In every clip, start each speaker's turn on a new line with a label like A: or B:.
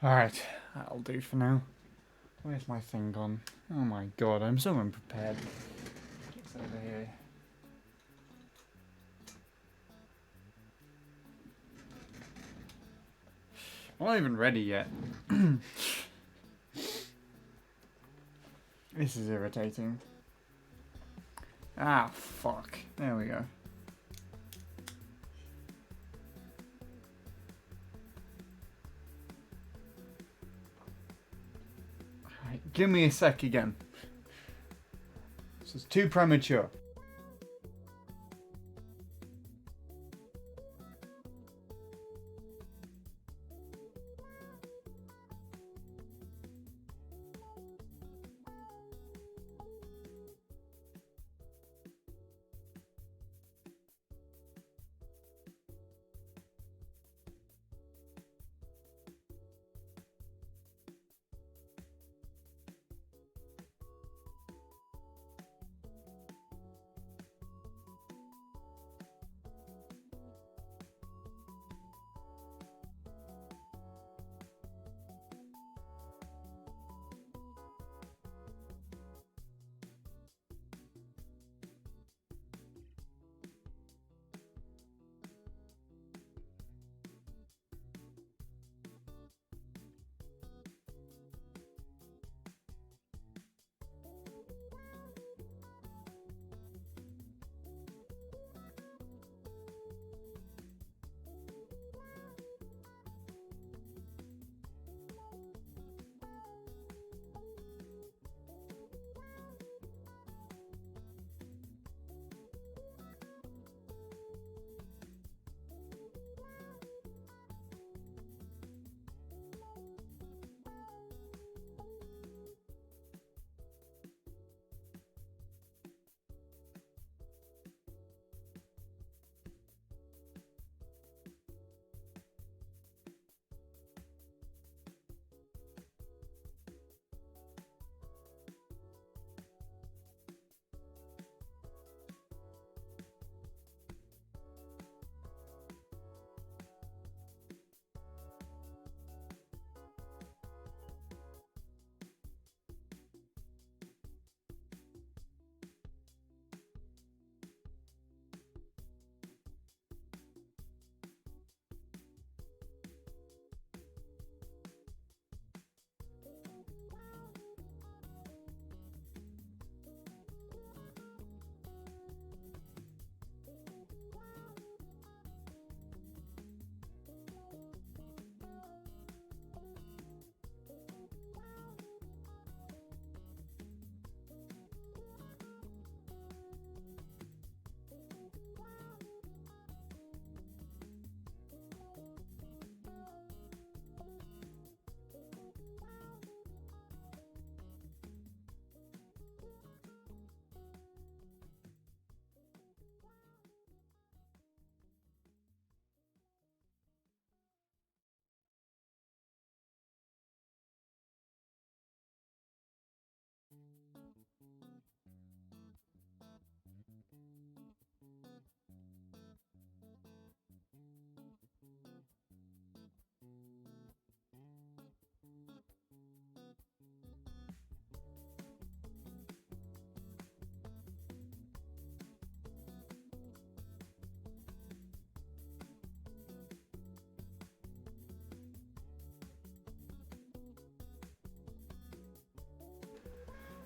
A: Alright, that'll do for now. Where's my thing gone? Oh my god, I'm so unprepared. It's over here. I'm not even ready yet. This is irritating. Ah, fuck. There we go. Alright, give me a sec again. This is too premature.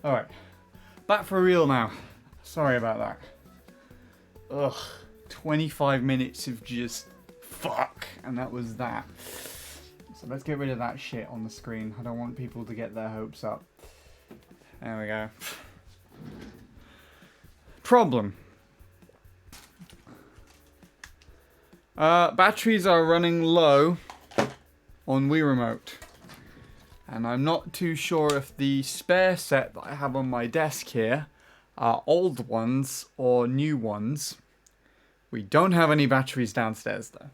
A: Alright, back for real now. Sorry about that. Ugh, 25 minutes of just fuck, and that was that. So let's get rid of that shit on the screen. I don't want people to get their hopes up. There we go. Problem. Batteries are running low on Wii Remote. And I'm not too sure if the spare set that I have on my desk here are old ones or new ones. We don't have any batteries downstairs though.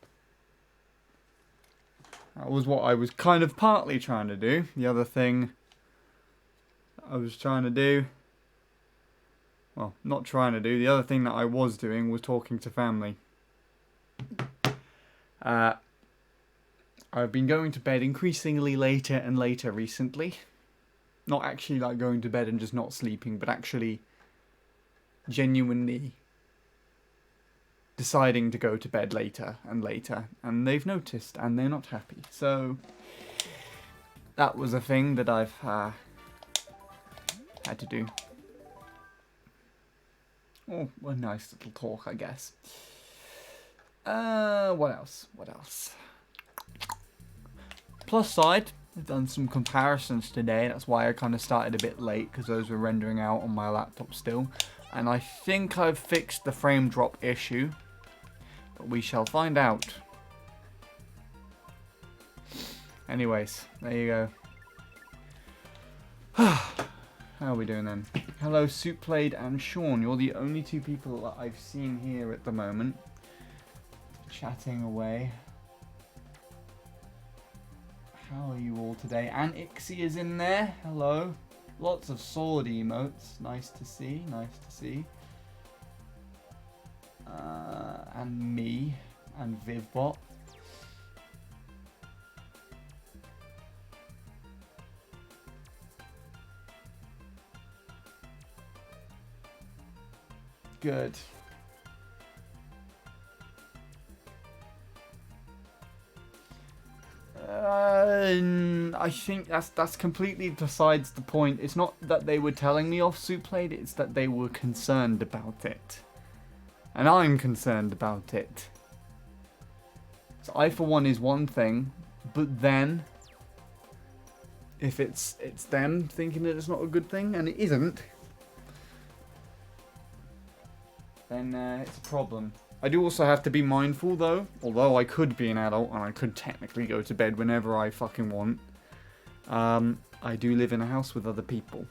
A: That was what I was kind of partly trying to do. The other thing I was trying to do, well, not trying to do, the other thing that I was doing was talking to family. I've been going to bed increasingly later and later recently. Not actually like going to bed and just not sleeping, but actually genuinely deciding to go to bed later and later. And they've noticed and they're not happy. So that was a thing that I've had to do. Oh, a nice little talk, I guess. What else? What else? Plus side, I've done some comparisons today. That's why I kind of started a bit late, because those were rendering out on my laptop still. And I think I've fixed the frame drop issue. But we shall find out. Anyways, there you go. How are we doing then? Hello, Soupblade and Sean. You're the only two people that I've seen here at the moment. Chatting away. How are you all today? And Ixie is in there. Hello. Lots of sword emotes. Nice to see. Nice to see. And me. And Vivbot. Good. I think that's completely besides the point. It's not that they were telling me off Soupblade, it's that they were concerned about it. And I'm concerned about it. So I for one is one thing, but then if it's them thinking that it's not a good thing and it isn't, then it's a problem. I do also have to be mindful though, although I could be an adult and I could technically go to bed whenever I fucking want. I do live in a house with other people.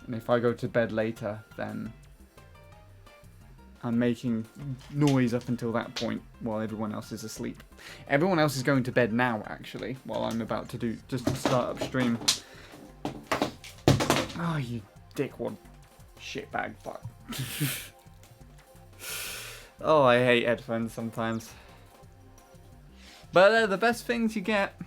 A: And if I go to bed later, then I'm making noise up until that point while everyone else is asleep. Everyone else is going to bed now, actually, while I'm about to just start up stream. Oh, you dickwad shitbag fuck. Oh, I hate headphones sometimes. But they're the best things you get.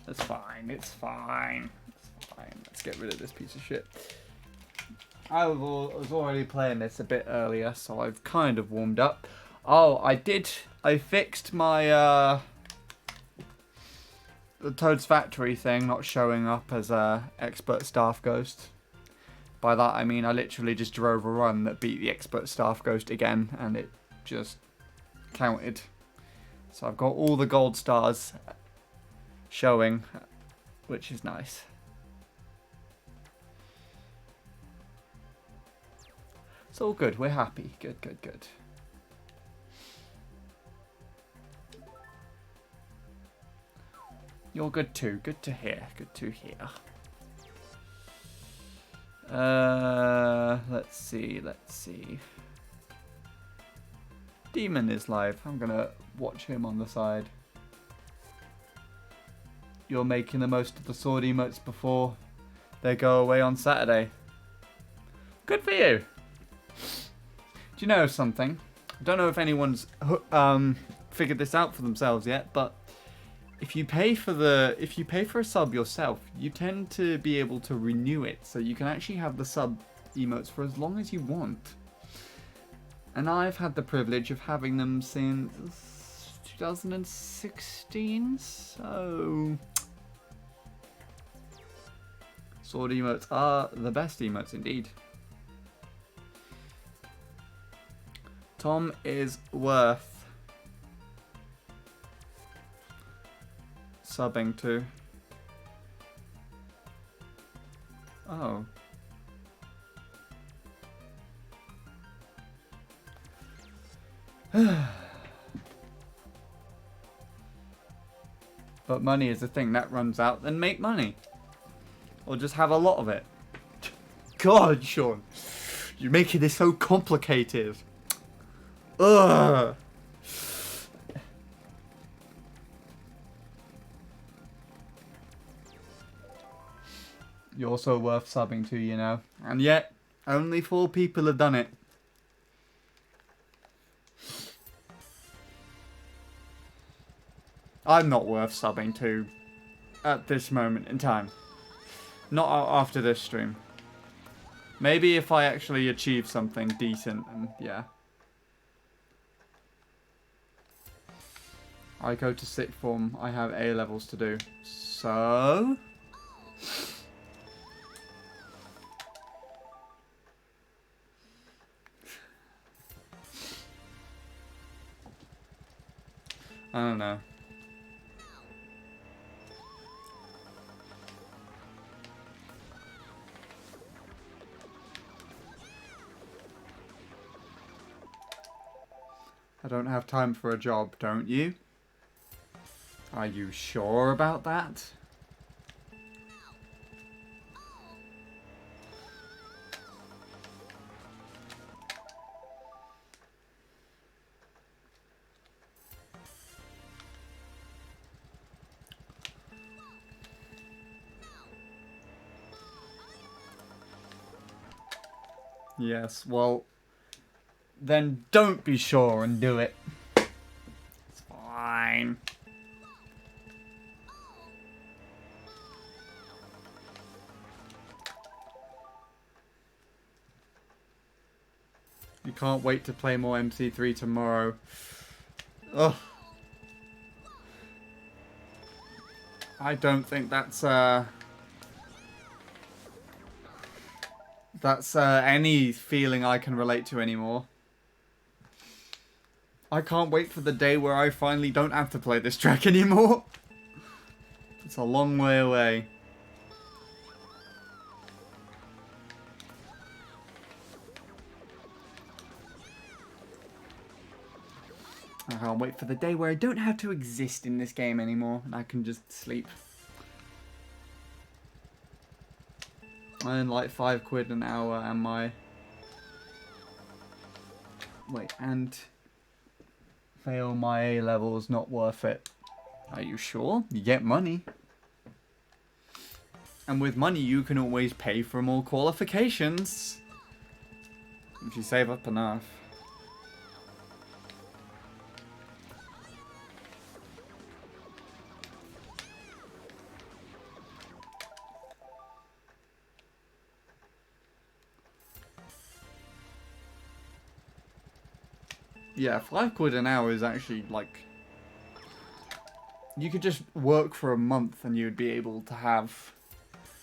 A: It's fine, it's fine. It's fine. Let's get rid of this piece of shit. I was already playing this a bit earlier, so I've kind of warmed up. Oh, I fixed my the Toad's Factory thing not showing up as a expert staff ghost. By that I mean I literally just drove a run that beat the expert staff ghost again, and it just counted. So I've got all the gold stars showing, which is nice. It's all good, we're happy. Good, good, good. You're good too. Good to hear. Good to hear. Let's see. Let's see. Demon is live. I'm gonna watch him on the side. You're making the most of the sword emotes before they go away on Saturday. Good for you. Do you know something? I don't know if anyone's figured this out for themselves yet, but if you pay for a sub yourself, you tend to be able to renew it, so you can actually have the sub emotes for as long as you want. And I've had the privilege of having them since 2016, so sword emotes are the best emotes indeed. Tom is worth subbing to. Oh. But money is the thing that runs out, then make money. Or just have a lot of it. God, Sean. You're making this so complicated. Ugh. You're also worth subbing to, you know. And yet, Only 4 people have done it. I'm not worth subbing to at this moment in time. Not after this stream. Maybe if I actually achieve something decent, and yeah. I go to sixth form, I have A levels to do. So... I don't know. I don't have time for a job, don't you? Are you sure about that? Yes, well, then don't be sure and do it. It's fine. You can't wait to play more MC3 tomorrow. Ugh. I don't think that's any feeling I can relate to anymore. I can't wait for the day where I finally don't have to play this track anymore. It's a long way away. I can't wait for the day where I don't have to exist in this game anymore and I can just sleep. I earn like £5 an hour and my... Wait, and... fail my A levels, not worth it. Are you sure? You get money. And with money you can always pay for more qualifications. If you save up enough. Yeah, £5 an hour is actually like... You could just work for a month and you'd be able to have...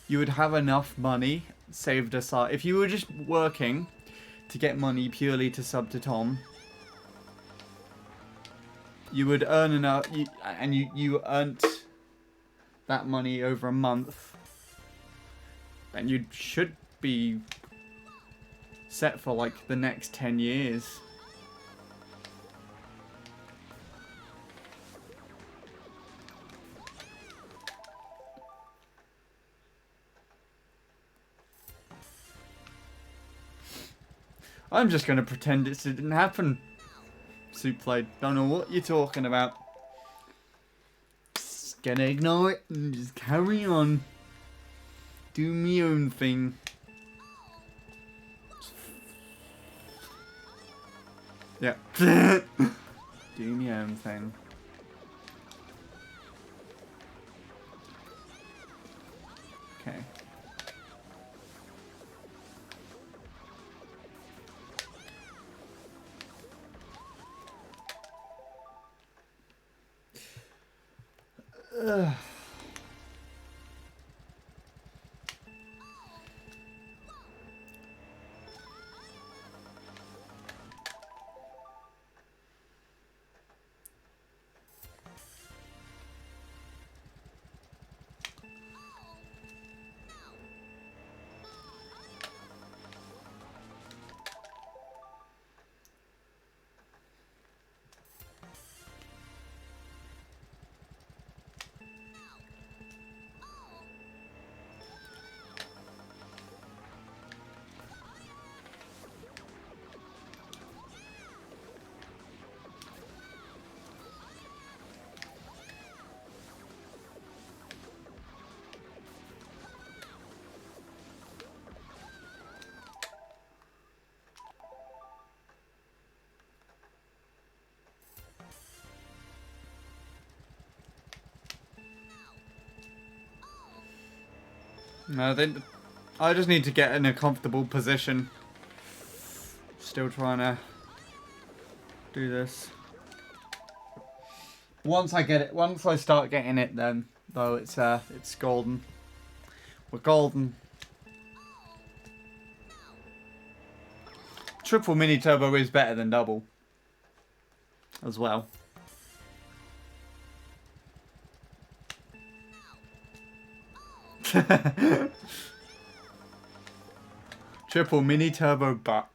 A: You would have enough money saved aside. If you were just working to get money purely to sub to Tom, you would earn enough... You earned that money over a month, then you should be set for like the next 10 years. I'm just going to pretend it didn't happen. Soup played. Don't know what you're talking about. Just gonna ignore it and just carry on. Do me own thing. Yeah. Do me own thing. Okay. Ugh. No, I just need to get in a comfortable position. Still trying to do this. Once I start getting it, then though it's golden. We're golden. Triple mini turbo is better than double as well. Triple mini turbo butt.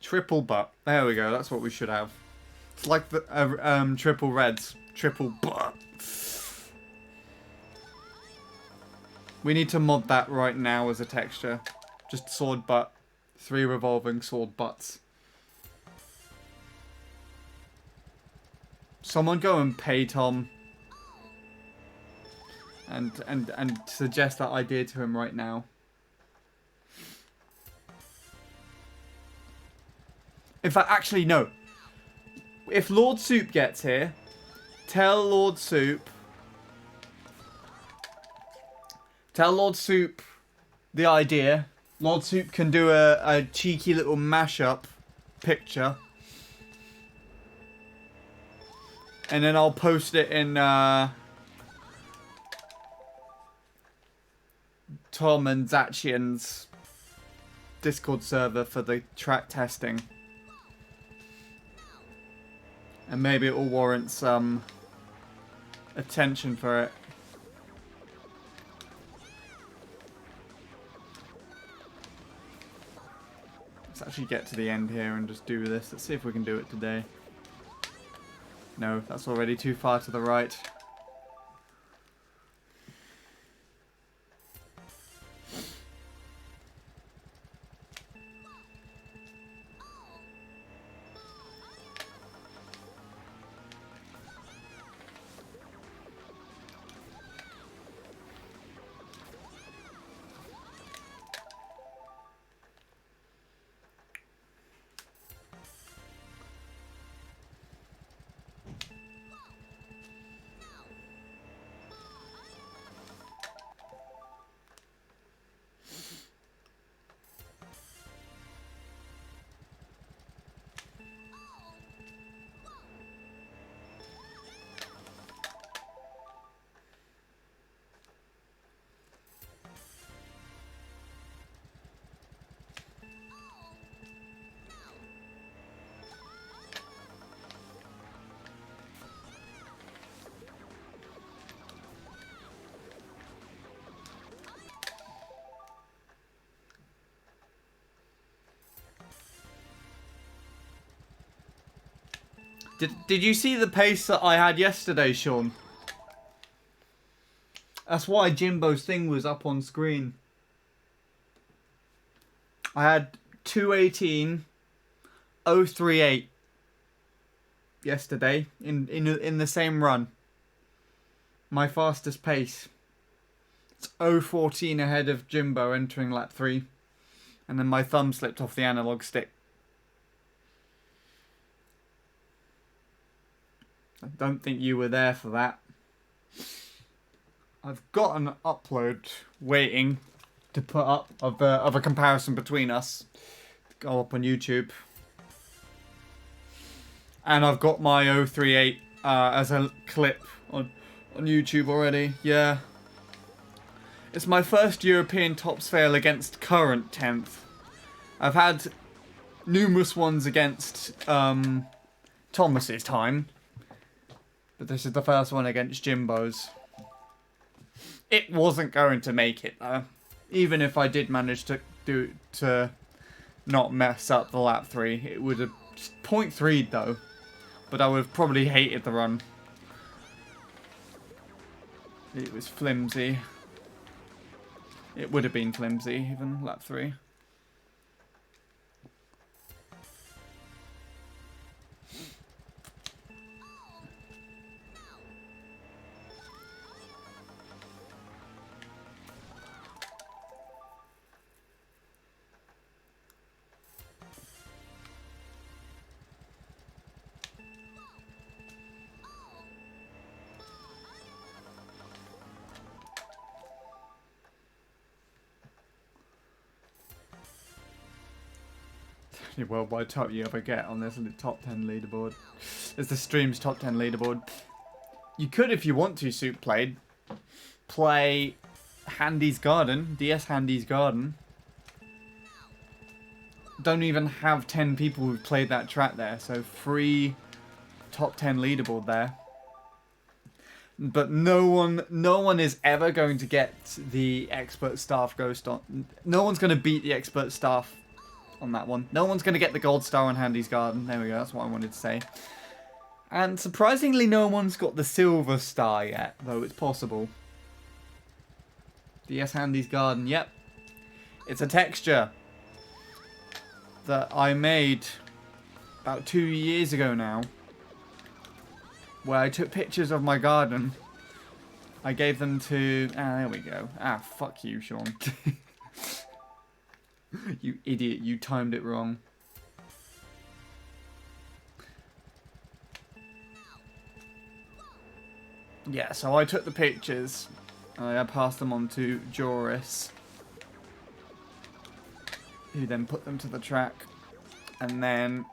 A: Triple butt. There we go. That's what we should have. It's like the triple reds. Triple butt. We need to mod that right now as a texture. Just sword butt. 3 revolving sword butts. Someone go and pay Tom. And suggest that idea to him right now. In fact, actually, no. If Lord Soup gets here, tell Lord Soup the idea. Lord Soup can do a cheeky little mashup picture. And then I'll post it in Tom and Zachian's Discord server for the track testing. And maybe it will warrant some attention for it. Let's actually get to the end here and just do this. Let's see if we can do it today. No, that's already too far to the right. Did you see the pace that I had yesterday, Sean? That's why Jimbo's thing was up on screen. I had 2:18.038 yesterday in the same run. My fastest pace. It's 0:14 ahead of Jimbo entering lap 3. And then my thumb slipped off the analog stick. I don't think you were there for that. I've got an upload waiting to put up of a comparison between us. Go up on YouTube. And I've got my 038 as a clip on YouTube already. Yeah. It's my first European tops fail against current 10th. I've had numerous ones against Thomas's time. But this is the first one against Jimbo's. It wasn't going to make it though. Even if I did manage to not mess up the lap 3, it would have 0.3 though. But I would have probably hated the run. It was flimsy. It would have been flimsy even lap 3. your worldwide top you ever get on this top 10 leaderboard. It's the stream's top 10 leaderboard. You could, if you want to, Soup Played, play Handy's Garden, DS Handy's Garden. Don't even have 10 people who've played that track there, so free top 10 leaderboard there. But no one is ever going to get the expert staff ghost on. No one's going to beat the expert staff on that one. No one's going to get the gold star on Handy's Garden. There we go, that's what I wanted to say. And surprisingly, no one's got the silver star yet, though it's possible. DS Handy's Garden, yep. It's a texture that I made about 2 years ago now, where I took pictures of my garden. I gave them to... Ah, there we go. Ah, fuck you, Sean. You idiot, you timed it wrong. Yeah, so I took the pictures, and I passed them on to Joris, who then put them to the track, and then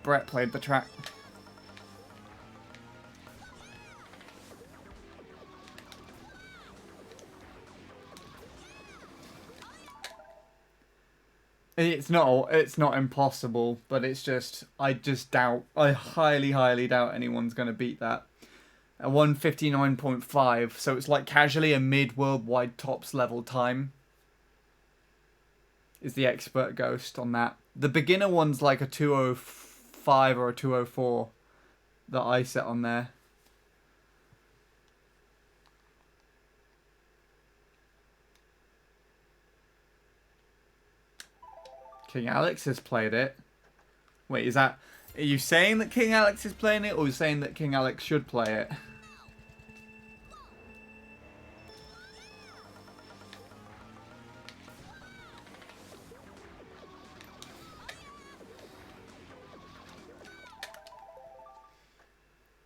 A: Brett played the track. It's not impossible, but it's just, I highly doubt anyone's going to beat that. A 1:59.5, so it's like casually a mid-worldwide tops level time is the expert ghost on that. The beginner one's like a 2:05 or a 2:04 that I set on there. King Alex has played it. Wait, are you saying that King Alex is playing it, or are you saying that King Alex should play it?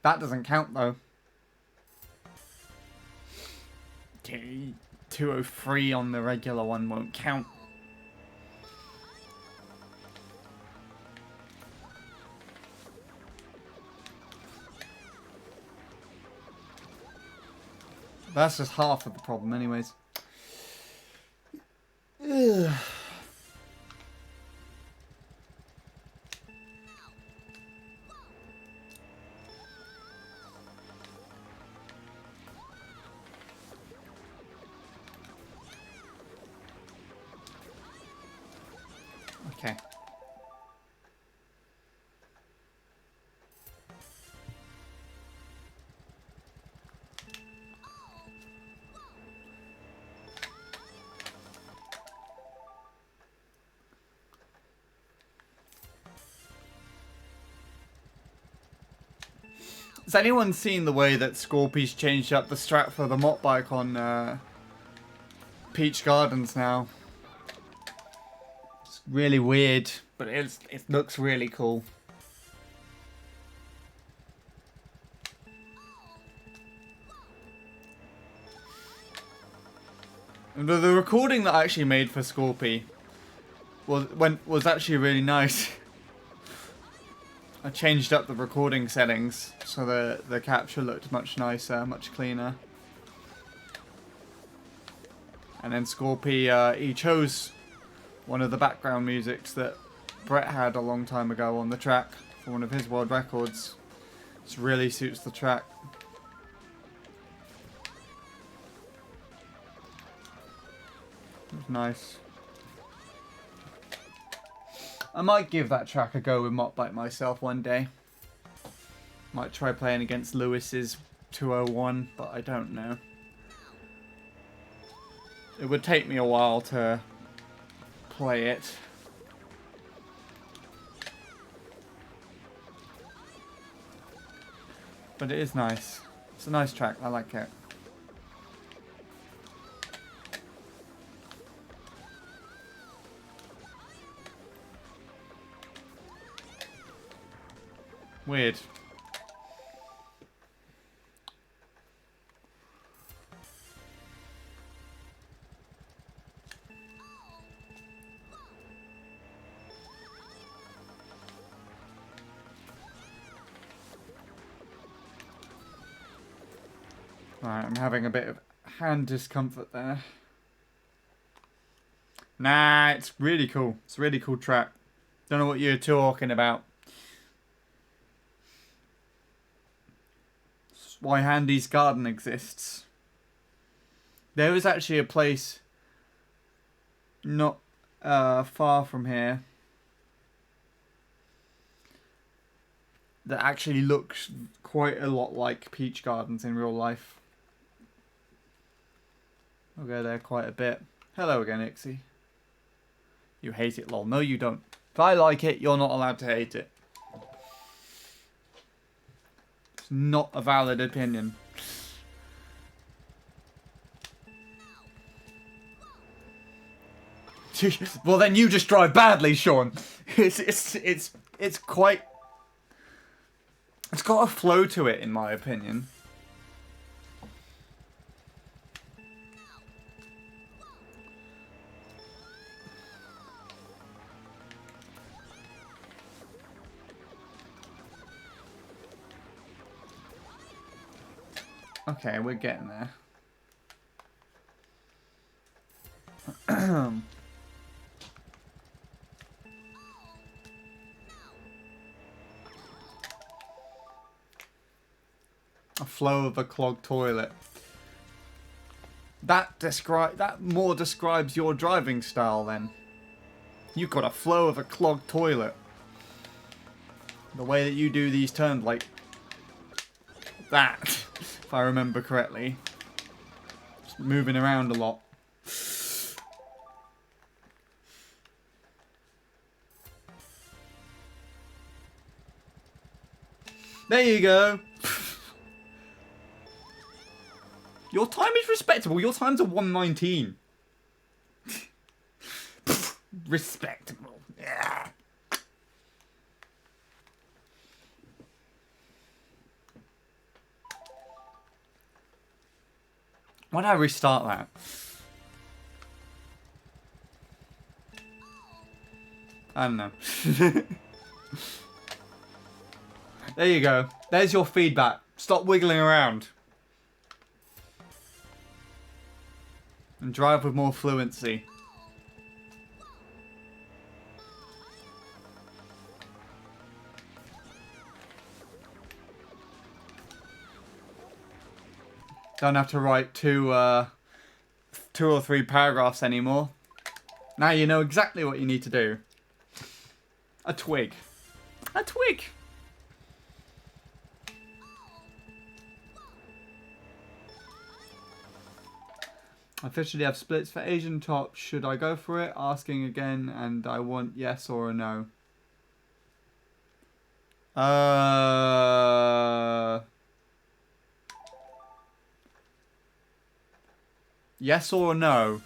A: That doesn't count, though. Okay, 2:03 on the regular one won't count. That's just half of the problem anyways. Ugh. Okay. Has anyone seen the way that Scorpy's changed up the strat for the mop bike on Peach Gardens now? It's really weird, but it looks really cool. And the recording that I actually made for Scorpy was actually really nice. I changed up the recording settings so the capture looked much nicer, much cleaner. And then Scorpy, he chose one of the background musics that Brett had a long time ago on the track for one of his world records. This really suits the track. It was nice. I might give that track a go with Mopbike myself one day. Might try playing against Lewis's 201, but I don't know. It would take me a while to play it. But it is nice. It's a nice track, I like it. Weird. Right, I'm having a bit of hand discomfort there. Nah, it's really cool. It's a really cool track. Don't know what you're talking about. That's why Handy's Garden exists. There is actually a place not far from here that actually looks quite a lot like Peach Gardens in real life. I'll go there quite a bit. Hello again, Ixie. You hate it, lol. No, you don't. If I like it, you're not allowed to hate it. It's not a valid opinion. Well, then you just drive badly, Sean. It's quite. It's got a flow to it, in my opinion. Okay, we're getting there. A flow of a clogged toilet. That more describes your driving style then. You've got a flow of a clogged toilet. The way that you do these turns, like that, if I remember correctly. Just moving around a lot. There you go. Your time is respectable. Your time's a 1:19. Respectable. Yeah. Why did I restart that? I don't know. There you go. There's your feedback. Stop wiggling around. And drive with more fluency. Don't have to write two or three paragraphs anymore. Now you know exactly what you need to do. A twig. A twig! I officially have splits for Asian top. Should I go for it? Asking again, and I want yes or a no. Yes or no?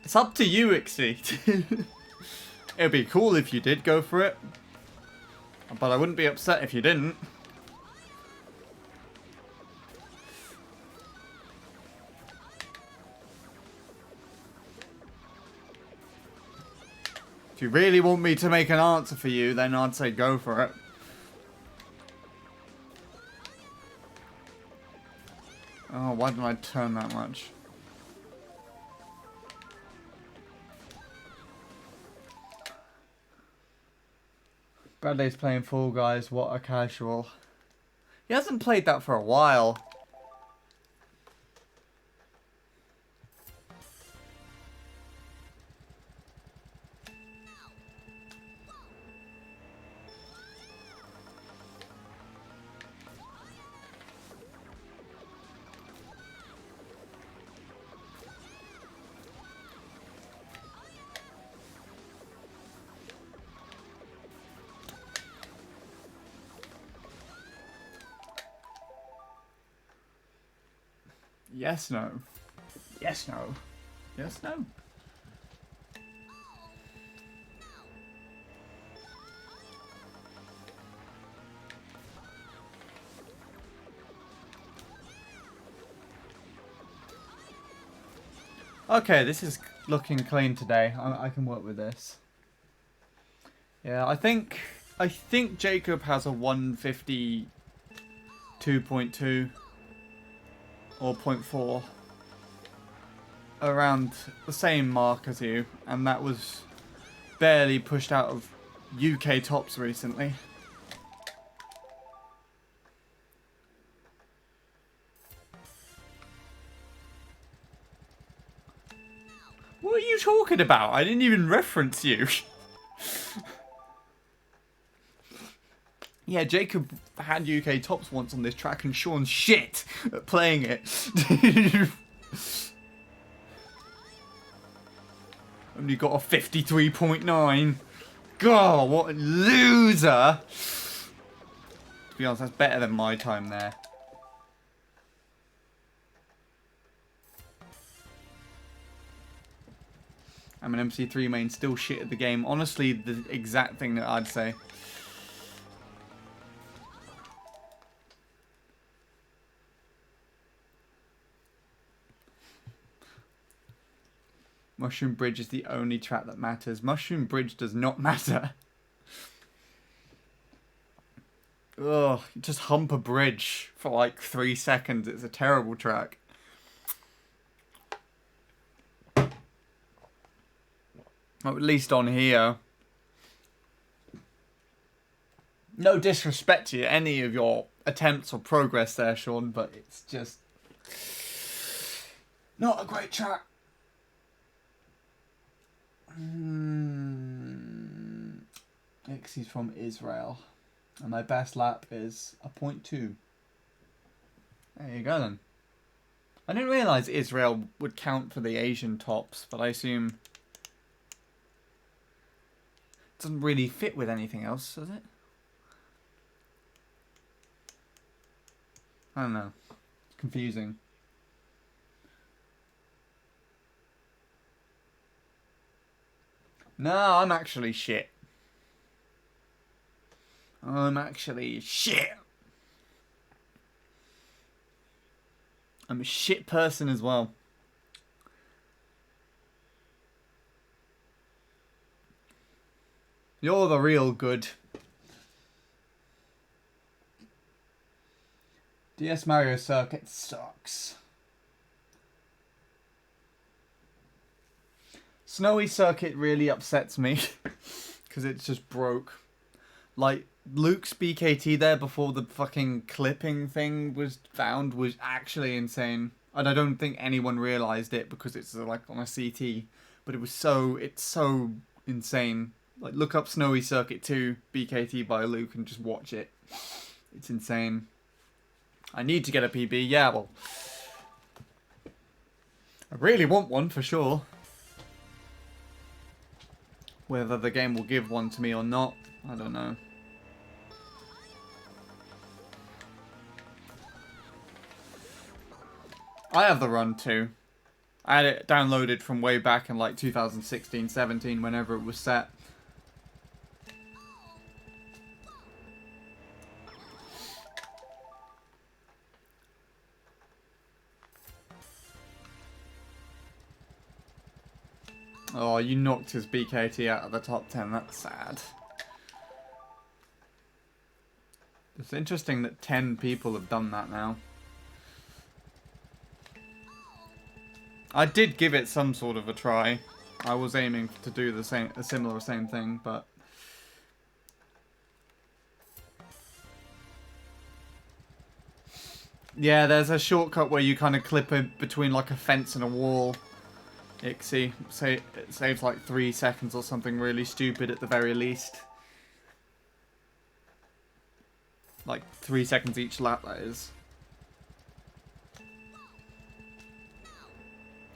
A: It's up to you, Ixie. It'd be cool if you did go for it. But I wouldn't be upset if you didn't. If you really want me to make an answer for you, then I'd say go for it. Oh, why didn't I turn that much? Bradley's playing Fall Guys, what a casual. He hasn't played that for a while. Yes, no. Yes, no. Yes, no. Okay, this is looking clean today. I can work with this. Yeah, I think Jacob has a 150 2.2 or 0.4 around the same mark as you, and that was barely pushed out of UK tops recently. What are you talking about? I didn't even reference you. Yeah, Jacob had UK tops once on this track and Sean's shit at playing it. Only got a 53.9. God, what a loser. To be honest, that's better than my time there. I'm an MC3 main, still shit at the game. Honestly, the exact thing that I'd say. Mushroom Bridge is the only track that matters. Mushroom Bridge does not matter. Ugh, just hump a bridge for like 3 seconds. It's a terrible track. Or at least on here. No disrespect to any of your attempts or progress there, Sean, but it's just not a great track. Ixie's from Israel. And my best lap is a 0.2. There you go then. I didn't realise Israel would count for the Asian tops, but I assume it doesn't really fit with anything else, does it? I don't know. It's confusing. No, I'm actually shit. I'm actually shit. I'm a shit person as well. You're the real good. DS Mario Circuit sucks. Snowy Circuit really upsets me because it's just broke. Like, Luke's BKT there before the fucking clipping thing was found was actually insane. And I don't think anyone realised it because it's like on a CT. But it's so insane. Like, look up Snowy Circuit 2 BKT by Luke and just watch it. It's insane. I need to get a PB, yeah, well. I really want one for sure. Whether the game will give one to me or not, I don't know. I have the run too. I had it downloaded from way back in like 2016, 17, whenever it was set. Oh, you knocked his BKT out of the top 10. That's sad. It's interesting that 10 people have done that now. I did give it some sort of a try. I was aiming to do the same, a similar same thing, but yeah, there's a shortcut where you kind of clip it between like a fence and a wall. Ixie, say it saves like 3 seconds or something really stupid at the very least. Like 3 seconds each lap, that is.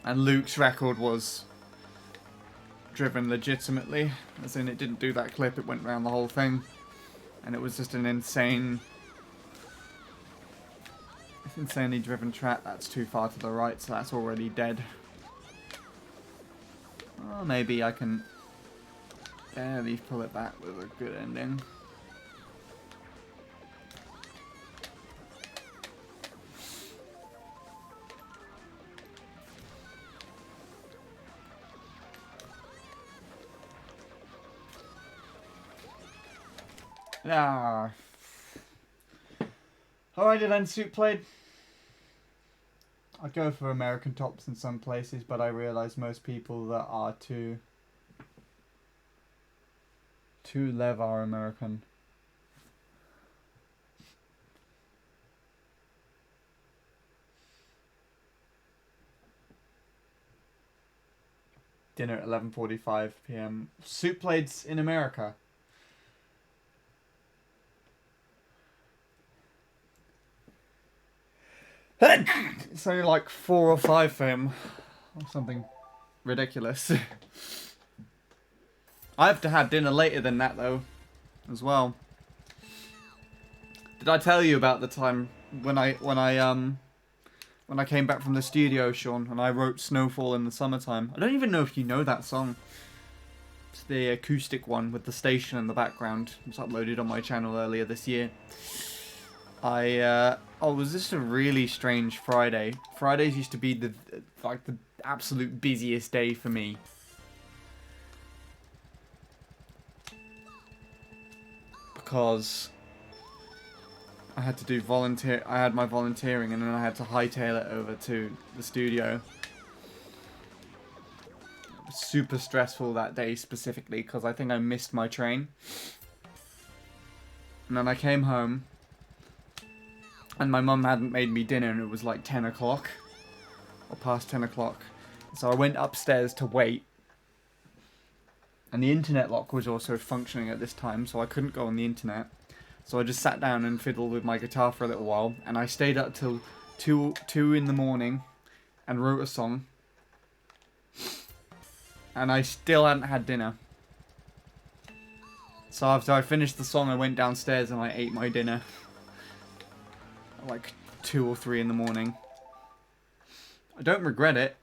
A: And Luke's record was driven legitimately, as in it didn't do that clip, it went around the whole thing. And it was just an insanely driven track. That's too far to the right, so that's already dead. Oh, maybe I can barely pull it back with a good ending. Ah. Alright then, Soup played. I go for American tops in some places, but I realise most people that are too lev are American. Dinner at 11:45 p.m. Soup plates in America. It's only like 4 or 5 for him, or something ridiculous. I have to have dinner later than that though, as well. Did I tell you about the time when I came back from the studio, Sean, and I wrote Snowfall in the Summertime? I don't even know if you know that song. It's the acoustic one with the station in the background. It was uploaded on my channel earlier this year. Oh, was this a really strange Friday? Fridays used to be the absolute busiest day for me. Because I had to do I had my volunteering and then I had to hightail it over to the studio. It was super stressful that day specifically because I think I missed my train. And then I came home and my mum hadn't made me dinner and it was like 10 o'clock. Or past 10 o'clock. So I went upstairs to wait. And the internet lock was also functioning at this time, so I couldn't go on the internet. So I just sat down and fiddled with my guitar for a little while. And I stayed up till 2 in the morning and wrote a song. And I still hadn't had dinner. So after I finished the song, I went downstairs and I ate my dinner. Like 2 or 3 in the morning. I don't regret it.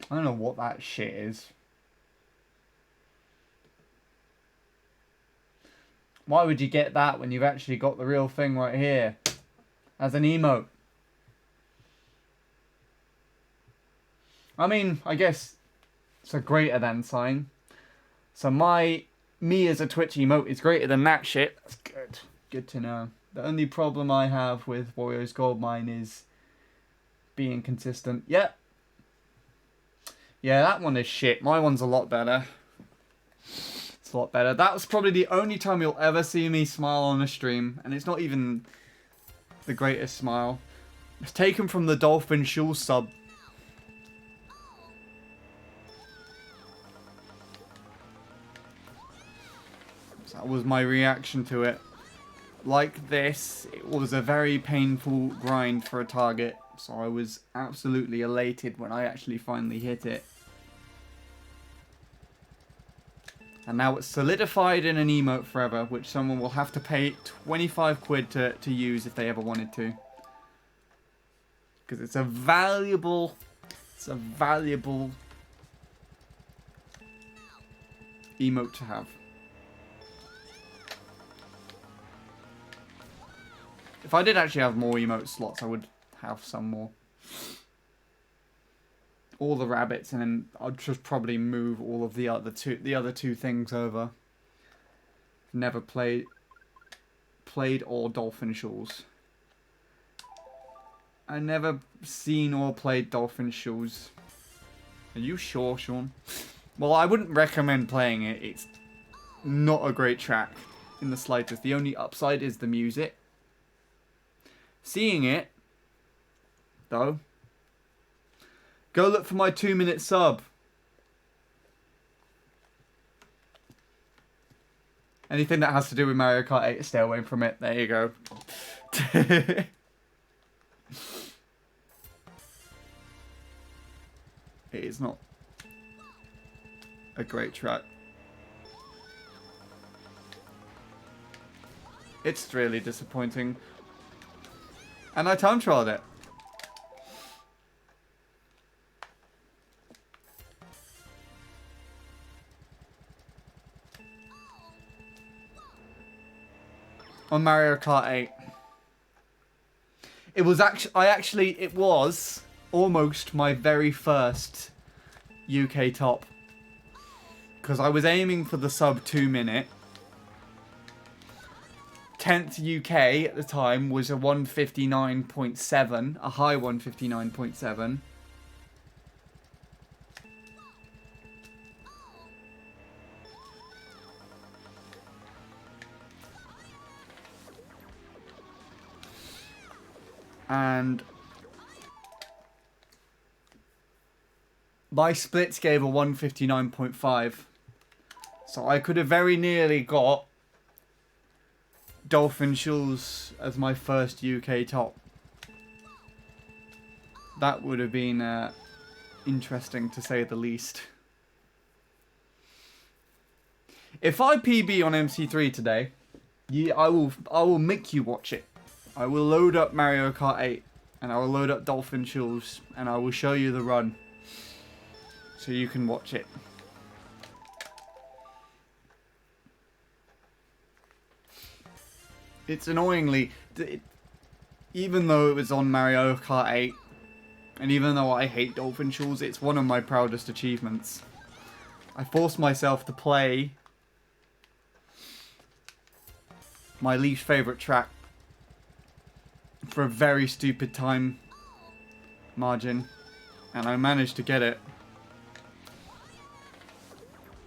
A: I don't know what that shit is. Why would you get that when you've actually got the real thing right here? As an emote. I mean, I guess it's a greater than sign. So me as a Twitch emote is greater than that shit. That's good. Good to know. The only problem I have with Wario's Goldmine is being consistent. Yep. Yeah, that one is shit. My one's a lot better. It's a lot better. That was probably the only time you'll ever see me smile on a stream. And it's not even the greatest smile. It's taken from the Dolphin Schul sub. So that was my reaction to it. Like this, it was a very painful grind for a target. So I was absolutely elated when I actually finally hit it. And now it's solidified in an emote forever, which someone will have to pay 25 quid to use if they ever wanted to. Because it's a valuable emote to have. If I did actually have more emote slots, I would have some more. All the rabbits, and then I'd just probably move all of the other two things over. Never played all Dolphin Schools. I never seen or played Dolphin Schools. Are you sure, Sean? Well, I wouldn't recommend playing it. It's not a great track in the slightest. The only upside is the music. Seeing it, though. Go look for my 2-minute sub. Anything that has to do with Mario Kart 8, stay away from it. There you go. It is not a great track. It's really disappointing. And I time trialed it. On Mario Kart 8. It was actually, it was almost my very first UK top. Because I was aiming for the sub 2 minute. 10th UK at the time was a 159.7, a high 159.7. And my splits gave a 159.5. So I could have very nearly got Dolphin Shoals as my first UK top. That would have been interesting to say the least. If I PB on MC3 today, I will make you watch it. I will load up Mario Kart 8 and I will load up Dolphin Shoals and I will show you the run so you can watch it. It's annoyingly, even though it was on Mario Kart 8 and even though I hate Dolphin Shoals, it's one of my proudest achievements. I forced myself to play my least favourite track for a very stupid time margin, and I managed to get it.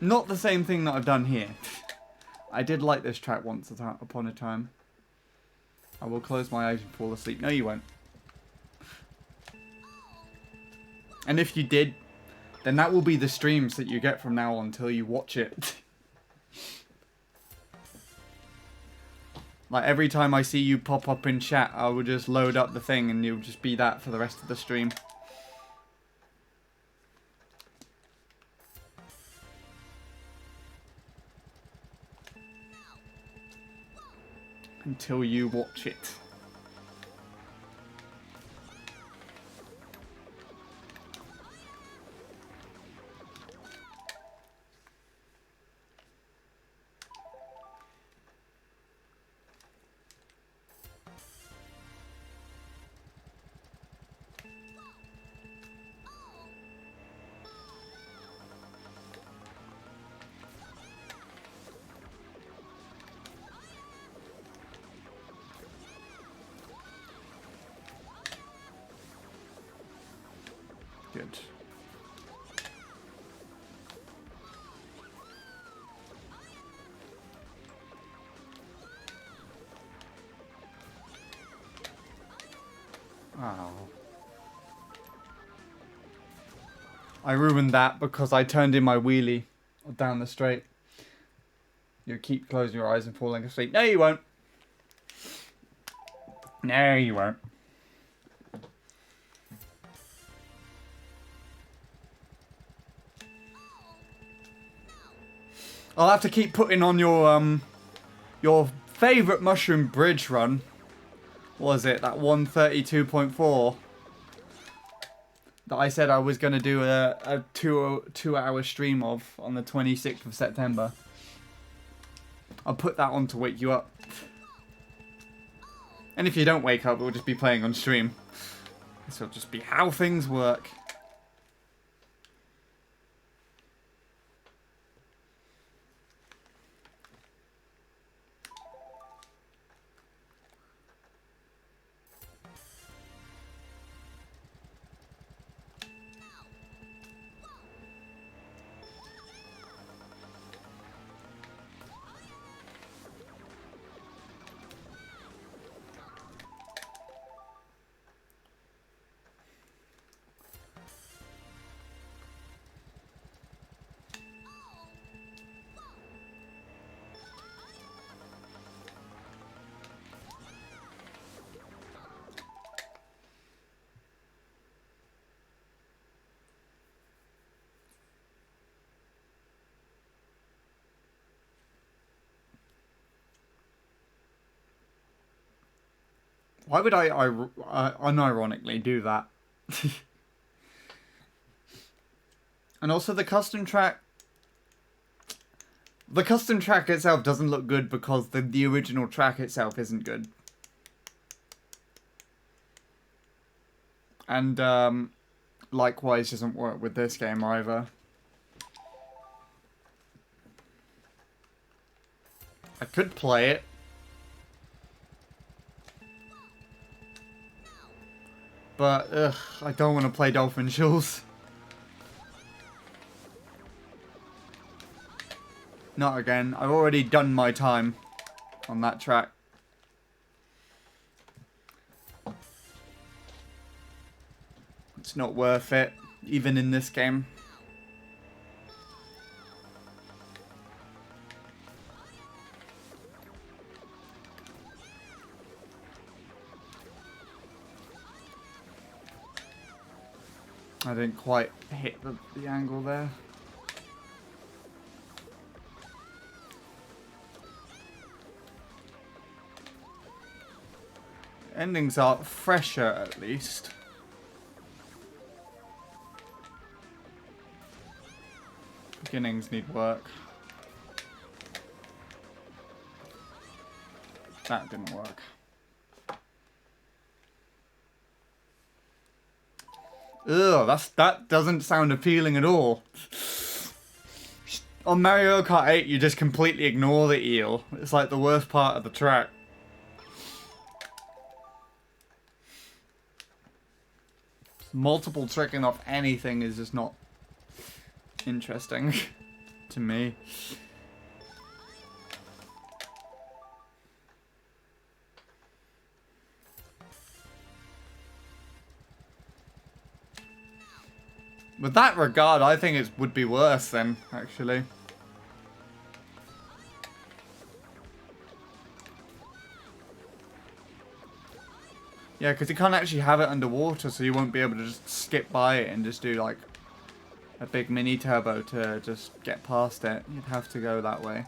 A: Not the same thing that I've done here. I did like this track once upon a time. I will close my eyes and fall asleep. No, you won't. And if you did, then that will be the streams that you get from now on until you watch it. Like, every time I see you pop up in chat, I will just load up the thing and you'll just be that for the rest of the stream. Until you watch it. Good. Oh. I ruined that because I turned in my wheelie down the straight. You keep closing your eyes and falling asleep. No, you won't. No, you won't. I'll have to keep putting on your favourite mushroom bridge run. What was it? That 132.4 that I said I was going to do a two-hour stream of on the 26th of September. I'll put that on to wake you up. And if you don't wake up, we'll just be playing on stream. This will just be how things work. Why would I unironically do that? And also the custom track... The custom track itself doesn't look good because the original track itself isn't good. And likewise doesn't work with this game either. I could play it. But, ugh, I don't want to play Dolphin Shoals. Not again. I've already done my time on that track. It's not worth it, even in this game. I didn't quite hit the angle there. Endings are fresher, at least. Beginnings need work. That didn't work. Ugh, that doesn't sound appealing at all. On Mario Kart 8, you just completely ignore the eel. It's like the worst part of the track. Multiple tricking off anything is just not interesting to me. With that regard, I think it would be worse then, actually. Yeah, because you can't actually have it underwater, so you won't be able to just skip by it and just do like a big mini turbo to just get past it. You'd have to go that way.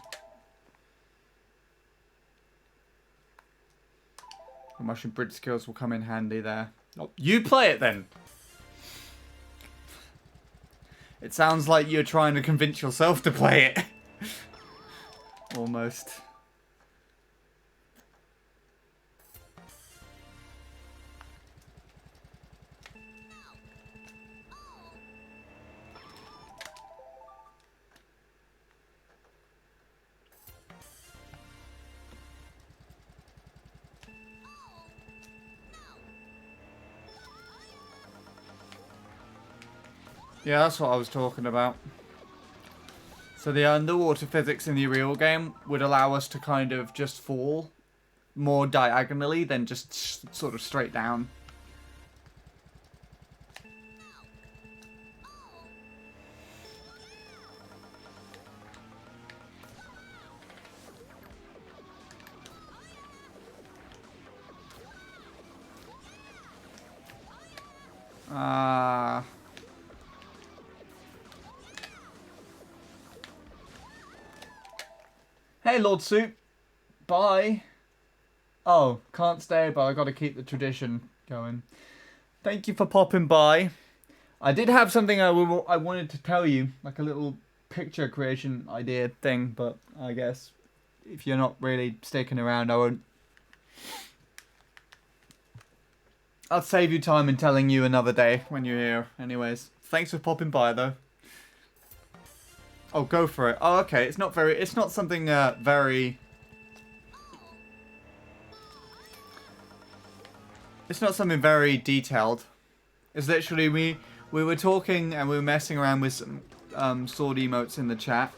A: The mushroom bridge skills will come in handy there. Oh, you play it then! It sounds like you're trying to convince yourself to play it. Almost. Yeah, that's what I was talking about. So the underwater physics in the real game would allow us to kind of just fall more diagonally than just sort of straight down. Hey, Lord Soup. Bye. Oh, can't stay, but I got to keep the tradition going. Thank you for popping by. I did have something I wanted to tell you, like a little picture creation idea thing, but I guess if you're not really sticking around, I won't. I'll save you time in telling you another day when you're here. Anyways, thanks for popping by though. Oh, go for it. Oh, okay. It's not something very. It's not something very detailed. It's literally we were talking and we were messing around with some sword emotes in the chat,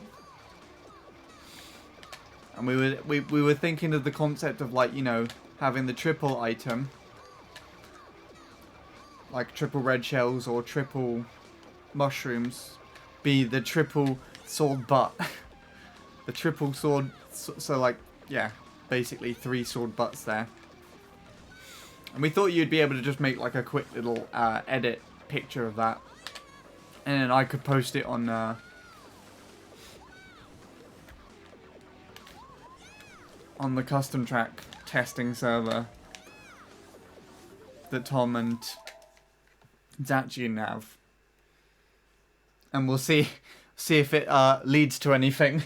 A: and we were thinking of the concept of, like, you know, having the triple item, like triple red shells or triple mushrooms, be the triple sword butt. The triple sword, so like, yeah, basically 3 sword butts there. And we thought you'd be able to just make like a quick little edit picture of that, and then I could post it on the custom track testing server that Tom and Zachin have, and we'll see if it leads to anything.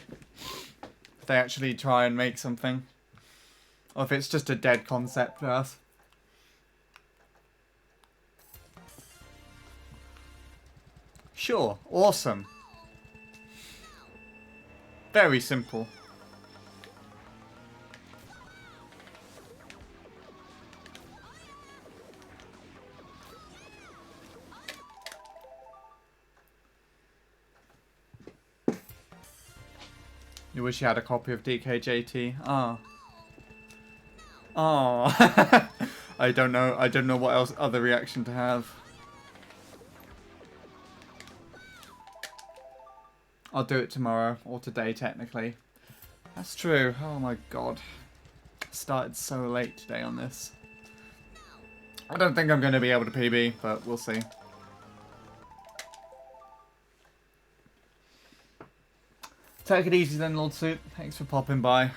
A: If they actually try and make something, or if it's just a dead concept for us. Sure, awesome. Very simple. You wish you had a copy of DKJT? Ah. Oh. I don't know what else other reaction to have. I'll do it tomorrow, or today technically. That's true. Oh my god. I started so late today on this. I don't think I'm going to be able to PB, but we'll see. Take it easy then, Lord Suit. Thanks for popping by.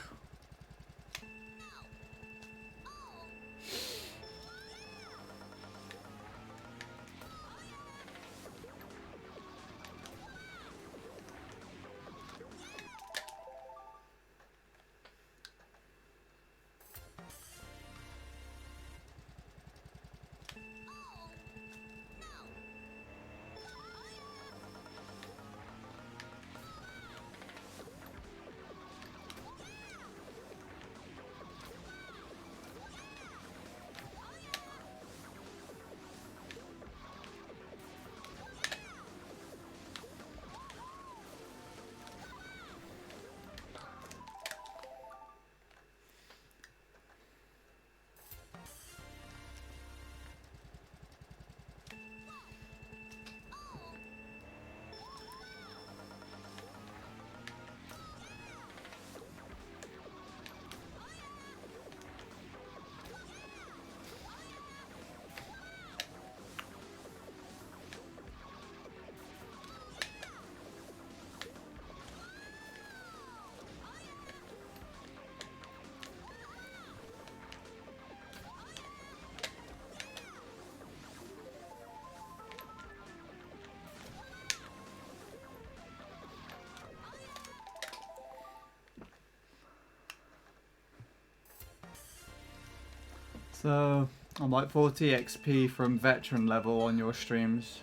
A: So, I'm like 40 XP from veteran level on your streams.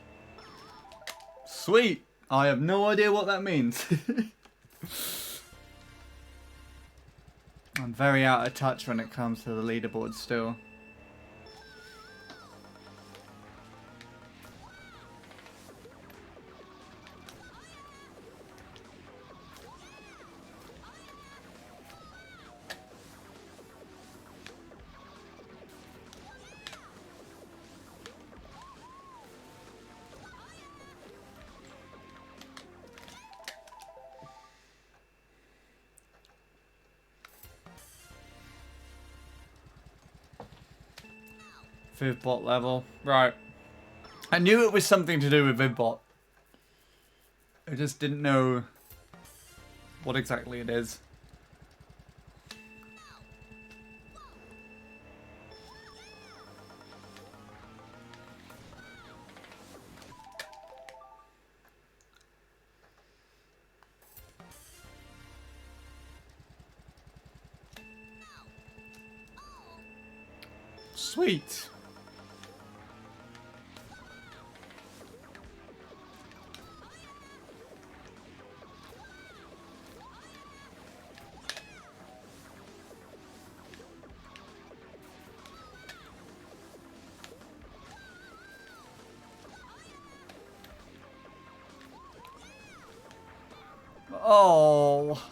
A: Sweet! I have no idea what that means. I'm very out of touch when it comes to the leaderboard still. Vivbot level. Right. I knew it was something to do with Vivbot. I just didn't know what exactly it is. Sweet. Oh.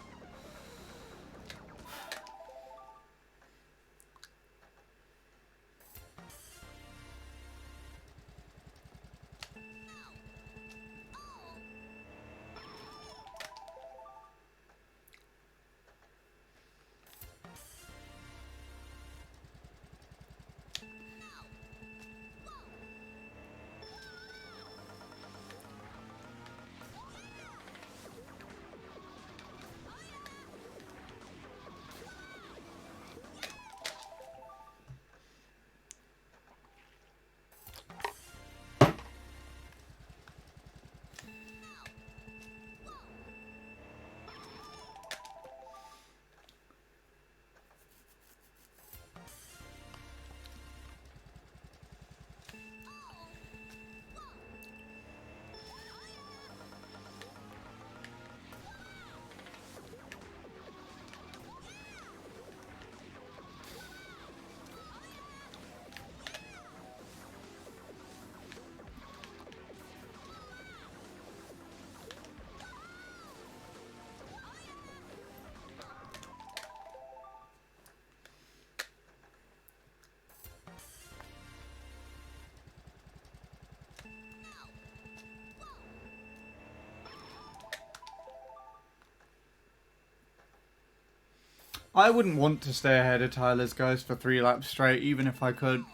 A: I wouldn't want to stay ahead of Tyler's guys for 3 laps straight, even if I could.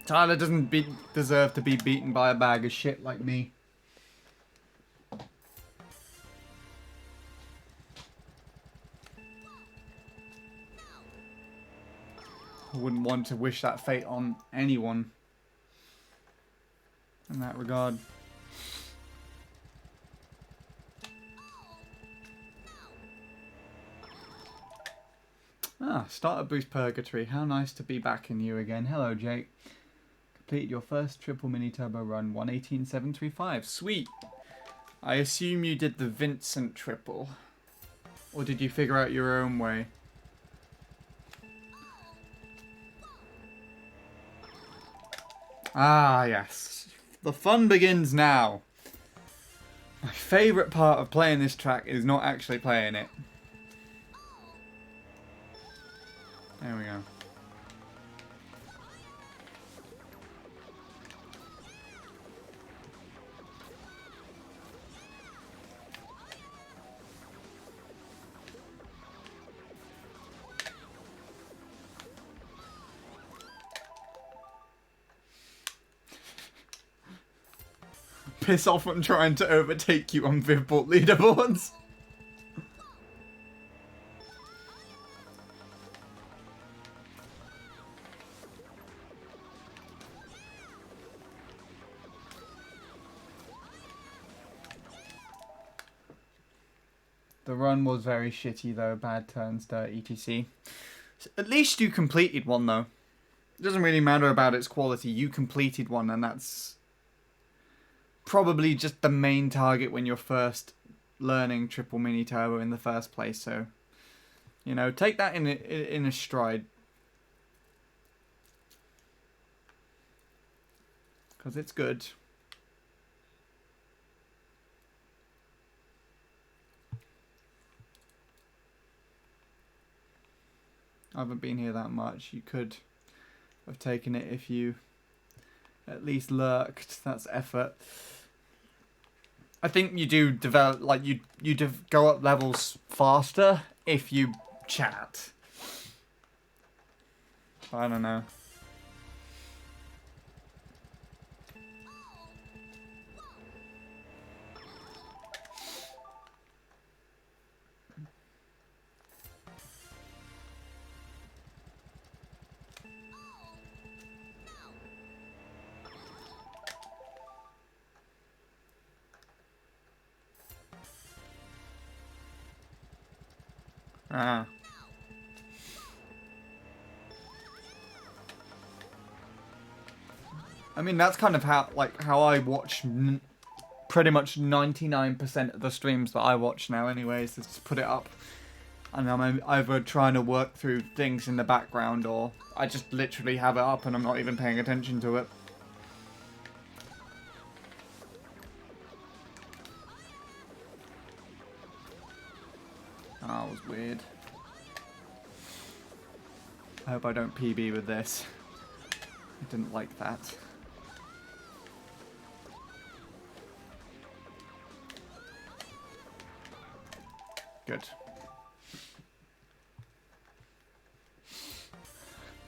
A: Tyler doesn't deserve to be beaten by a bag of shit like me. I wouldn't want to wish that fate on anyone in that regard. Ah, starter boost purgatory. How nice to be back in you again. Hello, Jake. Completed your first triple mini turbo run, 118.735. Sweet. I assume you did the Vincent triple. Or did you figure out your own way? Ah, yes. The fun begins now. My favourite part of playing this track is not actually playing it. There we go. Piss off I'm trying to overtake you on Vivport leaderboards. The run was very shitty though, bad turns, dirt, etc. At least you completed one though. It doesn't really matter about its quality, you completed one, and that's probably just the main target when you're first learning triple mini turbo in the first place, so you know, take that in a stride. Because it's good. I haven't been here that much. You could have taken it if you at least lurked. That's effort. I think you do develop, like, you go up levels faster if you chat. I don't know. Ah. I mean, that's kind of how I watch pretty much 99% of the streams that I watch now anyways, is just put it up. And I'm either trying to work through things in the background, or I just literally have it up and I'm not even paying attention to it. Oh, that was weird. I hope I don't PB with this. I didn't like that. Good.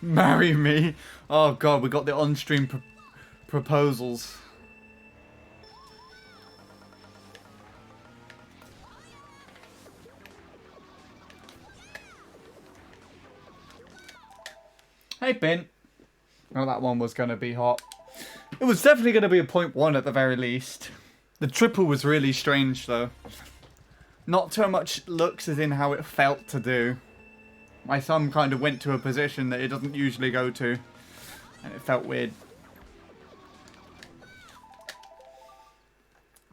A: Marry me? Oh god, we got the on-stream proposals. Hey, Bin. Oh, that one was going to be hot. It was definitely going to be a 0.1 at the very least. The triple was really strange, though. Not so much looks as in how it felt to do. My thumb kind of went to a position that it doesn't usually go to. And it felt weird.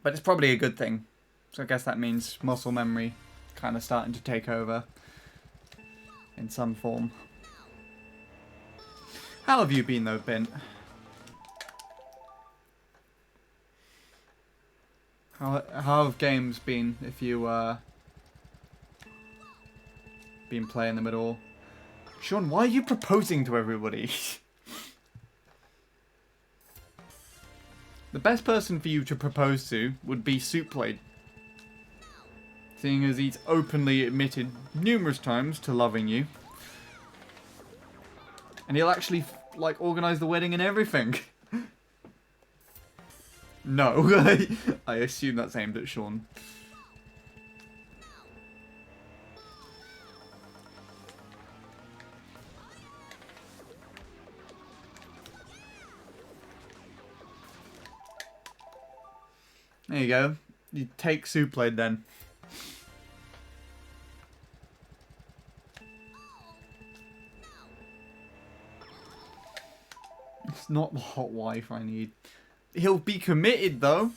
A: But it's probably a good thing. So I guess that means muscle memory kind of starting to take over. In some form. How have you been though, Bin? How have games been if you been playing them at all? Sean, why are you proposing to everybody? The best person for you to propose to would be Soup Blade. Seeing as he's openly admitted numerous times to loving you. And he'll actually, like, organise the wedding and everything. No, I assume that's aimed at Sean. There you go. You take Souplade then. It's not the hot wife I need. He'll be committed though.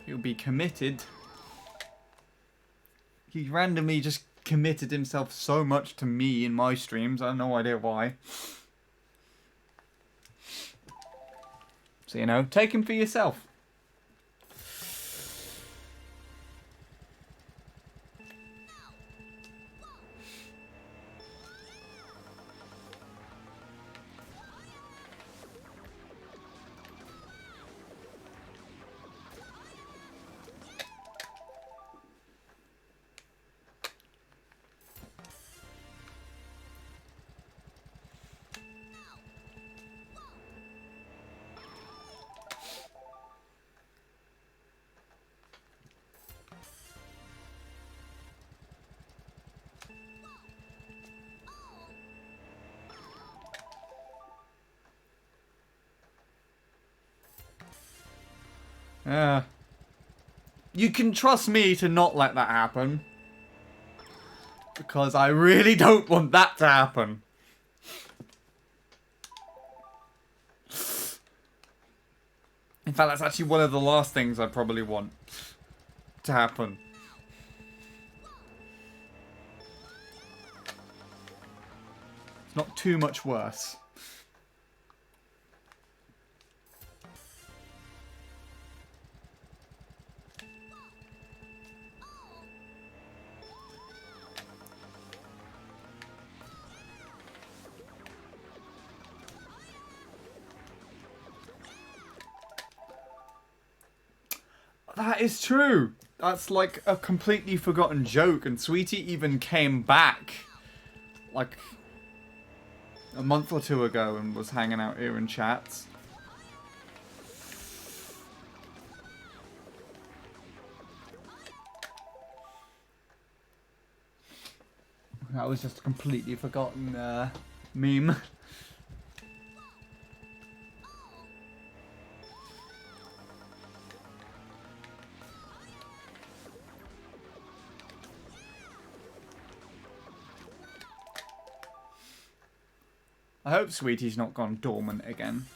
A: He'll be committed. He randomly just committed himself so much to me in my streams. I have no idea why. So, you know, take him for yourself. You can trust me to not let that happen. Because I really don't want that to happen. In fact, that's actually one of the last things I probably want to happen. It's not too much worse. That is true. That's like a completely forgotten joke, and Sweetie even came back like a month or two ago and was hanging out here in chats. That was just a completely forgotten meme. I hope Sweetie's not gone dormant again.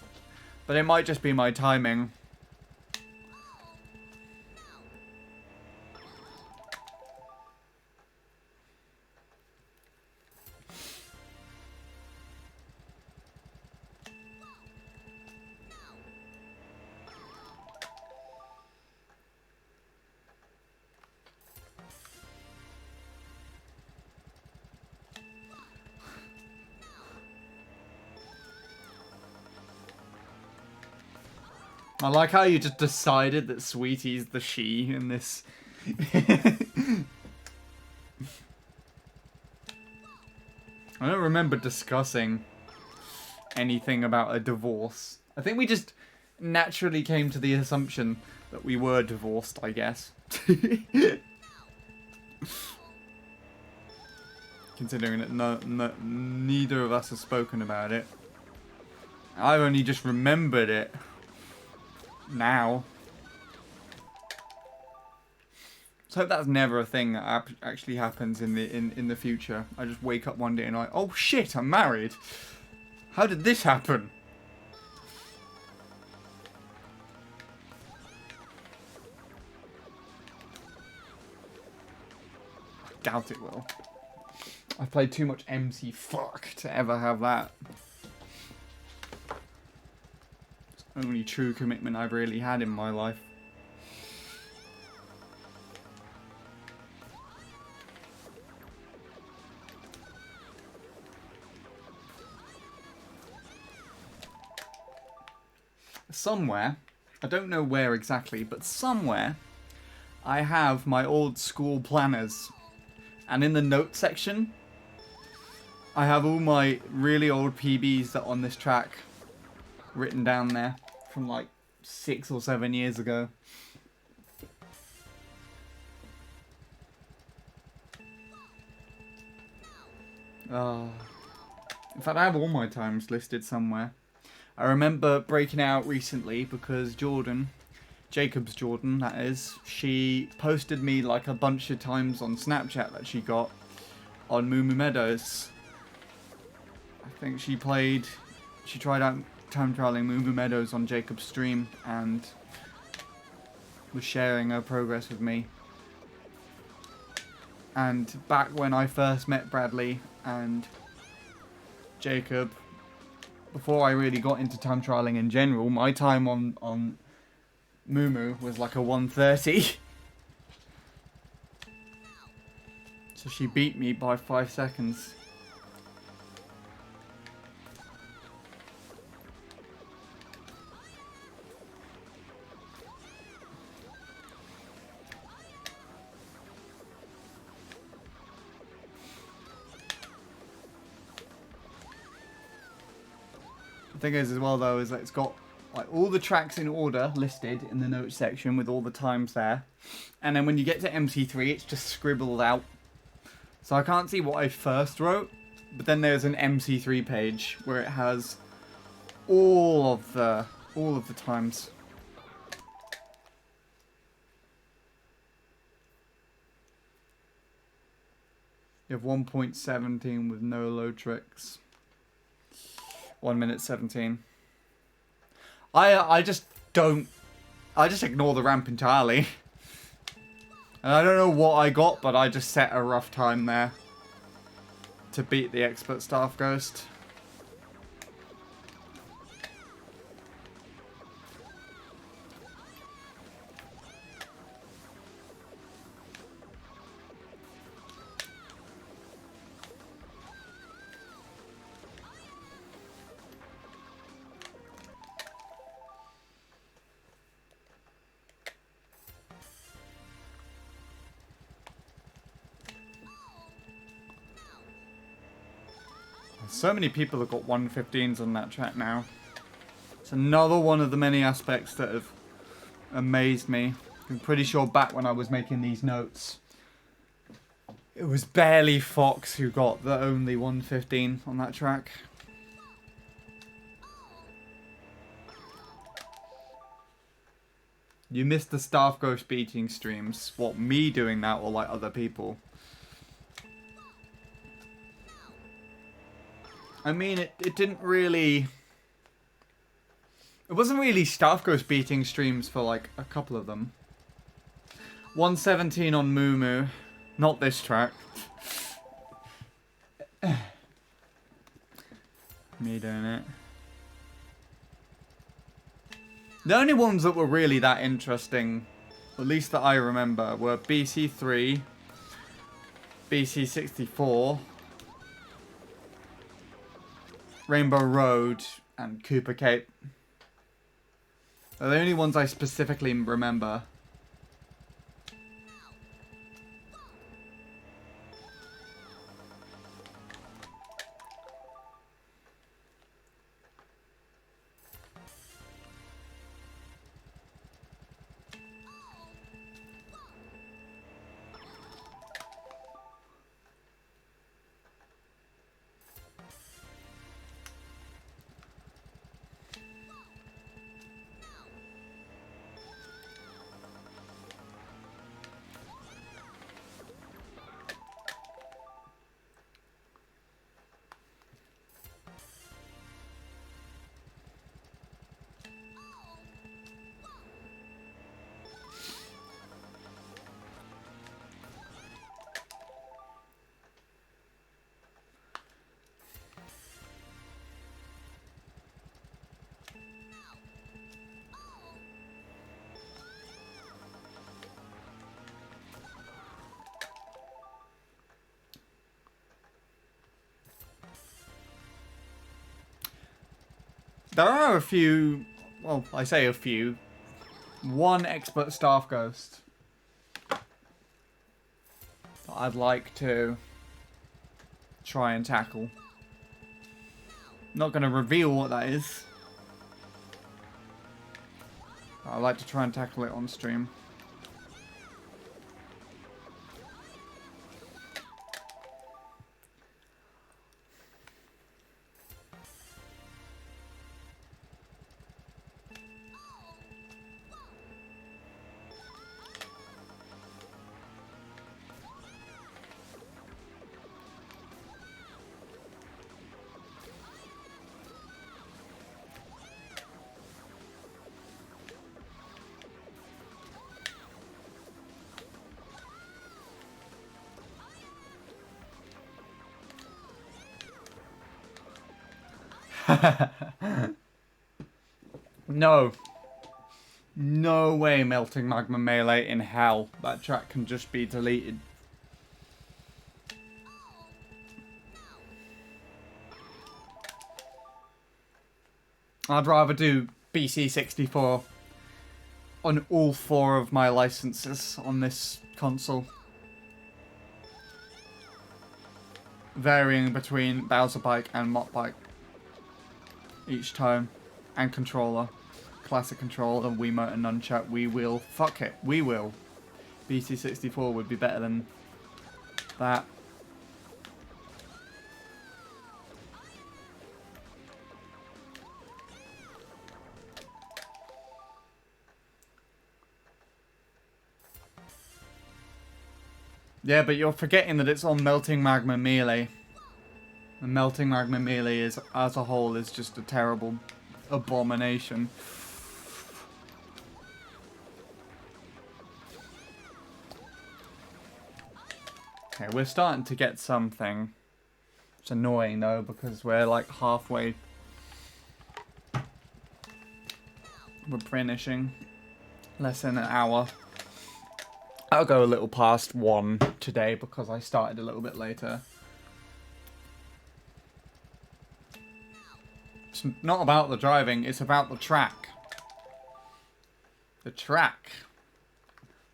A: But it might just be my timing. I like how you just decided that Sweetie's the she in this. I don't remember discussing anything about a divorce. I think we just naturally came to the assumption that we were divorced, I guess. Considering that neither of us has spoken about it. I've only just remembered it. Now. So hope that's never a thing that actually happens in the future. I just wake up one day and I'm like, oh shit, I'm married. How did this happen? I doubt it will. I've played too much MC3 to ever have that. Only true commitment I've really had in my life. Somewhere, I don't know where exactly, but somewhere I have my old school planners. And in the notes section, I have all my really old PBs that are on this track written down there from like 6 or 7 years ago. In fact, I have all my times listed somewhere. I remember breaking out recently because Jordan, Jacob's Jordan, that is, she posted me like a bunch of times on Snapchat that she got on Moo Moo Meadows. I think she tried out time trialing Moo Moo Meadows on Jacob's stream and was sharing her progress with me. And back when I first met Bradley and Jacob, before I really got into time trialing in general, my time on Moo Moo was like a 1:30. So she beat me by 5 seconds. The thing is as well though is that it's got like all the tracks in order listed in the notes section with all the times there, and then when you get to MC3 it's just scribbled out, so I can't see what I first wrote, but then there's an MC3 page where it has all of the times. You have 1.17 with no low tricks. 1 minute 17. I just ignore the ramp entirely. And I don't know what I got, but I just set a rough time there to beat the expert staff ghost. So many people have got 115s on that track now. It's another one of the many aspects that have amazed me. I'm pretty sure back when I was making these notes, it was barely Fox who got the only 115 on that track. You missed the staff ghost beating streams. What, me doing that or like other people? I mean, it didn't really... It wasn't really staff ghost beating streams for like a couple of them. 117 on Moo Moo. Not this track. Me doing it. The only ones that were really that interesting, at least that I remember, were BC3, BC64, Rainbow Road, and Cooper Cape. They're the only ones I specifically remember. There are a few, well, I say a few, one expert staff ghost that I'd like to try and tackle. Not going to reveal what that is. I'd like to try and tackle it on stream. No. No way Melting Magma Melee in hell. That track can just be deleted. I'd rather do BC64 on all 4 of my licenses on this console. Varying between Bowser Bike and Mop Bike each time. And controller. Classic controller, Wiimote and Nunchuck. We will. Fuck it. We will. BC64 would be better than that. Yeah, but you're forgetting that it's on Melting Magma Melee. And Melting Magma Melee is, as a whole, is just a terrible abomination. Okay, we're starting to get something. It's annoying though, because we're like halfway. We're finishing. Less than an hour. I'll go a little past 1 today because I started a little bit later. It's not about the driving, it's about the track. The track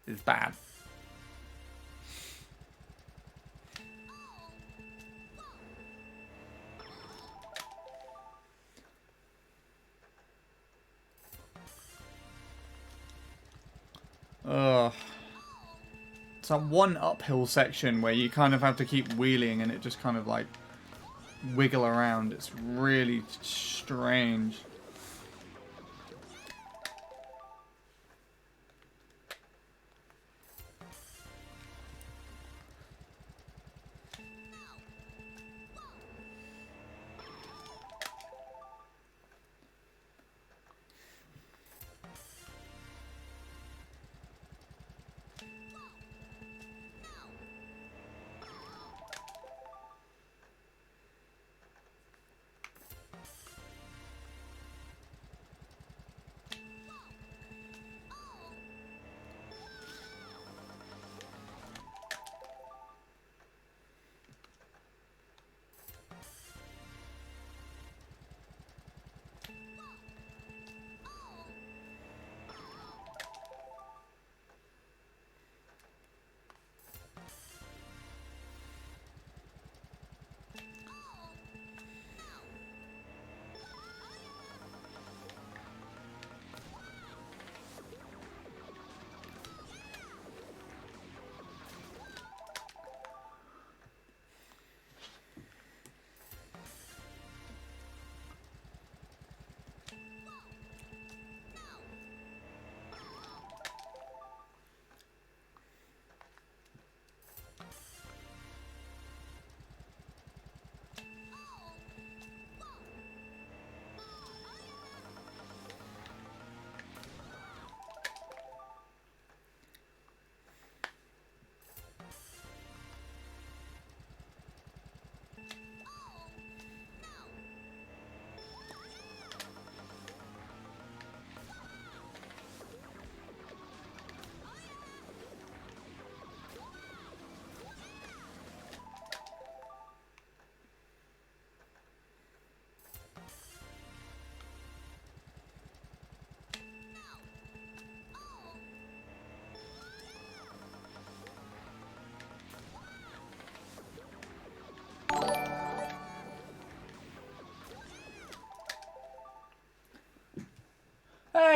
A: is bad. Ugh. It's that one uphill section where you kind of have to keep wheeling and it just kind of like wiggle around. It's really strange.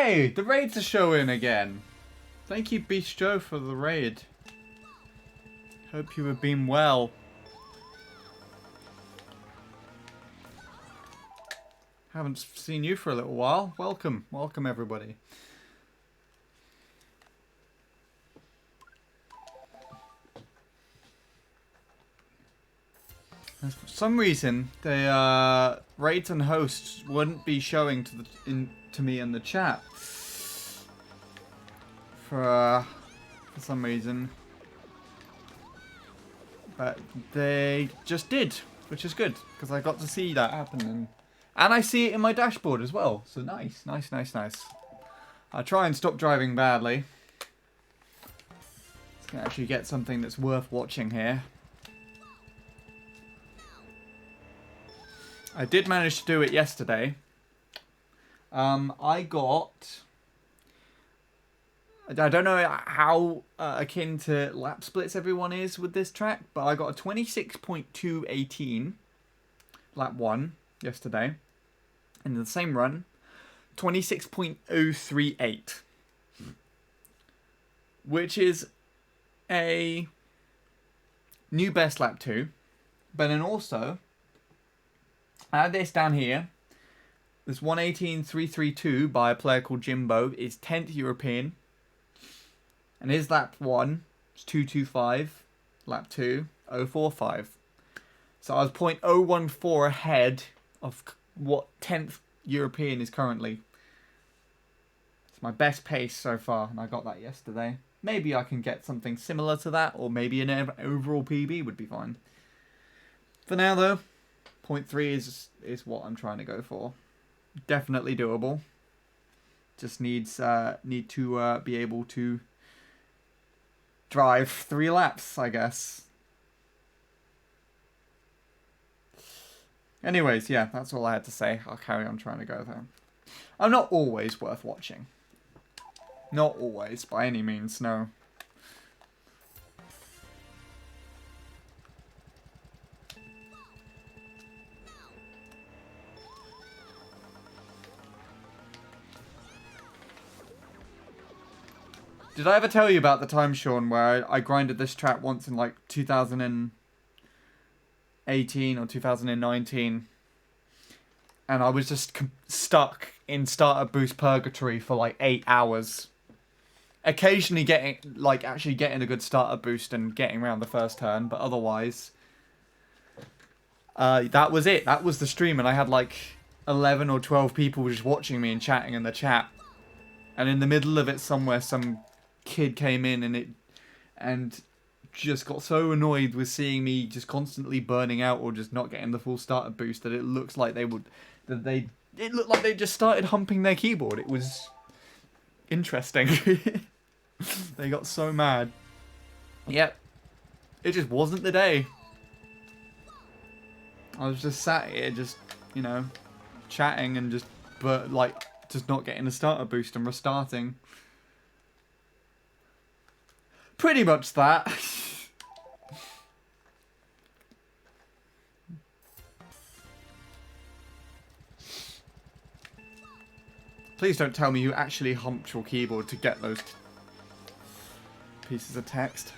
A: Hey, the raids are showing again. Thank you, Beast Joe, for the raid. Hope you have been well. Haven't seen you for a little while. Welcome. Welcome, everybody. For some reason, the raids and hosts wouldn't be showing to me in the chat. For some reason. But they just did, which is good, because I got to see that happen. And I see it in my dashboard as well. So nice, nice, nice, nice. I'll try and stop driving badly. Let's actually get something that's worth watching here. I did manage to do it yesterday. I don't know how akin to lap splits everyone is with this track, but I got a 26.218 lap 1 yesterday. And in the same run, 26.038. Which is a new best lap 2. But then also, I have this down here. This 118.332 by a player called Jimbo is 10th European. And his lap 1 is 225. Lap 2, 045. So I was 0.014 ahead of what 10th European is currently. It's my best pace so far, and I got that yesterday. Maybe I can get something similar to that, or maybe an overall PB would be fine. For now, though, 0.3 is what I'm trying to go for. Definitely doable. Just need to be able to drive 3 laps, I guess. Anyways, yeah, that's all I had to say. I'll carry on trying to go there. I'm not always worth watching. Not always, by any means, no. Did I ever tell you about the time, Sean, where I grinded this track once in like 2018 or 2019, and I was just stuck in starter boost purgatory for like 8 hours. Occasionally actually getting a good starter boost and getting around the first turn, but otherwise, that was it. That was the stream, and I had like 11 or 12 people just watching me and chatting in the chat. And in the middle of it somewhere, some kid came in and just got so annoyed with seeing me just constantly burning out or just not getting the full starter boost that it looks like it looked like they just started humping their keyboard. It was interesting. They got so mad. Yep. It just wasn't the day. I was just sat here just, you know, chatting and just not getting a starter boost and restarting. Pretty much that. Please don't tell me you actually humped your keyboard to get those pieces of text.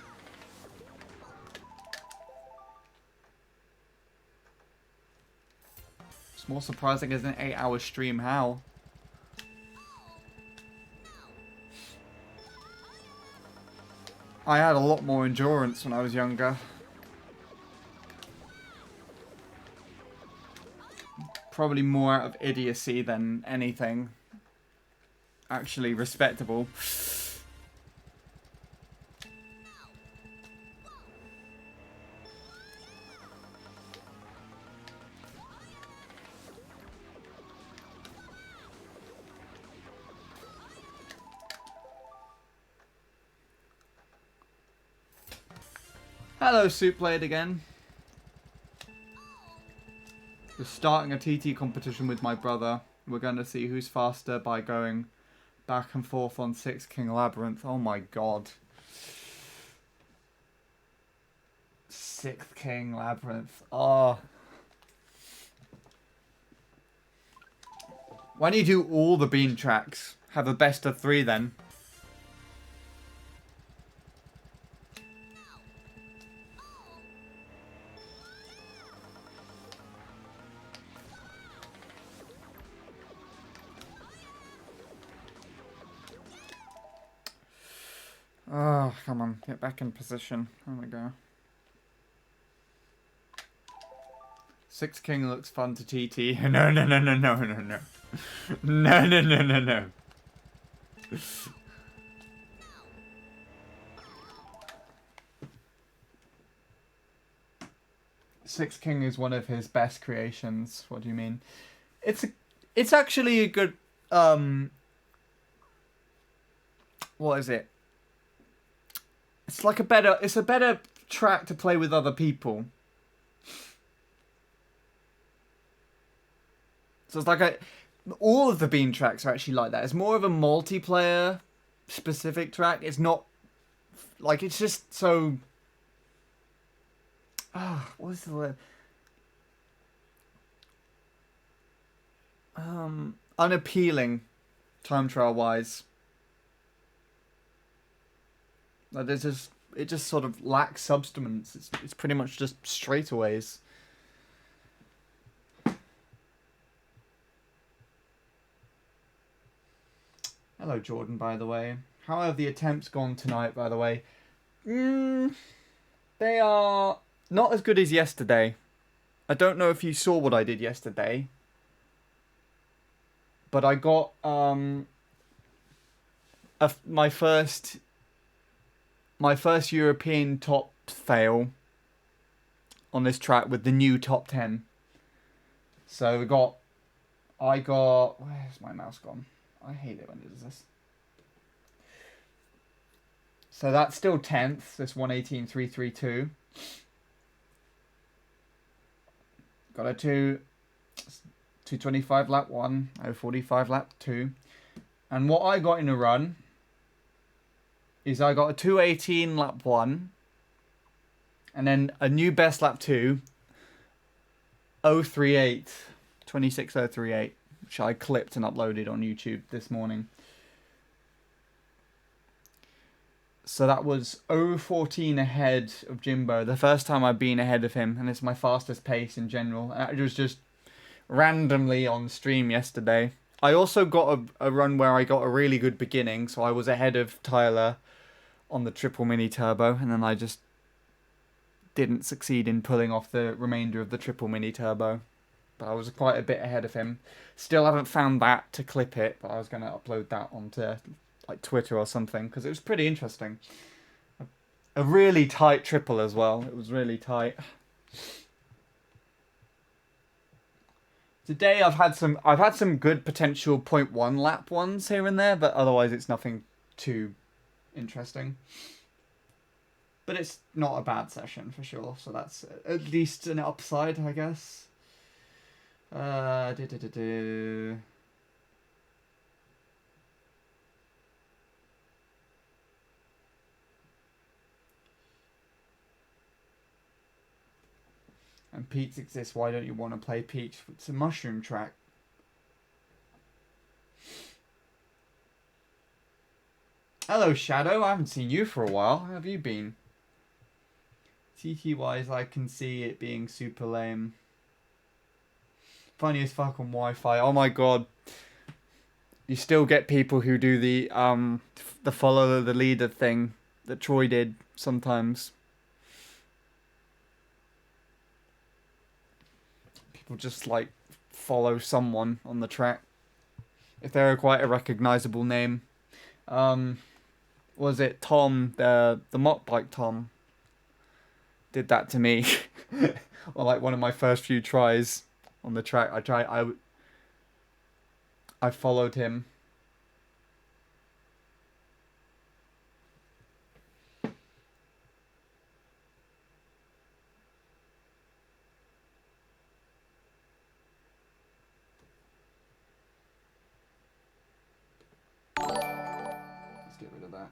A: It's more surprising as an 8-hour stream. How? I had a lot more endurance when I was younger. Probably more out of idiocy than anything actually respectable. Hello, Soup Blade again. Just starting a TT competition with my brother. We're going to see who's faster by going back and forth on 6 King Labyrinth. Oh my god. 6th King Labyrinth. Oh. Why don't you do all the bean tracks? have a best of 3 then. Oh, come on. Get back in position. There we go. 6 king looks fun to TT. No, no, no, no, no, no, no. No, no, no, no, no. 6 king is one of his best creations. What do you mean? It's actually a good what is it? It's like a better track to play with other people. So it's like all of the Bean tracks are actually like that. It's more of a multiplayer specific track. It's not like, it's just so what's the word? Unappealing time trial wise. Like it just sort of lacks substance. It's pretty much just straightaways. Hello, Jordan, by the way. How have the attempts gone tonight, by the way? They are not as good as yesterday. I don't know if you saw what I did yesterday. But I got my first European top fail on this track with the new top 10. So I got, where's my mouse gone? I hate it when it does this. So that's still 10th, this 118.332. Got a 225 lap 1, 045 lap 2. And what I got in a run is I got a 218 lap 1. And then a new best lap 2, 038, 26038. Which I clipped and uploaded on YouTube this morning. So that was 014 ahead of Jimbo. The first time I've been ahead of him, and it's my fastest pace in general. And it was just randomly on stream yesterday. I also got a run where I got a really good beginning, so I was ahead of Tyler on the triple mini turbo, and then I just didn't succeed in pulling off the remainder of the triple mini turbo. But I was quite a bit ahead of him. Still haven't found that to clip it, but I was going to upload that onto like Twitter or something, because it was pretty interesting. A really tight triple as well. It was really tight. Today I've had some good potential 0.1 lap ones here and there, but otherwise it's nothing too interesting. But it's not a bad session for sure, so that's at least an upside, I guess. And Pete's exists. Why don't you want to play Peach? It's a mushroom track. Hello, Shadow. I haven't seen you for a while. How have you been? TT-wise, I can see it being super lame. Funny as fuck on Wi-Fi. Oh my god. You still get people who do the follow the leader thing that Troy did sometimes. People just like follow someone on the track if they're quite a recognizable name. Was it Tom, the mock bike Tom did that to me. Or like one of my first few tries on the track. I followed him. Let's get rid of that.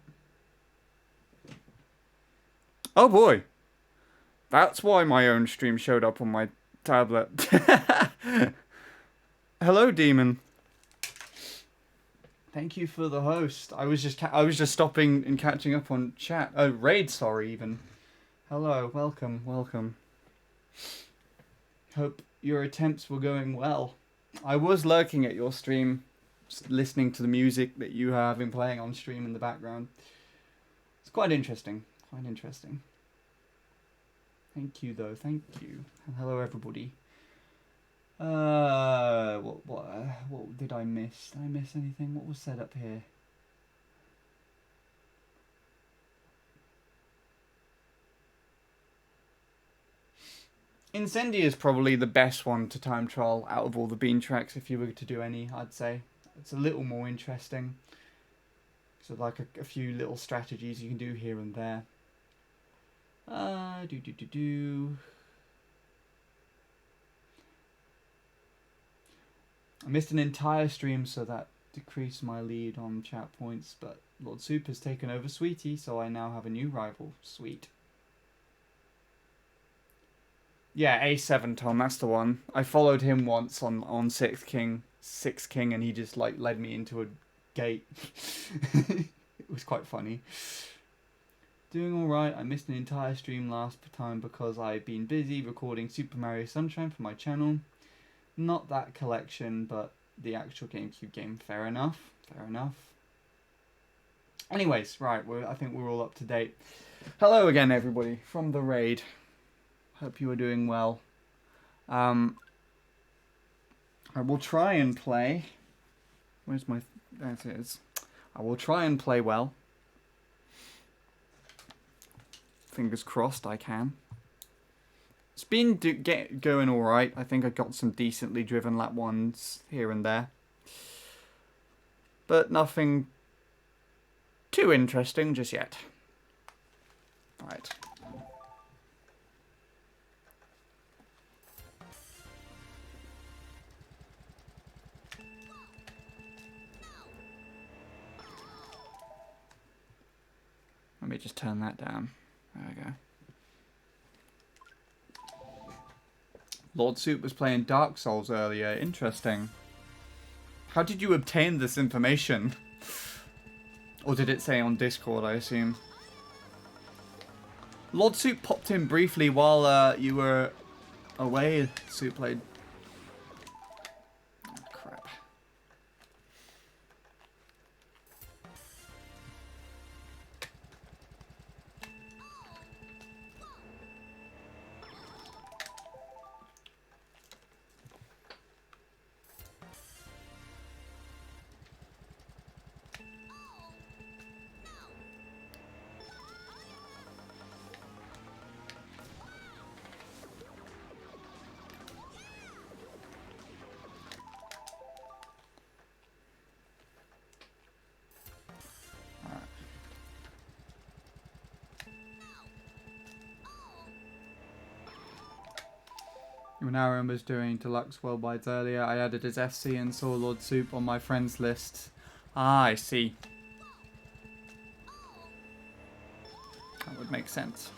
A: Oh boy. That's why my own stream showed up on my tablet. Hello, Demon. Thank you for the host. I was just stopping and catching up on chat. Oh, raid, sorry, even. Hello, welcome, welcome. Hope your attempts were going well. I was lurking at your stream, listening to the music that you have been playing on stream in the background. It's quite interesting. Quite interesting. Thank you, though. Thank you. Hello, everybody. What did I miss? Did I miss anything? What was said up here? Incendia is probably the best one to time trial out of all the bean tracks if you were to do any, I'd say. It's a little more interesting. So like a few little strategies you can do here and there. I missed an entire stream, so that decreased my lead on chat points, but Lord Soup has taken over Sweetie, so I now have a new rival. Sweet. Yeah, A7 Tom, that's the one. I followed him once on 6th King, and he just like led me into a gate. It was quite funny. Doing alright, I missed an entire stream last time because I've been busy recording Super Mario Sunshine for my channel. Not that collection, but the actual GameCube game. Fair enough, fair enough. Anyways, right, I think we're all up to date. Hello again, everybody, from the raid. Hope you are doing well. I will try and play. Where's my... There it is. I will try and play well. Fingers crossed I can. It's been going alright. I think I got some decently driven lap ones here and there. But nothing too interesting just yet. Right. Let me just turn that down. There we go. Lord Soup was playing Dark Souls earlier. Interesting. How did you obtain this information? Or did it say on Discord, I assume? Lord Soup popped in briefly while you were away. Soup played... Oh, crap. When Aaron was doing Deluxe Worldwides earlier, I added his FC and saw Lord Soup on my friends list. Ah, I see. That would make sense.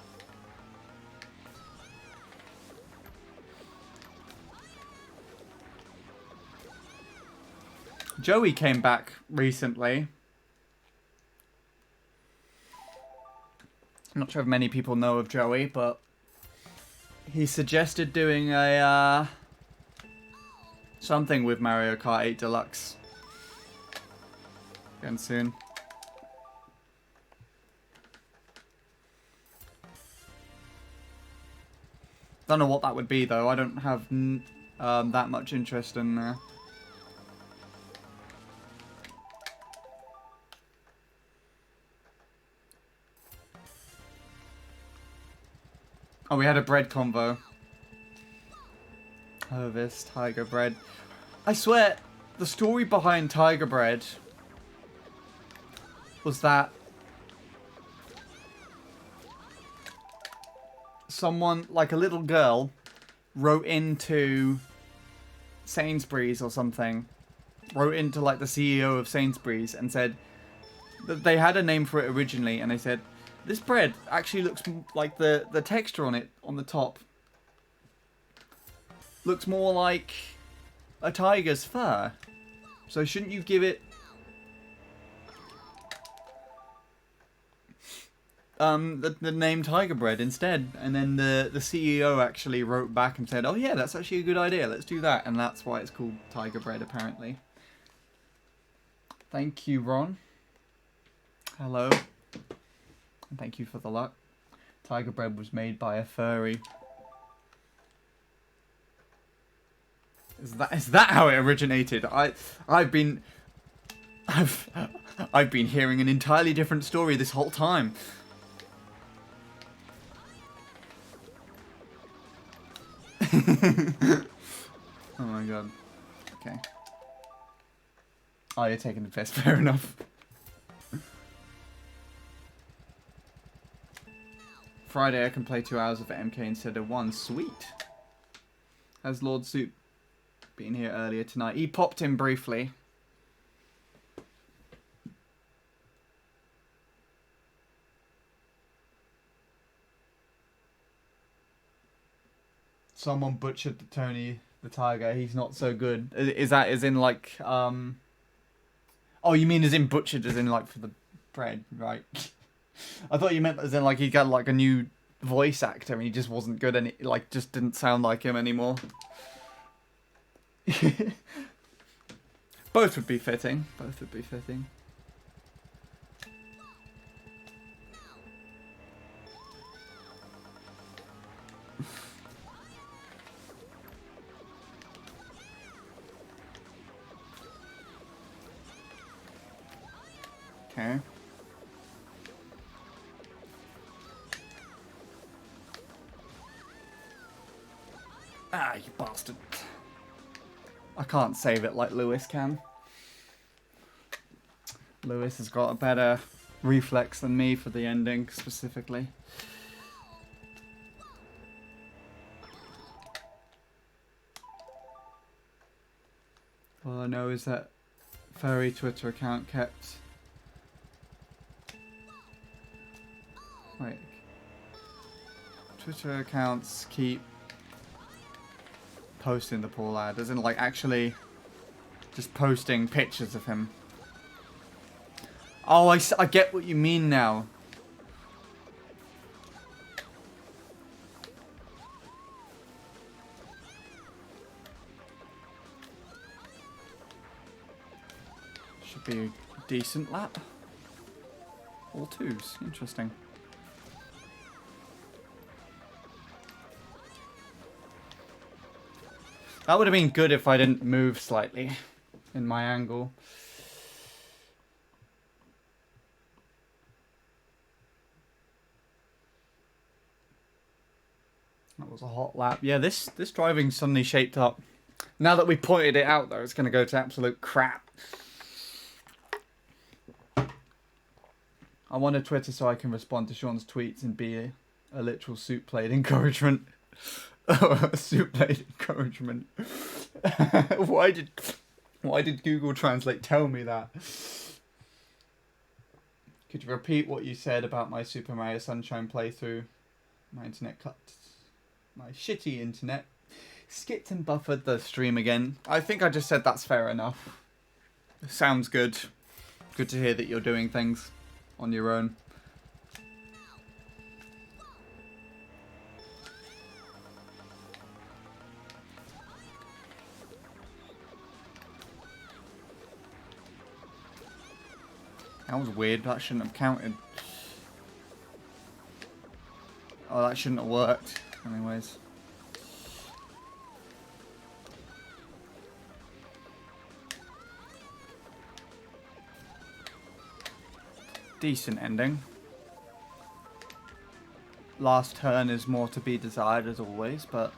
A: Joey came back recently. I'm not sure if many people know of Joey, but he suggested doing a something with Mario Kart 8 Deluxe again soon. Don't know what that would be though. I don't have that much interest in Oh, we had a bread convo. Hervis, Tiger Bread. I swear, the story behind Tiger Bread was that someone, like a little girl, wrote into Sainsbury's or something. Wrote into like the CEO of Sainsbury's and said that they had a name for it originally, and they said, this bread actually looks like the texture on it, on the top, looks more like a tiger's fur. So shouldn't you give it the name Tiger Bread instead, and then the CEO actually wrote back and said, "Oh yeah, that's actually a good idea. Let's do that," and that's why it's called Tiger Bread apparently. Thank you, Ron. Hello. And thank you for the luck. Tiger Bread was made by a furry. Is that how it originated? I've been hearing an entirely different story this whole time. Oh my god. Okay. Oh, you're taking the piss. Fair enough. Friday I can play 2 hours of MK instead of 1. Sweet. Has Lord Soup been here earlier tonight? He popped in briefly. Someone butchered the Tony the Tiger. He's not so good. Is that as in like Oh, you mean as in butchered as in like for the bread, right? I thought you meant as in like he got like a new voice actor and he just wasn't good and it like just didn't sound like him anymore. Both would be fitting. Both would be fitting. Okay. Ah, you bastard. I can't save it like Lewis can. Lewis has got a better reflex than me for the ending, specifically. All I know is that furry Twitter account kept... Wait. Twitter accounts keep posting the poor lad, as in like actually just posting pictures of him. Oh, I get what you mean now. Should be a decent lap. All twos, interesting. That would have been good if I didn't move slightly in my angle. That was a hot lap. Yeah, this driving suddenly shaped up. Now that we pointed it out, though, it's going to go to absolute crap. I wanted Twitter so I can respond to Sean's tweets and be a literal soup plate encouragement. Soup plate encouragement. Why did Google Translate tell me that? Could you repeat what you said about my Super Mario Sunshine playthrough? My internet cut. My shitty internet skipped and buffered the stream again. I think I just said that's fair enough. Sounds good. Good to hear that you're doing things on your own. That was weird. That shouldn't have counted. Oh, that shouldn't have worked. Anyways. Decent ending. Last turn is more to be desired as always, but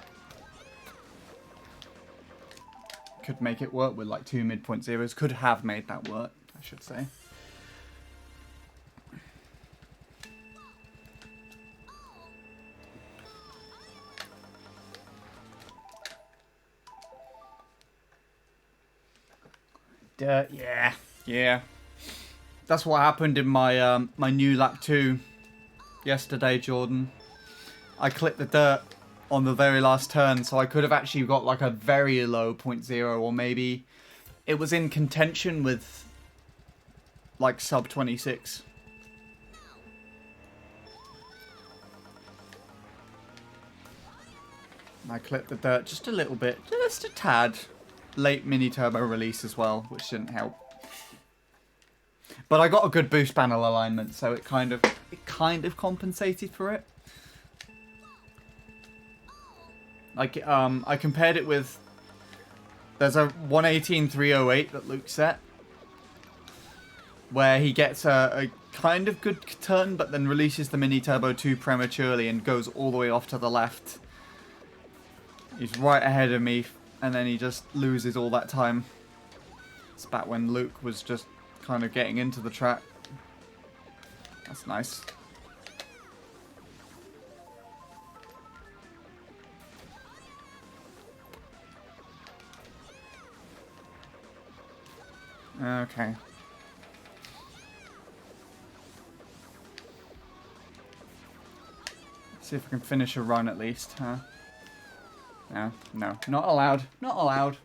A: could make it work with like 2 midpoint zeros. Could have made that work, I should say. Yeah. That's what happened in my my new lap 2 yesterday, Jordan. I clipped the dirt on the very last turn, so I could have actually got like a very low 0.0, or maybe it was in contention with like sub 26. I clipped the dirt just a little bit, just a tad. Late mini turbo release as well, which didn't help. But I got a good boost panel alignment, so it kind of compensated for it. Like I compared it with, there's a 118.308 that Luke set, where he gets a kind of good turn, but then releases the mini turbo too prematurely and goes all the way off to the left. He's right ahead of me, and then he just loses all that time. It's back when Luke was just kind of getting into the track. That's nice. Okay. See if I can finish a run at least, huh? No, no, not allowed. Not allowed.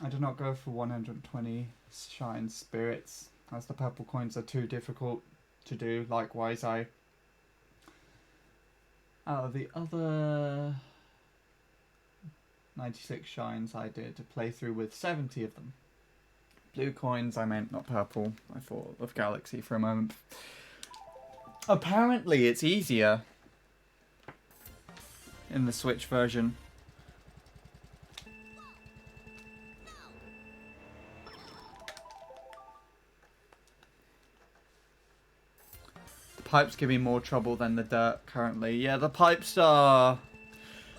A: I do not go for 120 shine spirits, as the purple coins are too difficult to do. Likewise, out of the other 96 shines I did to play through with 70 of them. Blue coins, I meant, not purple. I thought of Galaxy for a moment. Apparently it's easier in the Switch version. The pipes give me more trouble than the dirt currently. Yeah, the pipes are...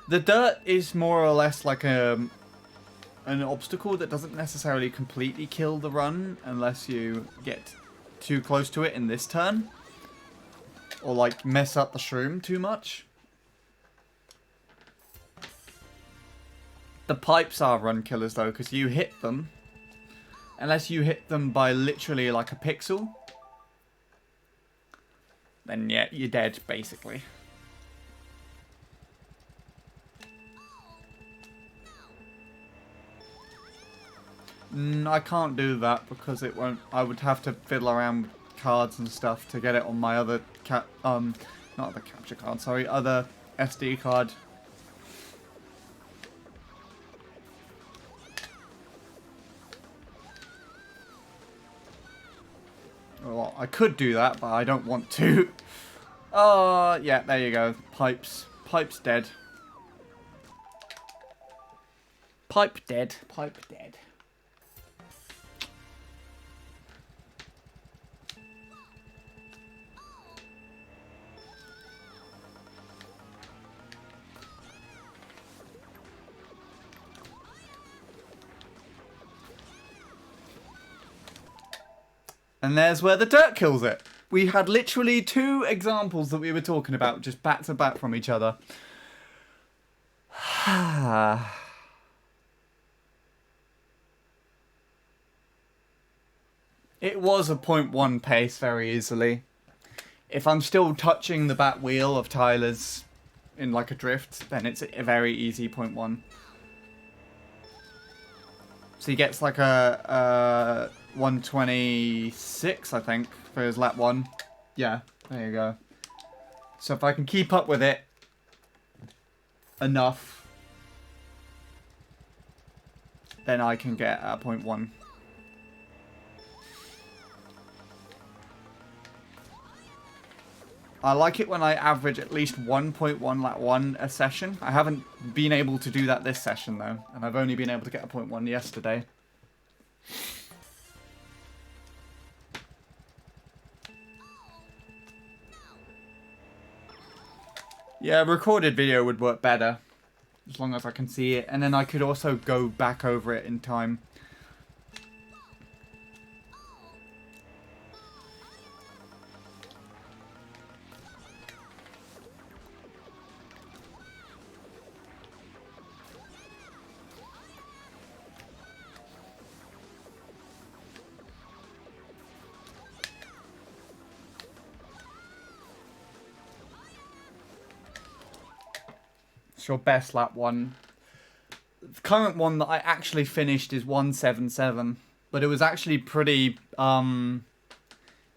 A: The dirt is more or less like an obstacle that doesn't necessarily completely kill the run unless you get too close to it in this turn. Or like mess up the shroom too much. The pipes are run killers though, because you hit them. Unless you hit them by literally like a pixel. Then yeah, you're dead basically. I can't do that because it won't. I would have to fiddle around with cards and stuff to get it on my other not the capture card, sorry, other SD card. Well, I could do that, but I don't want to. Oh, yeah, there you go. Pipes. Pipe's dead. Pipe dead. Pipe dead. And there's where the dirt kills it. We had literally two examples that we were talking about just back to back from each other. It was a 0.1 pace very easily. If I'm still touching the back wheel of Tyler's in like a drift, then it's a very easy 0.1. So he gets like a 126, I think, for his lap 1. Yeah, there you go. So if I can keep up with it enough, then I can get a 0.1. I like it when I average at least 1.1 lap 1 a session. I haven't been able to do that this session though, and I've only been able to get a 0.1 yesterday. Yeah, recorded video would work better, as long as I can see it, and then I could also go back over it in time. Your best lap 1. The current one that I actually finished is 177, but it was actually pretty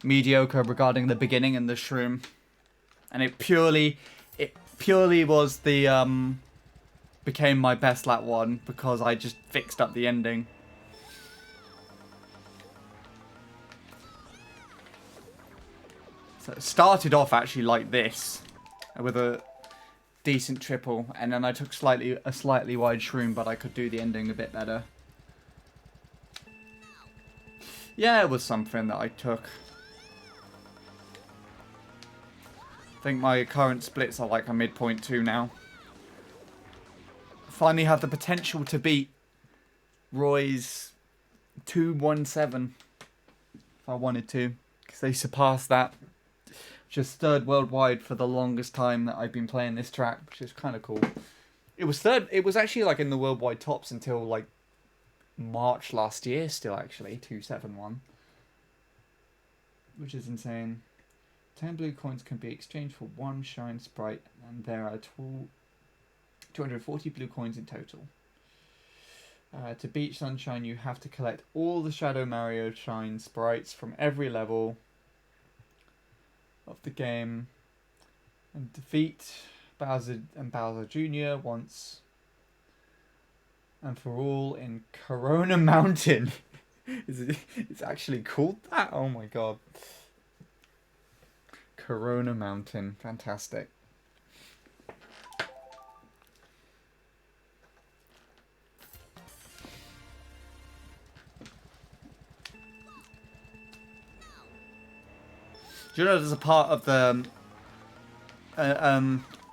A: mediocre regarding the beginning and the shroom. And it purely was the, became my best lap 1 because I just fixed up the ending. So it started off actually like this, with a decent triple, and then I took a slightly wide shroom, but I could do the ending a bit better. Yeah, it was something that I took. I think my current splits are like a midpoint 2 now. Finally have the potential to beat Roy's 217 if I wanted to, because they surpassed that. Just third worldwide for the longest time that I've been playing this track, which is kind of cool. It was third. It was actually like in the worldwide tops until like March last year. Still, actually 271, which is insane. 10 blue coins can be exchanged for 1 shine sprite, and there are 240 blue coins in total. To beat Sunshine, you have to collect all the Shadow Mario shine sprites from every level of the game and defeat Bowser and Bowser Jr. once and for all in Corona Mountain. It's actually called that? Oh my god. Corona Mountain. Fantastic. Do you know there's a part of the,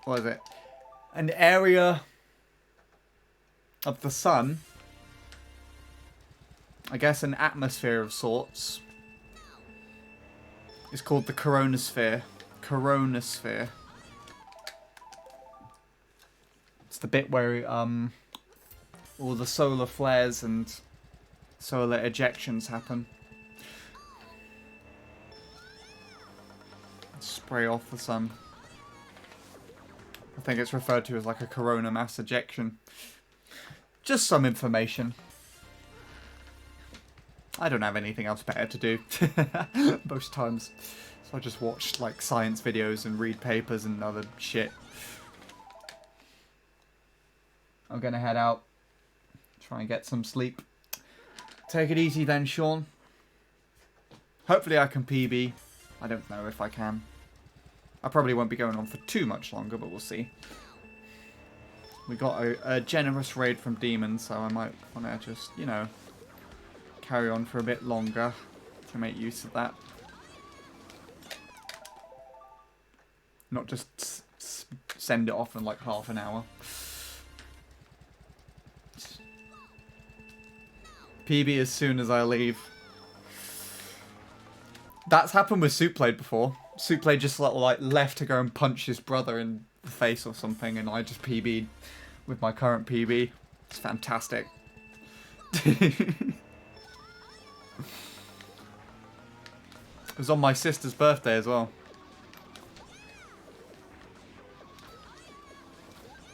A: what is it? An area of the sun, I guess an atmosphere of sorts, is called the Coronasphere. Coronasphere. It's the bit where, all the solar flares and solar ejections happen. Spray off the sun. I think it's referred to as like a corona mass ejection. Just some information. I don't have anything else better to do most times, so I just watch like science videos and read papers and other shit. I'm gonna head out, try and get some sleep. Take it easy then, Sean. Hopefully I can PB. I don't know if I can. I probably won't be going on for too much longer, but we'll see. We got a generous raid from Demons, so I might want to just, you know, carry on for a bit longer to make use of that. Not just send it off in like half an hour. PB as soon as I leave. That's happened with Souplade before. Souplade just like left to go and punch his brother in the face or something, and I just PB'd with my current PB. It's fantastic. It was on my sister's birthday as well.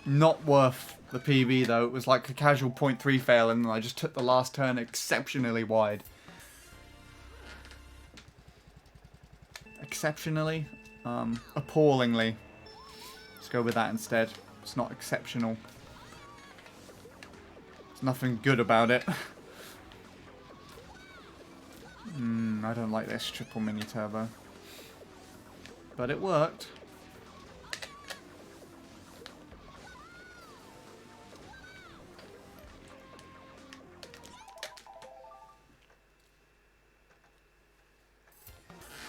A: Not worth the PB though. It was like a casual 0.3 fail, and I just took the last turn exceptionally wide. Exceptionally? Appallingly. Let's go with that instead. It's not exceptional. There's nothing good about it. I don't like this triple mini turbo. But it worked.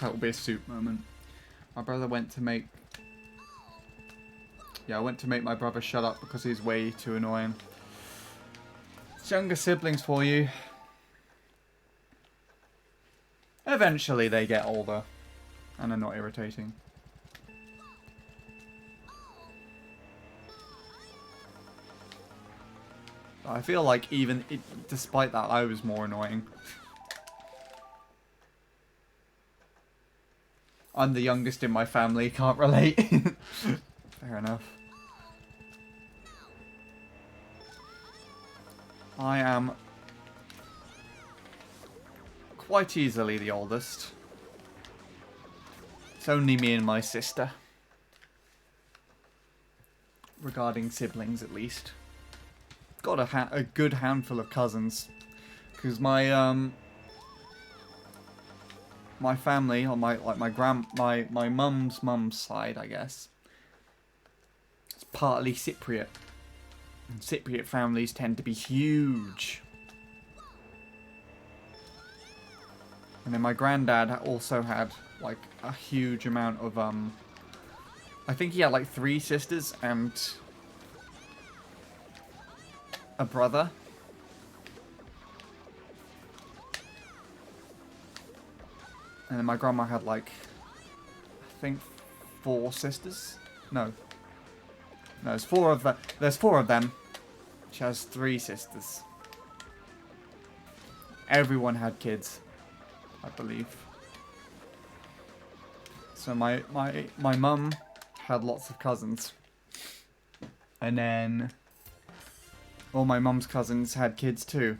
A: That will be a soup moment. My brother went to make... Yeah, I went to make my brother shut up because he's way too annoying. It's younger siblings for you. Eventually they get older and are not irritating. I feel like even despite that, I was more annoying. I'm the youngest in my family, can't relate. Fair enough. I am quite easily the oldest. It's only me and my sister. regarding siblings at least. Got a good handful of cousins, because my my family on my mum's side, I guess, it's partly Cypriot. And Cypriot families tend to be huge. And then my granddad also had like a huge amount of I think he had like 3 sisters and a brother. And then my grandma had like, I think 4 sisters. No, there's 4 of them. There's 4 of them. She has 3 sisters. Everyone had kids, I believe. So my mum had lots of cousins, and then all my mum's cousins had kids too.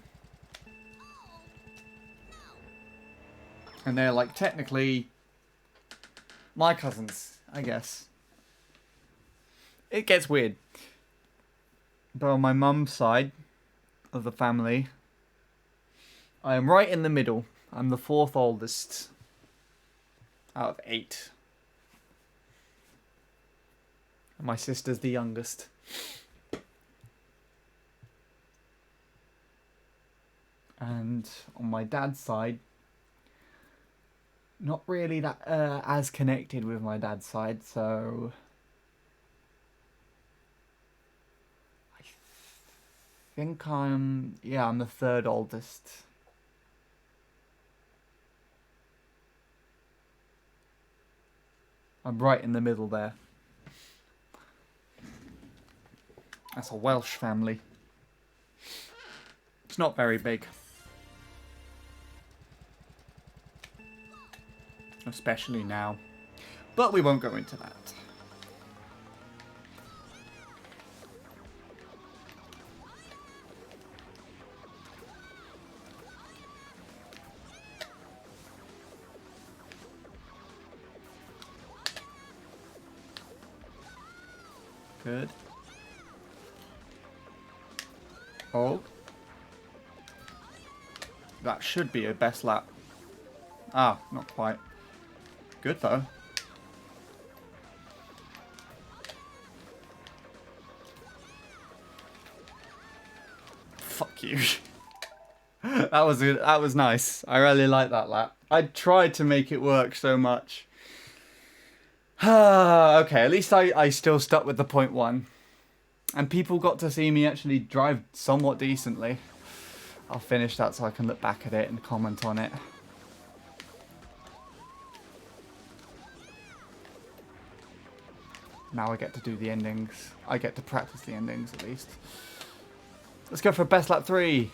A: And they're like technically my cousins, I guess. It gets weird. But on my mum's side of the family, I am right in the middle. I'm the 4th oldest out of 8. And my sister's the youngest. And on my dad's side, not really that as connected with my dad's side, so I think I'm the 3rd oldest. I'm right in the middle there. That's a Welsh family. It's not very big. Especially now. But we won't go into that. Good. Hold. That should be a best lap. Ah, not quite. Good though. Fuck you. That was good. That was nice. I really like that lap. I tried to make it work so much. Okay, at least I still stuck with the 0.1. And people got to see me actually drive somewhat decently. I'll finish that so I can look back at it and comment on it. Now I get to do the endings. I get to practice the endings at least. Let's go for best lap 3.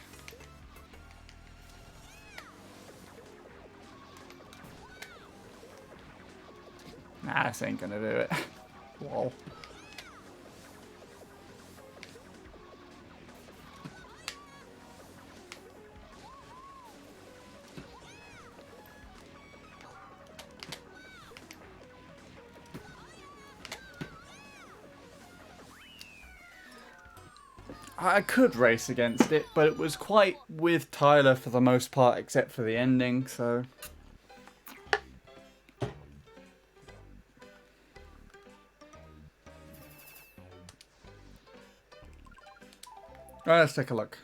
A: Nah, this ain't gonna do it. Whoa. I could race against it, but it was quite with Tyler for the most part, except for the ending, so... Right, let's take a look.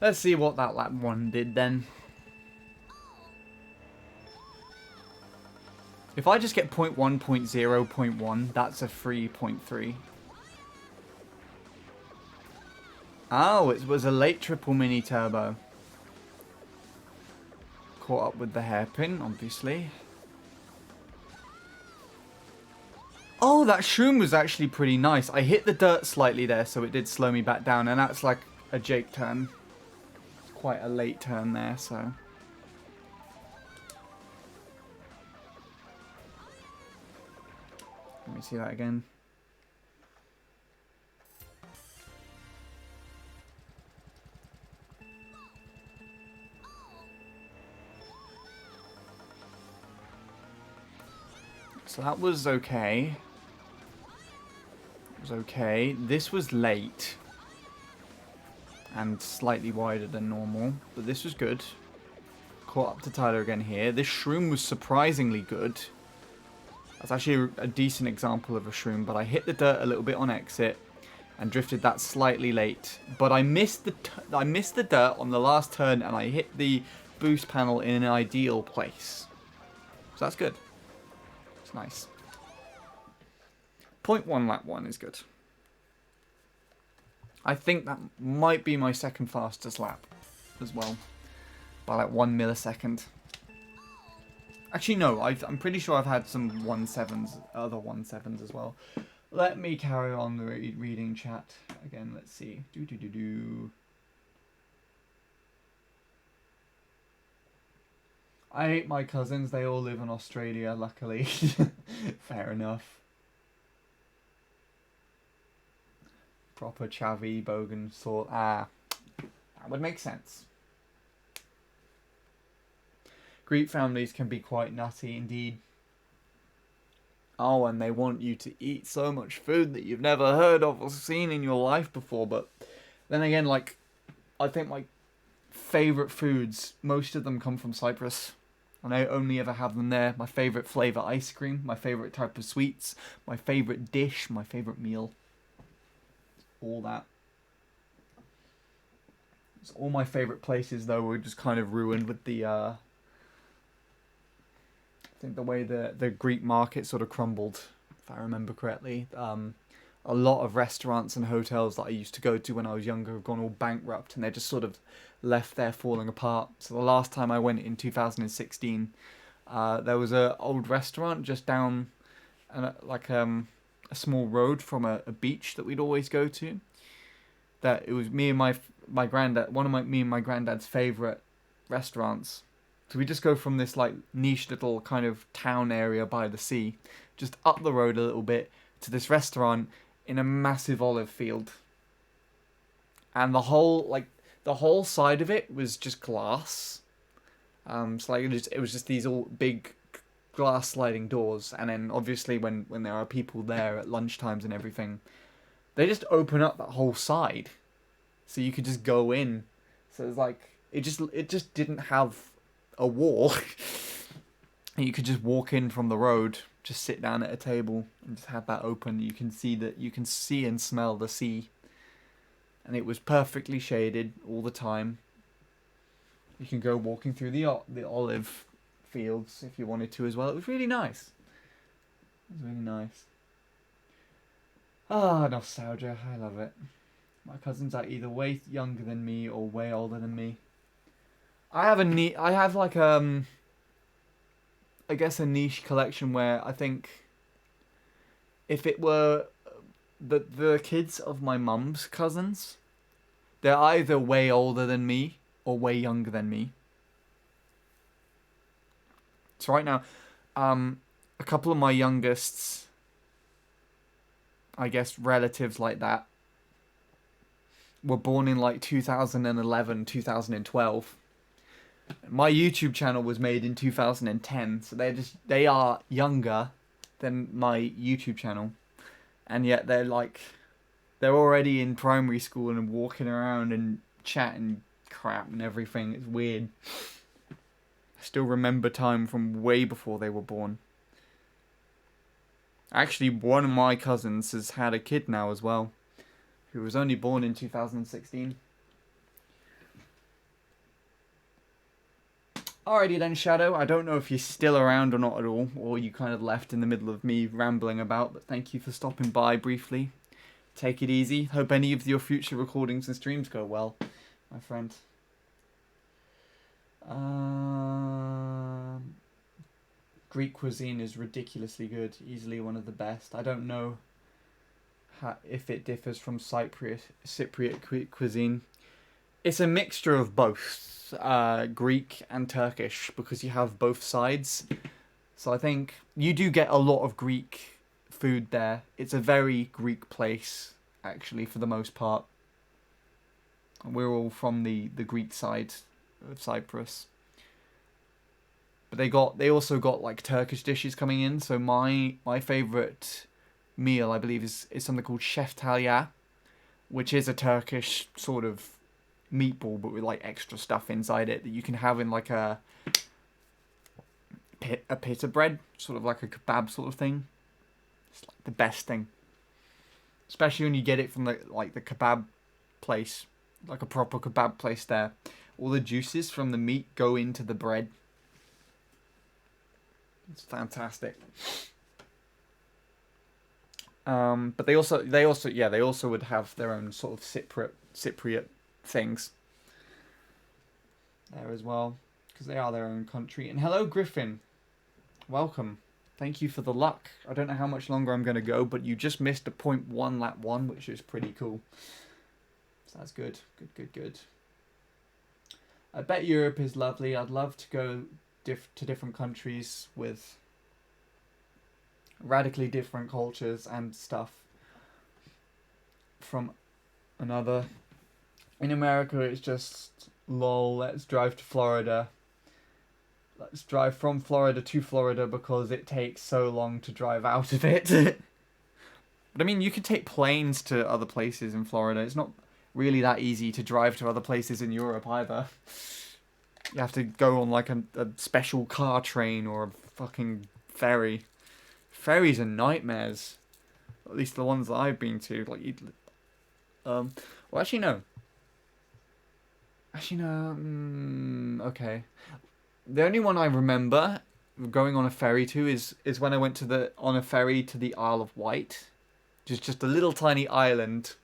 A: Let's see what that lap 1 did then. If I just get 0.1, 0.0, 0.1, that's a free 0.3. Oh, it was a late triple mini turbo. Caught up with the hairpin, obviously. Oh, that shroom was actually pretty nice. I hit the dirt slightly there, so it did slow me back down, and that's like a Jake turn. It's quite a late turn there, so... Let me see that again. So that was okay. It was okay. This was late. And slightly wider than normal. But this was good. Caught up to Tyler again here. This shroom was surprisingly good. That's actually a decent example of a shroom. But I hit the dirt a little bit on exit. And drifted that slightly late. But I missed the dirt on the last turn. And I hit the boost panel in an ideal place. So that's good. It's nice. 0.1 lap 1 is good. I think that might be my second fastest lap as well. By like 1 millisecond. Actually, no. I'm pretty sure I've had some 1.7s, other 1.7s as well. Let me carry on the reading chat. Again, let's see. I hate my cousins. They all live in Australia, luckily. Fair enough. Proper chavvy, bogan sort. Ah, that would make sense. Greek families can be quite nutty indeed. Oh, and they want you to eat so much food that you've never heard of or seen in your life before. But then again, like, I think my favourite foods, most of them come from Cyprus. And I only ever have them there. My favourite flavour ice cream, my favourite type of sweets, my favourite dish, my favourite meal. All that. So all my favourite places, though, were just kind of ruined with the, I think the way the Greek market sort of crumbled, if I remember correctly. A lot of restaurants and hotels that I used to go to when I was younger have gone all bankrupt, and they're just sort of left there falling apart. So the last time I went in 2016, there was an old restaurant just down, a small road from a beach that we'd always go to. That it was me and my granddad, me and my granddad's favourite restaurants. So we just go from this like niche little kind of town area by the sea, just up the road a little bit to this restaurant in a massive olive field. And the whole side of it was just glass. So like it was just these all big glass sliding doors, and then obviously when there are people there at lunchtimes and everything, they just open up that whole side, so you could just go in. So it's like it just didn't have a wall. You could just walk in from the road, just sit down at a table, and just have that open. You can see and smell the sea, and it was perfectly shaded all the time. You can go walking through the olive fields if you wanted to as well. It was really nice. It was really nice. Ah, nostalgia. I love it. My cousins are either way younger than me or way older than me. I have I guess a niche collection where I think if it were the kids of my mum's cousins, they're either way older than me or way younger than me. So right now, a couple of my youngest, I guess, relatives like that were born in like 2011, 2012. My YouTube channel was made in 2010, so they are younger than my YouTube channel, and yet they're already in primary school and walking around and chatting crap and everything. It's weird. I still remember time from way before they were born. Actually, one of my cousins has had a kid now as well, who was only born in 2016. Alrighty then, Shadow. I don't know if you're still around or not at all, or you kind of left in the middle of me rambling about, but thank you for stopping by briefly. Take it easy. Hope any of your future recordings and streams go well, my friend. Greek cuisine is ridiculously good. Easily one of the best. I don't know if it differs from Cypriot cuisine. It's a mixture of both. Greek and Turkish, because you have both sides. So I think you do get a lot of Greek food there. It's a very Greek place, actually, for the most part. We're all from the Greek side of Cyprus. But But they also got like Turkish dishes coming in. So my favorite meal, I believe, is something called Şeftalya, which is a Turkish sort of meatball, but with like extra stuff inside it that you can have in like a pita bread, sort of like a kebab sort of thing. It's like the best thing, especially when you get it from the kebab place, like a proper kebab place. There, all the juices from the meat go into the bread. It's fantastic. But they also would have their own sort of Cypriot things there as well, because they are their own country. And hello, Griffin. Welcome. Thank you for the luck. I don't know how much longer I'm going to go, but you just missed a 0.1 lap 1, which is pretty cool. So that's good. Good. I bet Europe is lovely. I'd love to go to different countries with radically different cultures and stuff from another. In America, it's just, lol, let's drive to Florida. Let's drive from Florida to Florida because it takes so long to drive out of it. But I mean, you could take planes to other places in Florida. It's not really that easy to drive to other places in Europe either. You have to go on like a special car train or a fucking ferry. Ferries are nightmares. At least the ones that I've been to. Well, actually no. Okay. The only one I remember going on a ferry to is when I went on a ferry to the Isle of Wight. Just a little tiny island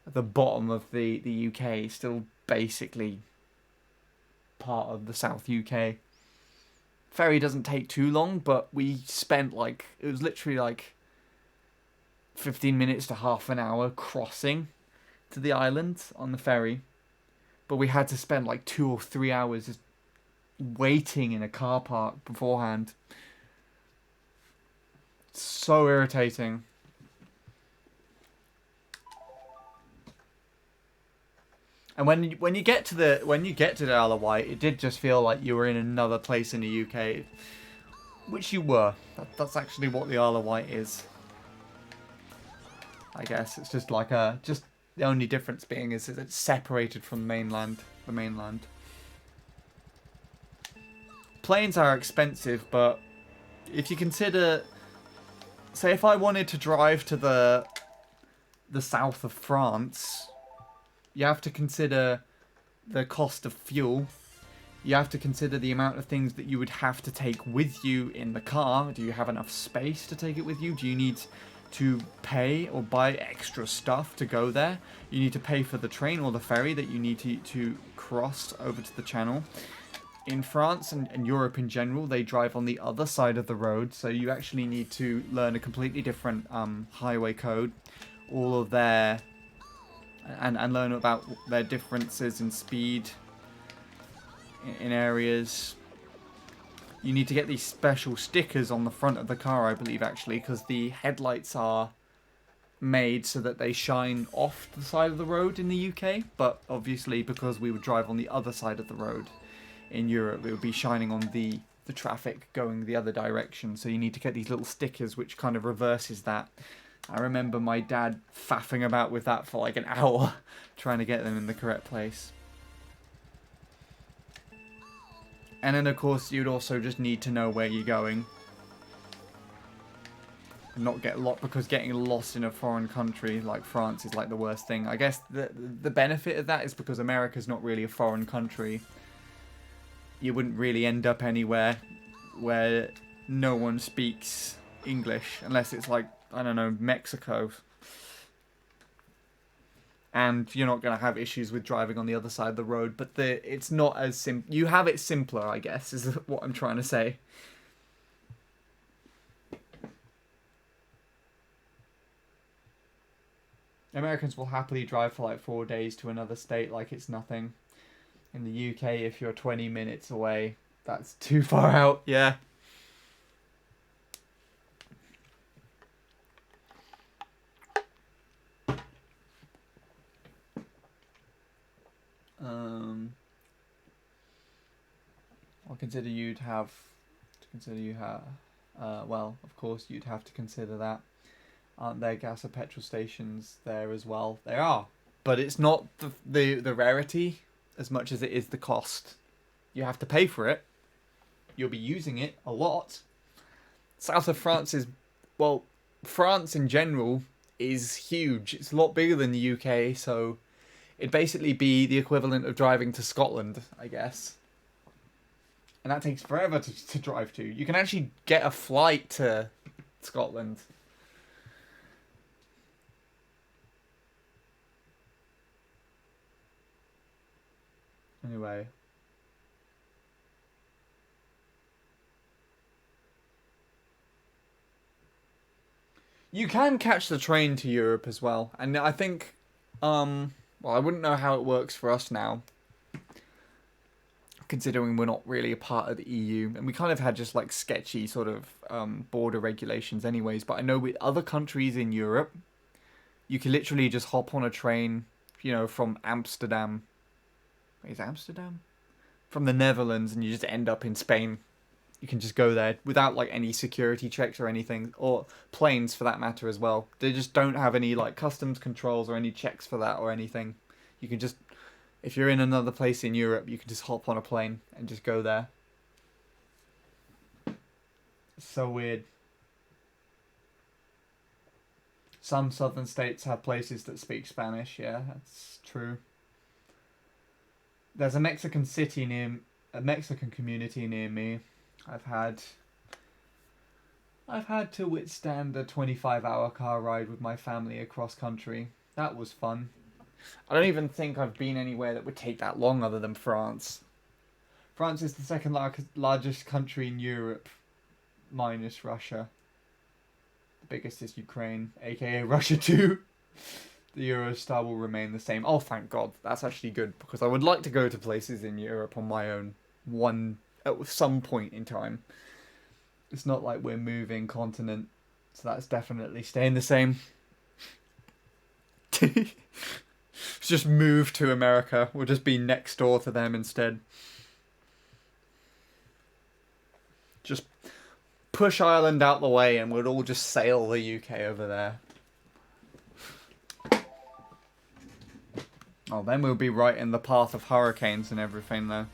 A: at the bottom of the UK, still basically part of the South UK. Ferry doesn't take too long, but we spent it was literally 15 minutes to half an hour crossing to the island on the ferry. But we had to spend 2 or 3 hours just waiting in a car park beforehand. So irritating. And when you get to the Isle of Wight, it did just feel like you were in another place in the UK, which you were. That's actually what the Isle of Wight is. I guess it's just just the only difference being is it's separated from the mainland. Planes are expensive, but if you consider, say, if I wanted to drive to the south of France, you have to consider the cost of fuel. You have to consider the amount of things that you would have to take with you in the car. Do you have enough space to take it with you? Do you need to pay or buy extra stuff to go there? You need to pay for the train or the ferry that you need to cross over to the channel. In France and Europe in general, they drive on the other side of the road, so you actually need to learn a completely different highway code, all of their, and learn about their differences in speed in areas. You need to get these special stickers on the front of the car, I believe, actually, because the headlights are made so that they shine off the side of the road in the UK, but obviously because we would drive on the other side of the road in Europe, it would be shining on the traffic going the other direction. So you need to get these little stickers which kind of reverses that. I remember my dad faffing about with that for an hour trying to get them in the correct place. And then of course you'd also just need to know where you're going and not get lost, because getting lost in a foreign country like France is the worst thing. I guess the benefit of that is because America's not really a foreign country. You wouldn't really end up anywhere where no one speaks English, unless it's I don't know, Mexico. And you're not going to have issues with driving on the other side of the road, but it's not as simple. You have it simpler, I guess, is what I'm trying to say. Americans will happily drive for 4 days to another state like it's nothing. In the UK, if you're 20 minutes away, that's too far out, yeah. Or consider you'd have to consider you have. Well, of course, you'd have to consider that. Aren't there gas or petrol stations there as well? There are, but it's not the rarity as much as it is the cost. You have to pay for it. You'll be using it a lot. South of France is, well, France in general is huge. It's a lot bigger than the UK, so it'd basically be the equivalent of driving to Scotland, I guess. And that takes forever to drive to. You can actually get a flight to Scotland. Anyway. You can catch the train to Europe as well. And I think, well, I wouldn't know how it works for us now, considering we're not really a part of the EU. And we kind of had just like sketchy sort of border regulations anyways. But I know with other countries in Europe, you can literally just hop on a train, you know, from Amsterdam. Wait, is it Amsterdam? From the Netherlands, and you just end up in Spain. You can just go there without like any security checks or anything, or planes for that matter as well. They just don't have any like customs controls or any checks for that or anything. You can just, if you're in another place in Europe, you can just hop on a plane and just go there. It's so weird. Some southern states have places that speak Spanish. Yeah, that's true. There's a Mexican community near me. I've had to withstand a 25-hour car ride with my family across country. That was fun. I don't even think I've been anywhere that would take that long other than France. France is the second largest country in Europe, minus Russia. The biggest is Ukraine, aka Russia too. The Eurostar will remain the same. Oh, thank God. That's actually good, because I would like to go to places in Europe on my own at some point in time. It's not like we're moving continent, so that's definitely staying the same. Just move to America. We'll just be next door to them instead. Just push Ireland out the way and we'll all just sail the UK over there. Oh, then we'll be right in the path of hurricanes and everything though.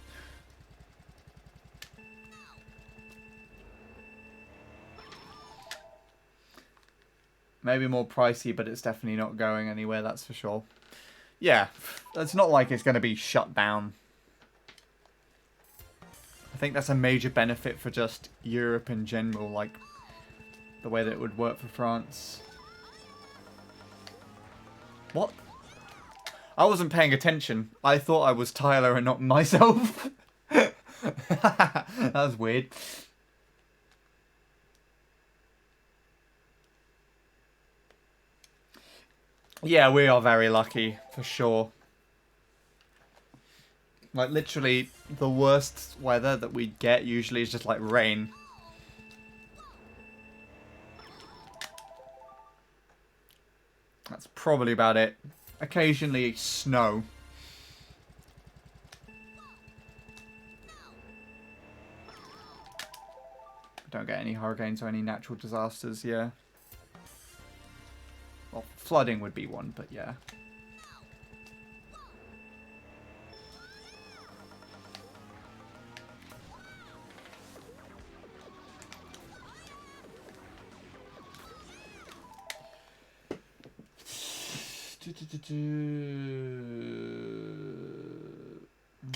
A: Maybe more pricey, but it's definitely not going anywhere, that's for sure. Yeah, it's not like it's going to be shut down. I think that's a major benefit for just Europe in general, like the way that it would work for France. What? I wasn't paying attention. I thought I was Tyler and not myself. That was weird. Yeah, we are very lucky, for sure. Like, literally, the worst weather that we get usually is just, like, rain. That's probably about it. Occasionally, snow. Don't get any hurricanes or any natural disasters, yeah. Well, flooding would be one, but yeah.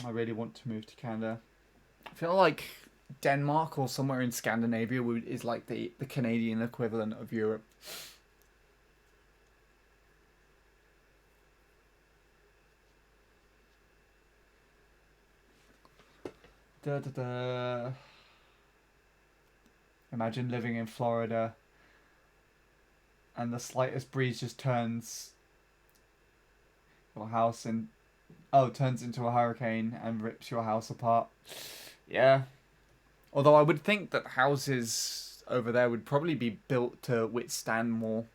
A: I really want to move to Canada. I feel like Denmark or somewhere in Scandinavia is like the Canadian equivalent of Europe. Imagine living in Florida and the slightest breeze just turns your house turns into a hurricane and rips your house apart. Yeah. Although I would think that houses over there would probably be built to withstand more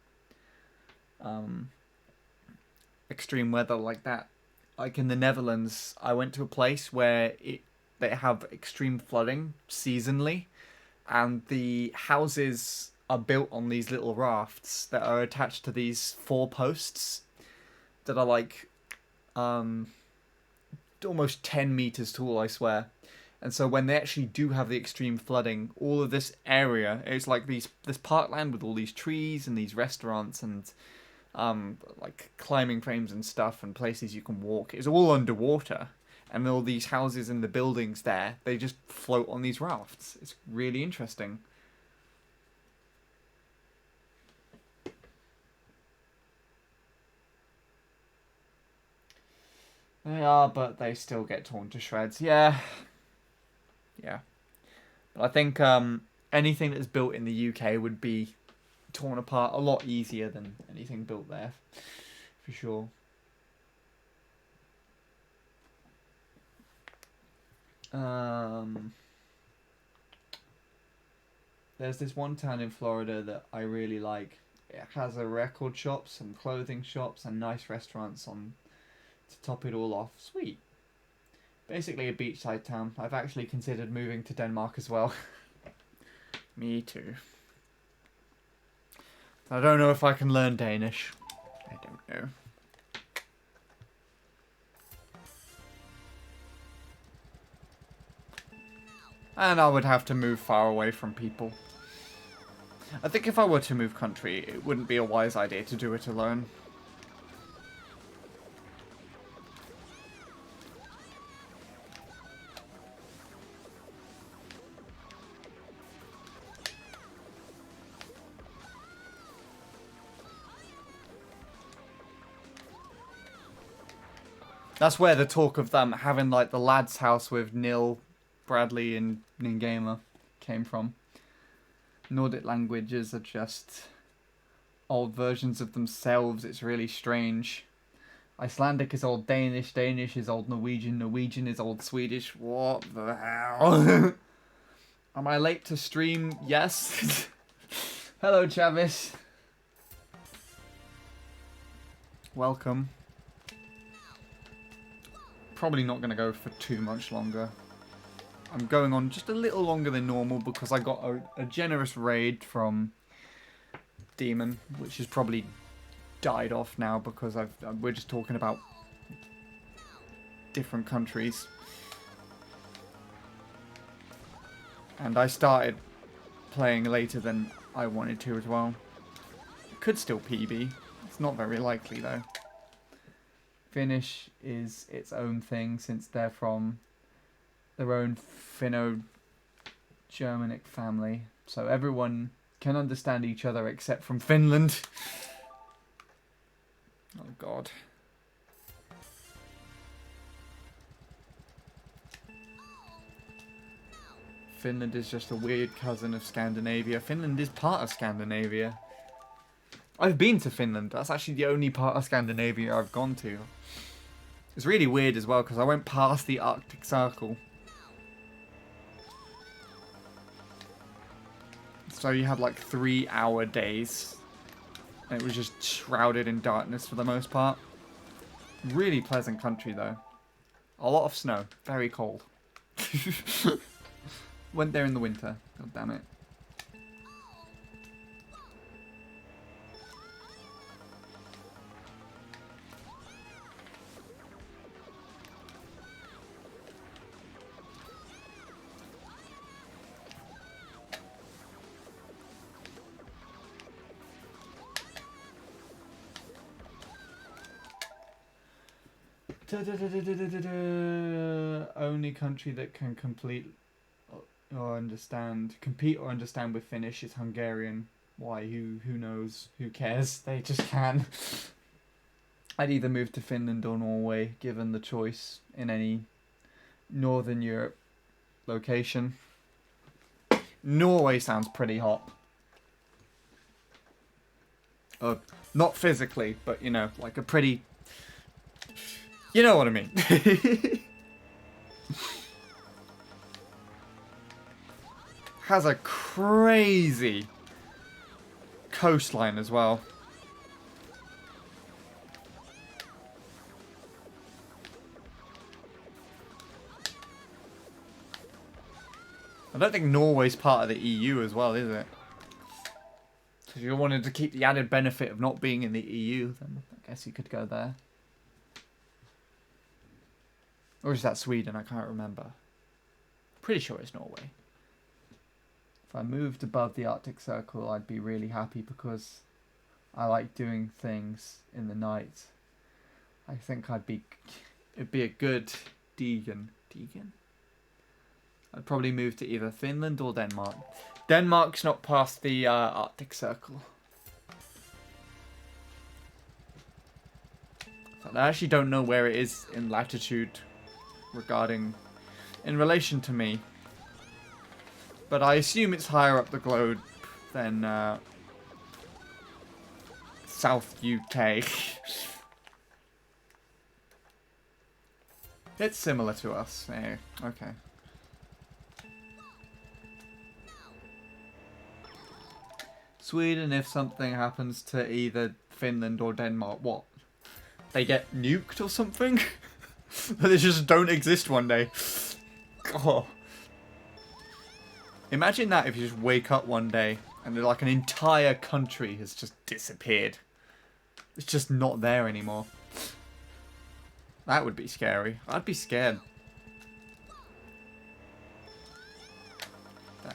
A: extreme weather like that. Like in the Netherlands, I went to a place where they have extreme flooding seasonally, and the houses are built on these little rafts that are attached to these 4 posts that are like almost 10 meters tall, I swear. And so when they actually do have the extreme flooding, all of this area, it's like this parkland with all these trees and these restaurants and like climbing frames and stuff and places you can walk. It's all underwater. And all these houses and the buildings there, they just float on these rafts. It's really interesting. They are, but they still get torn to shreds. Yeah. Yeah. But I think anything that's built in the UK would be torn apart a lot easier than anything built there. For sure. There's this one town in Florida that I really like. It has a record shop, some clothing shops, and nice restaurants on to top it all off. Sweet. Basically a beachside town. I've actually considered moving to Denmark as well. Me too. I don't know if I can learn Danish. I don't know. And I would have to move far away from people. I think if I were to move country, it wouldn't be a wise idea to do it alone. That's where the talk of them having like the lad's house with Neil, Bradley and Ningamer came from. Nordic languages are just old versions of themselves. It's really strange. Icelandic is old Danish, Danish is old Norwegian, Norwegian is old Swedish. What the hell? Am I late to stream? Yes. Hello, Travis. Welcome. Probably not going to go for too much longer. I'm going on just a little longer than normal because I got a generous raid from Demon, which has probably died off now because we're just talking about different countries. And I started playing later than I wanted to as well. Could still PB. It's not very likely though. Finnish is its own thing since they're from their own Finno-Germanic family. So everyone can understand each other except from Finland. Oh god. Finland is just a weird cousin of Scandinavia. Finland is part of Scandinavia. I've been to Finland. That's actually the only part of Scandinavia I've gone to. It's really weird as well because I went past the Arctic Circle. So you had like 3-hour days. And it was just shrouded in darkness for the most part. Really pleasant country though. A lot of snow. Very cold. Went there in the winter. God damn it. Only country that can compete or understand with Finnish is Hungarian. Why? Who knows? Who cares? They just can. I'd either move to Finland or Norway, given the choice in any Northern Europe location. Norway sounds pretty hot. Not physically, but you know, like a pretty... You know what I mean. Has a crazy coastline as well. I don't think Norway's part of the EU as well, is it? If you wanted to keep the added benefit of not being in the EU, then I guess you could go there. Or is that Sweden? I can't remember. Pretty sure it's Norway. If I moved above the Arctic Circle, I'd be really happy because I like doing things in the night. I think it'd be a good Deegan. Deegan? I'd probably move to either Finland or Denmark. Denmark's not past the Arctic Circle. But I actually don't know where it is in latitude in relation to me. But I assume it's higher up the globe than South UK. It's similar to us. Eh, okay. Sweden, if something happens to either Finland or Denmark, what? They get nuked or something? They just don't exist one day. God. Imagine that if you just wake up one day and like an entire country has just disappeared. It's just not there anymore. That would be scary. I'd be scared.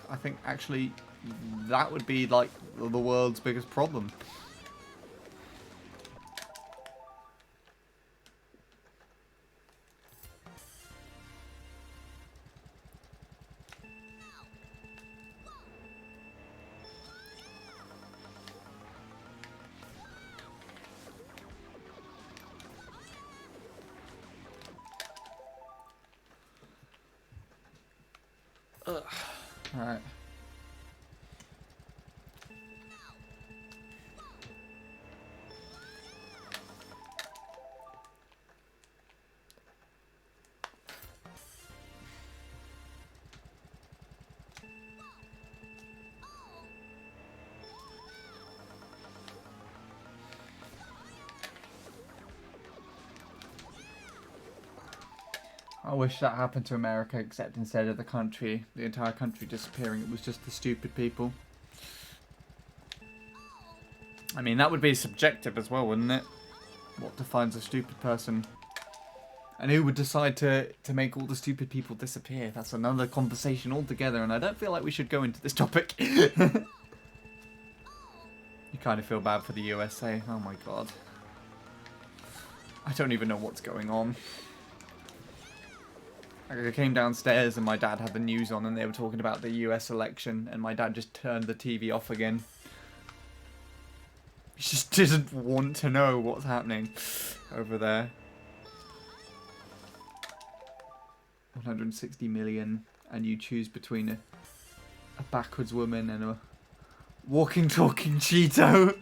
A: I think actually that would be like the world's biggest problem. Ugh. All right. I wish that happened to America, except instead of the entire country disappearing, it was just the stupid people. I mean, that would be subjective as well, wouldn't it? What defines a stupid person? And who would decide to make all the stupid people disappear? That's another conversation altogether, and I don't feel like we should go into this topic. You kind of feel bad for the USA. Oh my god. I don't even know what's going on. I came downstairs and my dad had the news on and they were talking about the US election and my dad just turned the TV off again. He just didn't want to know what's happening over there. 160 million and you choose between a backwards woman and a walking, talking Cheeto.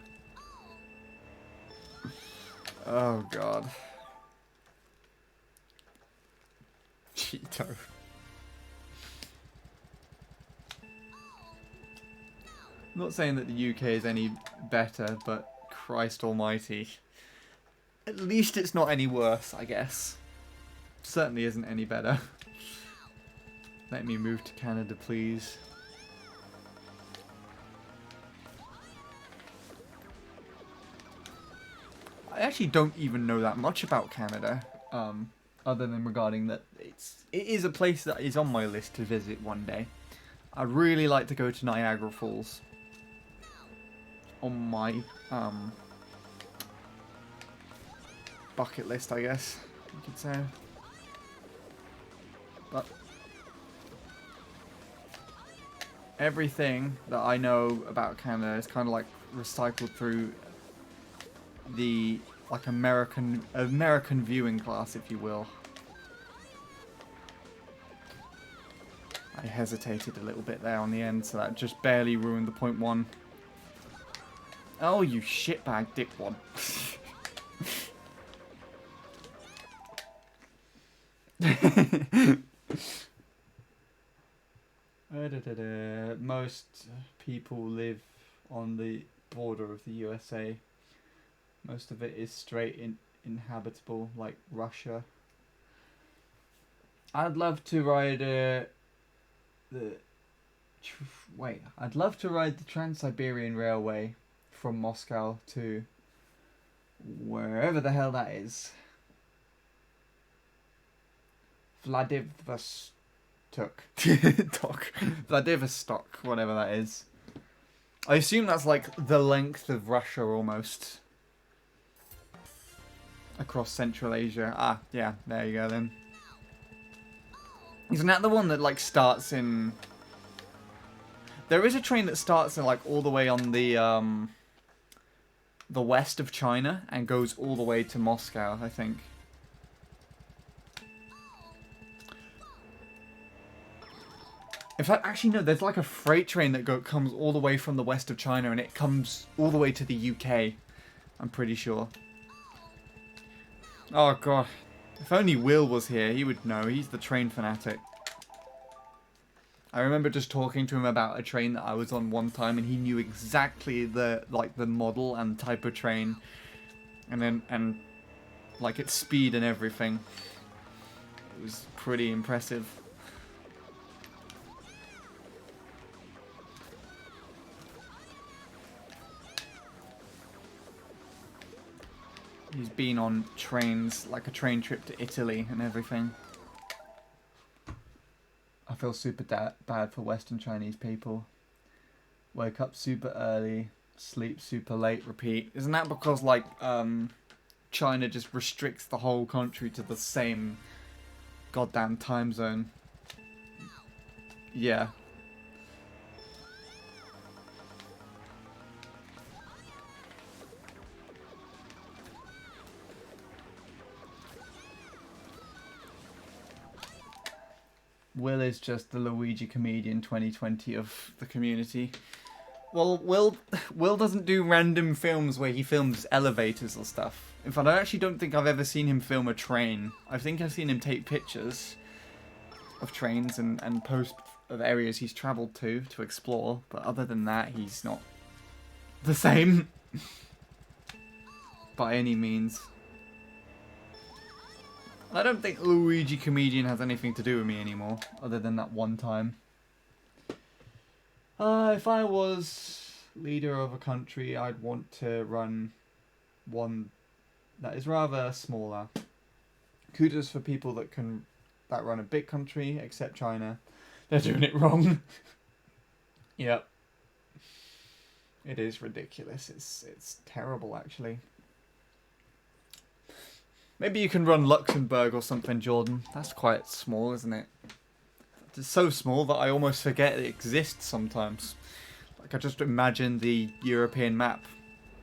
A: Oh god. Cheeto. I'm not saying that the UK is any better, but Christ almighty. At least it's not any worse, I guess. Certainly isn't any better. Let me move to Canada, please. I actually don't even know that much about Canada. Other than regarding that it is a place that is on my list to visit one day. I'd really like to go to Niagara Falls. On my bucket list, I guess you could say. But everything that I know about Canada is kind of like recycled through the like American viewing class, if you will. I hesitated a little bit there on the end, so that just barely ruined the point one. Oh, you shitbag dickwad. Most people live on the border of the USA. Most of it is straight inhabitable, like Russia. I'd love to ride the Wait, I'd love to ride the Trans-Siberian Railway from Moscow to wherever the hell that is. Vladivostok. Vladivostok, whatever that is. I assume that's like the length of Russia almost. Across Central Asia. Ah, yeah, there you go then. Isn't that the one that like starts in... There is a train that starts in like all the way on the west of China and goes all the way to Moscow, I think. In fact, actually no, there's like a freight train that comes all the way from the west of China and it comes all the way to the UK. I'm pretty sure. Oh god. If only Will was here, he would know. He's the train fanatic. I remember just talking to him about a train that I was on one time and he knew exactly the model and type of train and like its speed and everything. It was pretty impressive. He's been on trains, like a train trip to Italy and everything. I feel super bad for Western Chinese people. Wake up super early, sleep super late, repeat. Isn't that because, like, China just restricts the whole country to the same goddamn time zone? Yeah. Will is just the Luigi comedian 2020 of the community. Well, Will doesn't do random films where he films elevators or stuff. In fact, I actually don't think I've ever seen him film a train. I think I've seen him take pictures of trains and post of areas he's travelled to explore. But other than that, he's not the same by any means. I don't think Luigi Comedian has anything to do with me anymore, other than that one time. If I was leader of a country, I'd want to run one that is rather smaller. Kudos for people that run a big country, except China. They're doing it wrong. Yep. It is ridiculous. It's terrible, actually. Maybe you can run Luxembourg or something, Jordan. That's quite small, isn't it? It's so small that I almost forget it exists sometimes. Like, I just imagine the European map.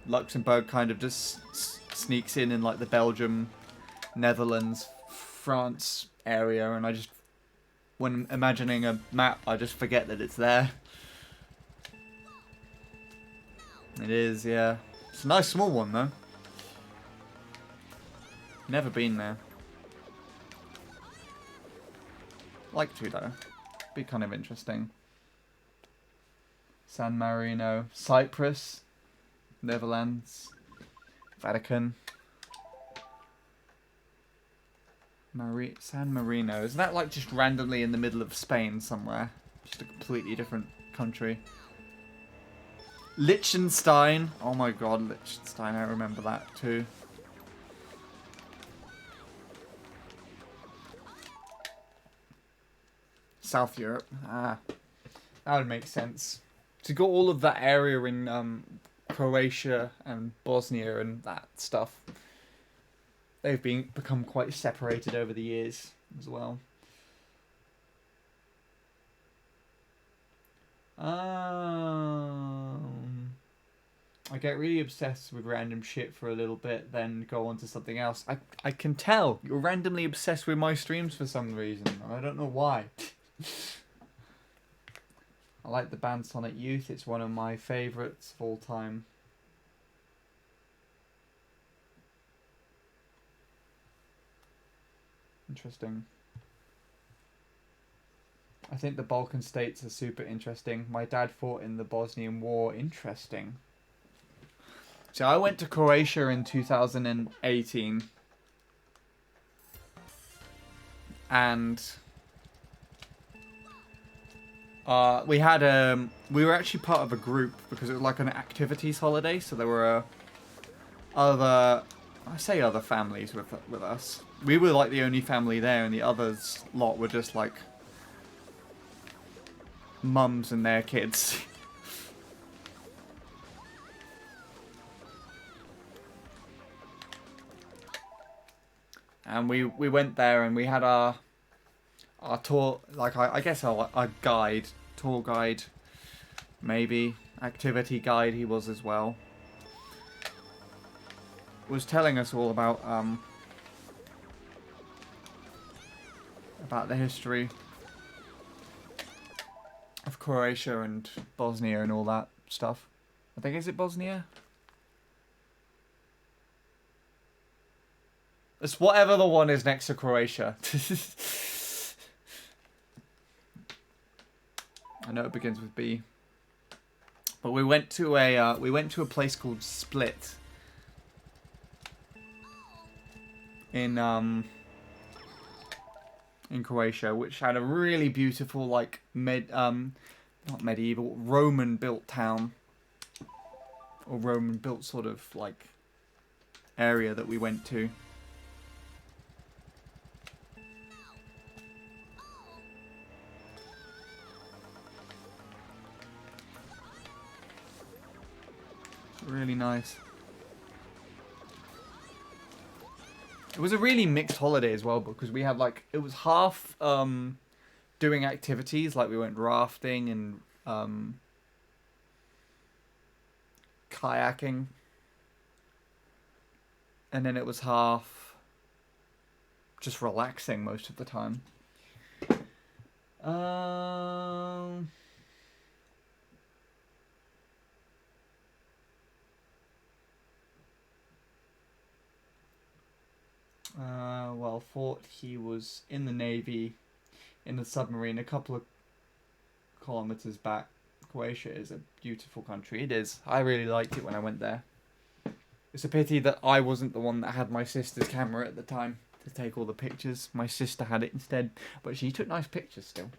A: Luxembourg kind of just sneaks in like the Belgium, Netherlands, France area, and I just, when imagining a map, I just forget that it's there. It is, yeah. It's a nice small one, though. Never been there. Like to, though. Be kind of interesting. San Marino. Cyprus. Netherlands. Vatican. San Marino. Isn't that like just randomly in the middle of Spain somewhere? Just a completely different country. Liechtenstein. Oh my god, Liechtenstein. I remember that too. South Europe. Ah, that would make sense. To got all of that area in Croatia and Bosnia and that stuff. They've become quite separated over the years as well. I get really obsessed with random shit for a little bit, then go on to something else. I can tell you're randomly obsessed with my streams for some reason. I don't know why. I like the band Sonic Youth. It's one of my favourites of all time. Interesting. I think the Balkan states are super interesting. My dad fought in the Bosnian War. Interesting. So I went to Croatia in 2018. And we were actually part of a group because it was like an activities holiday, so there were other, I say other families with us. We were like the only family there, and the others lot were just like mums and their kids. And we went there and we had our tour, like I guess our guide, tour guide, maybe activity guide he was as well, was telling us all about the history of Croatia and Bosnia and all that stuff. I think, is it Bosnia? It's whatever the one is next to Croatia. I know it begins with B. But we went to a place called Split in Croatia, which had a really beautiful like not medieval, Roman built town, or Roman built sort of like area that we went to. Really nice. It was a really mixed holiday as well, because we had like, it was half doing activities, like we went rafting and kayaking, and then it was half just relaxing most of the time. Well, thought he was in the Navy, in the submarine, a couple of kilometers back. Croatia is a beautiful country. It is. I really liked it when I went there. It's a pity that I wasn't the one that had my sister's camera at the time to take all the pictures. My sister had it instead, but she took nice pictures still.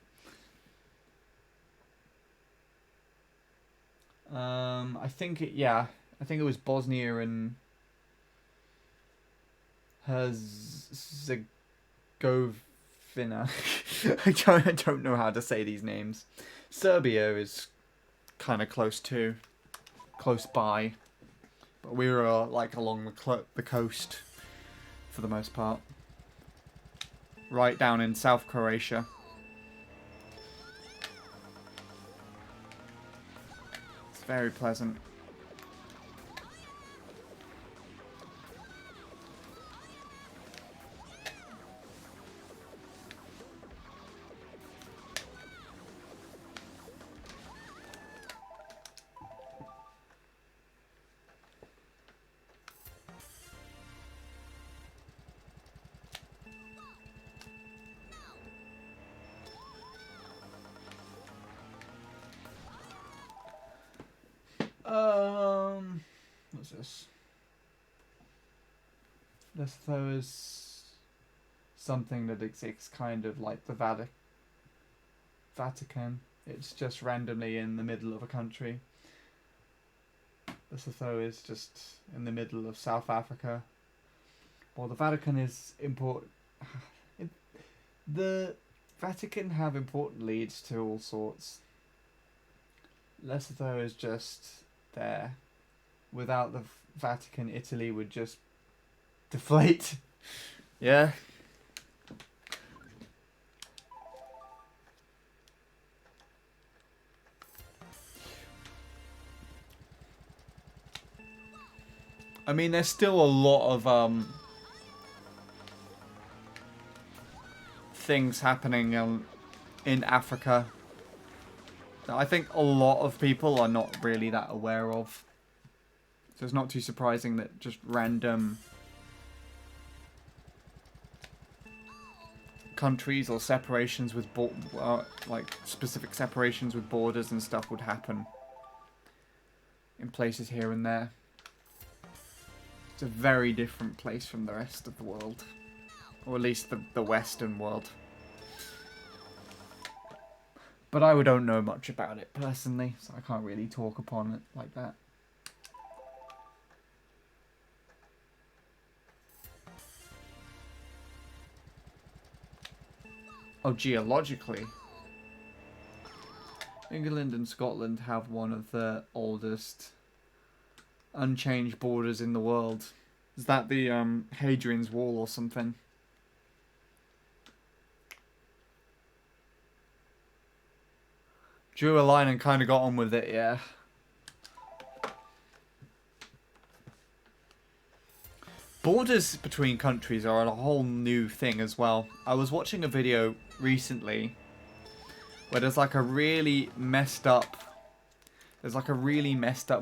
A: I think it was Bosnia and Herzegovina. I don't know how to say these names. Serbia is kind of close by, but we were like along the coast for the most part, right down in South Croatia. It's very pleasant. What's this? This though is something that exists kind of like the Vatican. It's just randomly in the middle of a country. This though is just in the middle of South Africa. Well, the Vatican is important. The Vatican have important leads to all sorts. Lesotho is just there. Without the Vatican, Italy would just deflate. Yeah. I mean, there's still a lot of things happening in Africa that I think a lot of people are not really that aware of. So it's not too surprising that just random countries or separations with like specific separations with borders and stuff would happen in places here and there. It's a very different place from the rest of the world, or at least the Western world. But I don't know much about it personally, so I can't really talk upon it like that. Oh, geologically, England and Scotland have one of the oldest unchanged borders in the world. Is that the Hadrian's Wall or something? Drew a line and kind of got on with it, yeah. Borders between countries are a whole new thing as well. I was watching a video recently where there's like a really messed up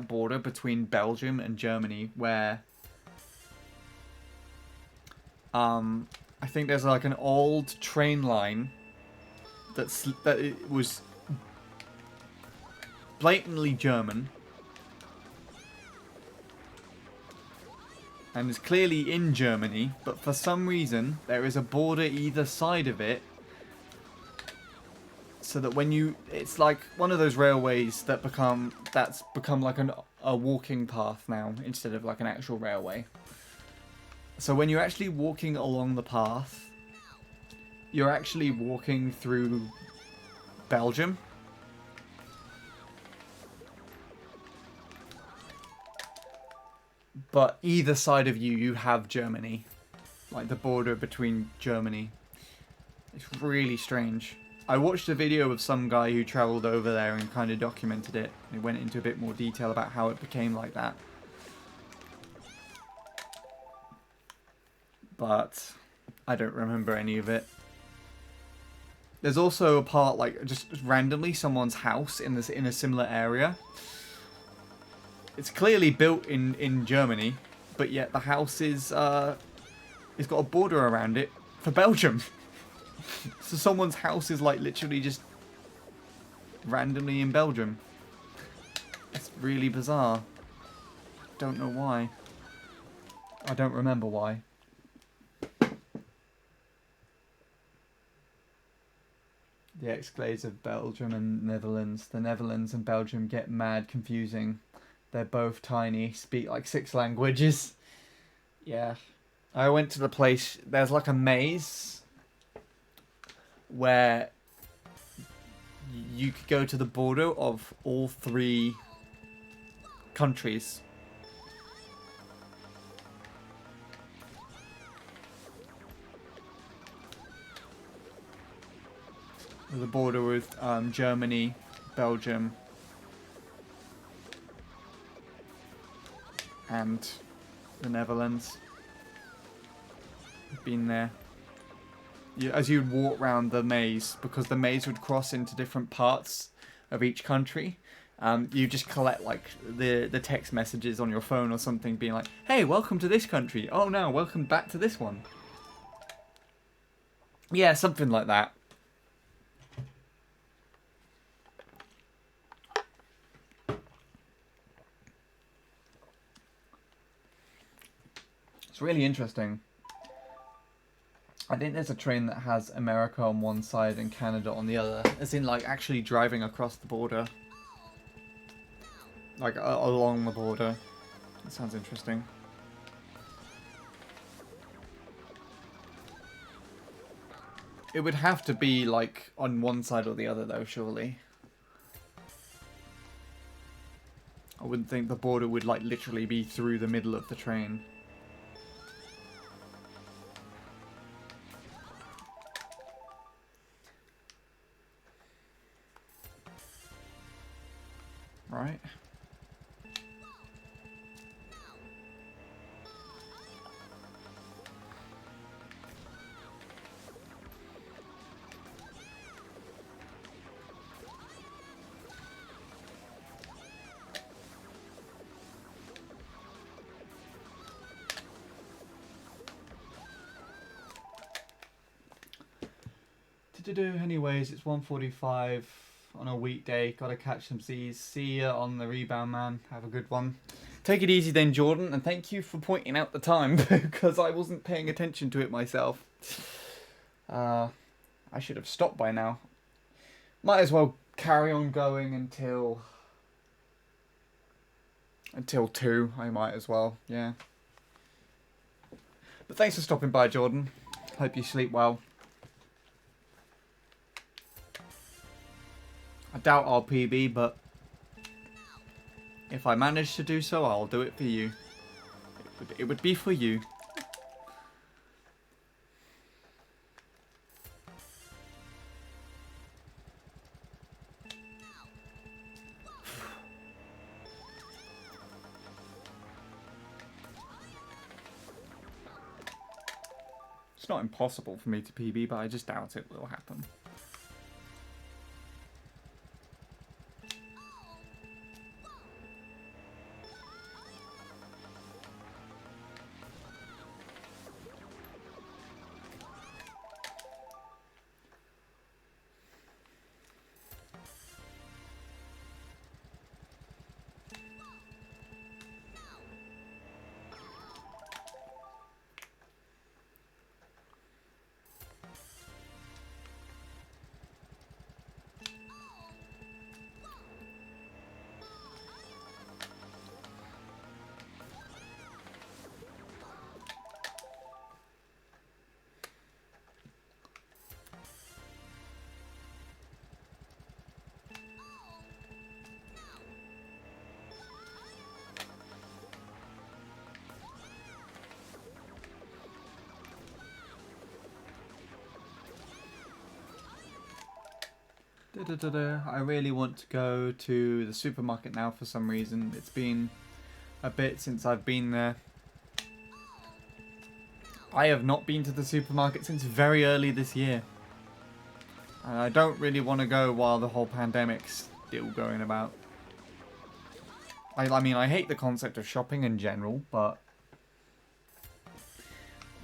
A: border between Belgium and Germany where I think there's like an old train line that it was blatantly German and is clearly in Germany, but for some reason there is a border either side of it, so that when you, it's like one of those railways that's become like a walking path now instead of like an actual railway. So when you're actually walking along the path, you're actually walking through Belgium. But either side of you have Germany. Like the border between Germany. It's really strange. I watched a video of some guy who travelled over there and kind of documented it. He went into a bit more detail about how it became like that. But I don't remember any of it. There's also a part, like, just randomly someone's house in a similar area. It's clearly built in Germany, but yet the house is it's got a border around it for Belgium. So someone's house is like literally just randomly in Belgium. It's really bizarre. Don't know why. I don't remember why. The exclaves of Belgium and Netherlands. The Netherlands and Belgium get mad confusing. They're both tiny, speak like 6 languages. Yeah. I went to the place, there's like a maze where you could go to the border of all 3 countries. The border with Germany, Belgium, and the Netherlands. I've been there. As you'd walk around the maze, because the maze would cross into different parts of each country, you just collect like the text messages on your phone or something being like, hey, welcome to this country. Oh no, welcome back to this one. Yeah, something like that. It's really interesting. I think there's a train that has America on one side and Canada on the other. As in, like, actually driving across the border. Like, along the border. That sounds interesting. It would have to be, like, on one side or the other, though, surely. I wouldn't think the border would, like, literally be through the middle of the train. Right. Anyways, it's 1:45 on a weekday. Gotta catch some Z's. See ya on the rebound, man. Have a good one. Take it easy then, Jordan, and thank you for pointing out the time because I wasn't paying attention to it myself. I should have stopped by now. Might as well carry on going until 2. I might as well, yeah. But thanks for stopping by, Jordan. Hope you sleep well. I doubt I'll PB, but if I manage to do so, I'll do it for you. It would be for you. It's not impossible for me to PB, but I just doubt it will happen. I really want to go to the supermarket now for some reason. It's been a bit since I've been there. I have not been to the supermarket since very early this year. And I don't really want to go while the whole pandemic's still going about. I mean, I hate the concept of shopping in general, but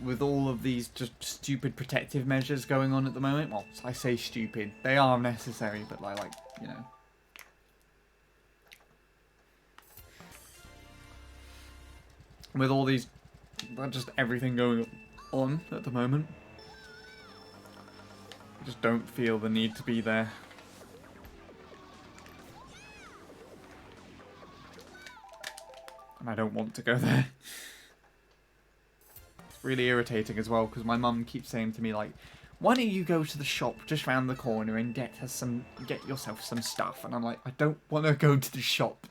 A: with all of these just stupid protective measures going on at the moment, well, I say stupid, they are necessary, but like, you know. With all these, just everything going on at the moment, I just don't feel the need to be there. And I don't want to go there. Really irritating as well, because my mum keeps saying to me, like, why don't you go to the shop just round the corner and get yourself some stuff? And I'm like, I don't want to go to the shop.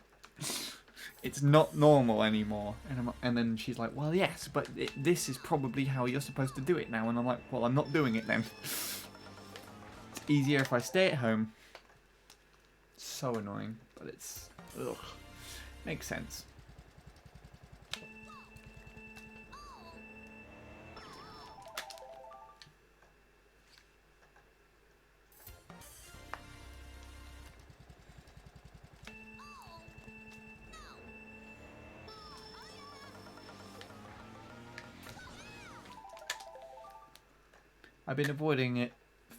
A: It's not normal anymore. And then she's like, well, yes, but this is probably how you're supposed to do it now. And I'm like, well, I'm not doing it then. It's easier if I stay at home. It's so annoying, but it's, ugh, makes sense. I've been avoiding it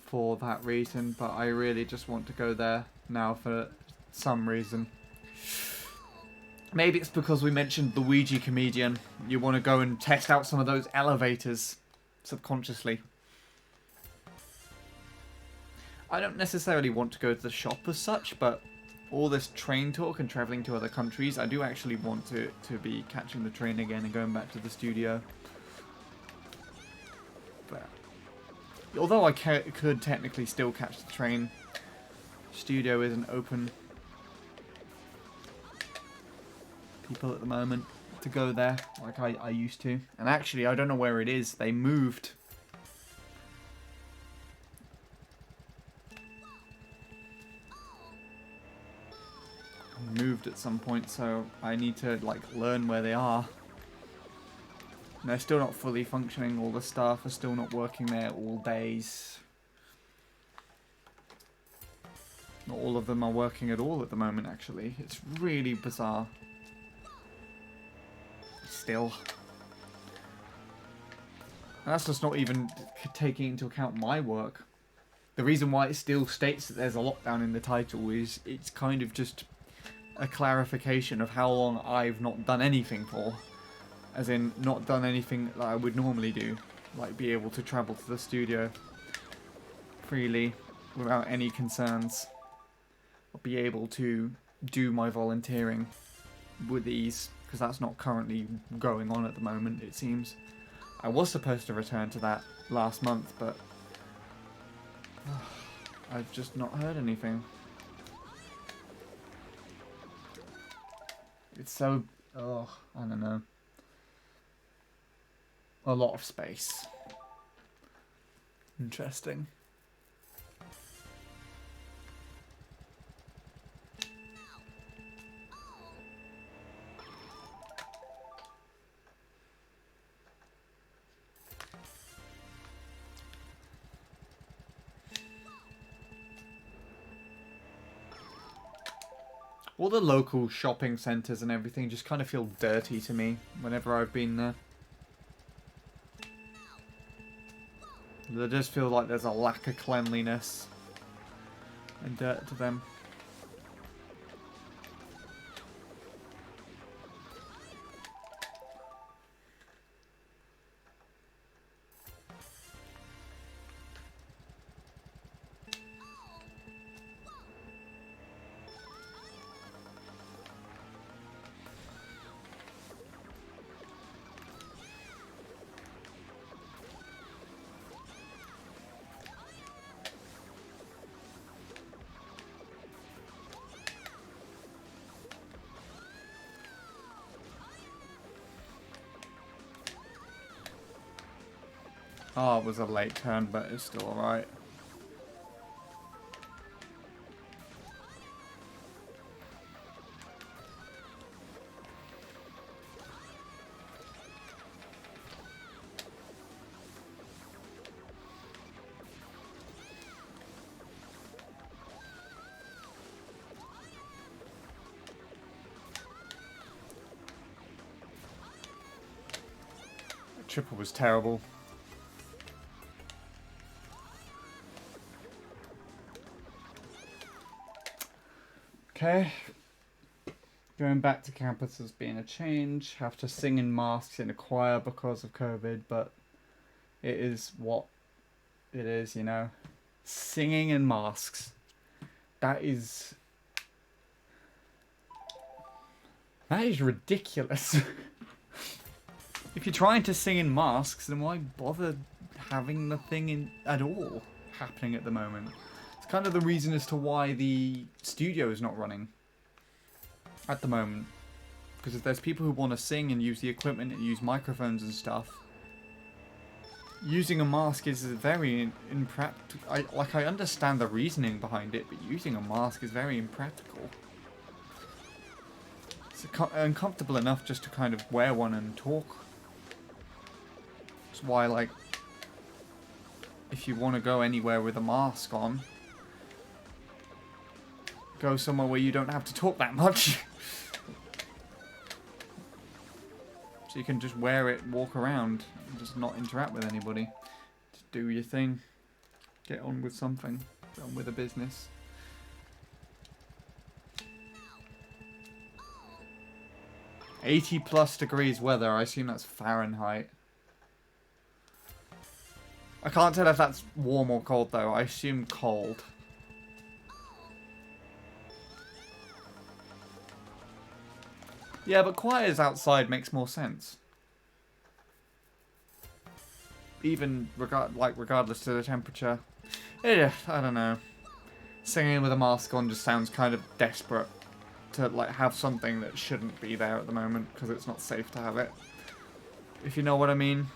A: for that reason, but I really just want to go there now for some reason. Maybe it's because we mentioned the Ouija comedian. You want to go and test out some of those elevators subconsciously. I don't necessarily want to go to the shop as such, but all this train talk and travelling to other countries, I do actually want to be catching the train again and going back to the studio. But although I could technically still catch the train, studio isn't open. People at the moment to go there like I used to. And actually, I don't know where it is. They moved. Moved at some point, so I need to like learn where they are. And they're still not fully functioning. All the staff are still not working there all days. Not all of them are working at all at the moment, actually. It's really bizarre. Still. And that's just not even taking into account my work. The reason why it still states that there's a lockdown in the title is it's kind of just a clarification of how long I've not done anything for. As in, not done anything that I would normally do. Like, be able to travel to the studio freely without any concerns. I'll be able to do my volunteering with ease, because that's not currently going on at the moment, it seems. I was supposed to return to that last month, but I've just not heard anything. It's so, I don't know. A lot of space. Interesting. All the local shopping centres and everything just kind of feel dirty to me whenever I've been there. They just feel like there's a lack of cleanliness and dirt to them. Oh, it was a late turn, but it's still alright. The triple was terrible. Okay, going back to campus has been a change. Have to sing in masks in a choir because of COVID, but it is what it is, you know. Singing in masks. That is ridiculous. If you're trying to sing in masks, then why bother having the thing in at all happening at the moment? Kind of the reason as to why the studio is not running at the moment, because if there's people who want to sing and use the equipment and use microphones and stuff, using a mask is very impractical. I understand the reasoning behind it, but using a mask is very impractical. It's uncomfortable enough just to kind of wear one and talk. That's why, like, if you want to go anywhere with a mask on, go somewhere where you don't have to talk that much. So you can just wear it, walk around, and just not interact with anybody. Just do your thing. Get on with something. Get on with a business. +80 weather. I assume that's Fahrenheit. I can't tell if that's warm or cold though. I assume cold. Yeah, but choirs outside makes more sense. Even regardless of the temperature. Yeah, I don't know. Singing with a mask on just sounds kind of desperate to like have something that shouldn't be there at the moment because it's not safe to have it. If you know what I mean.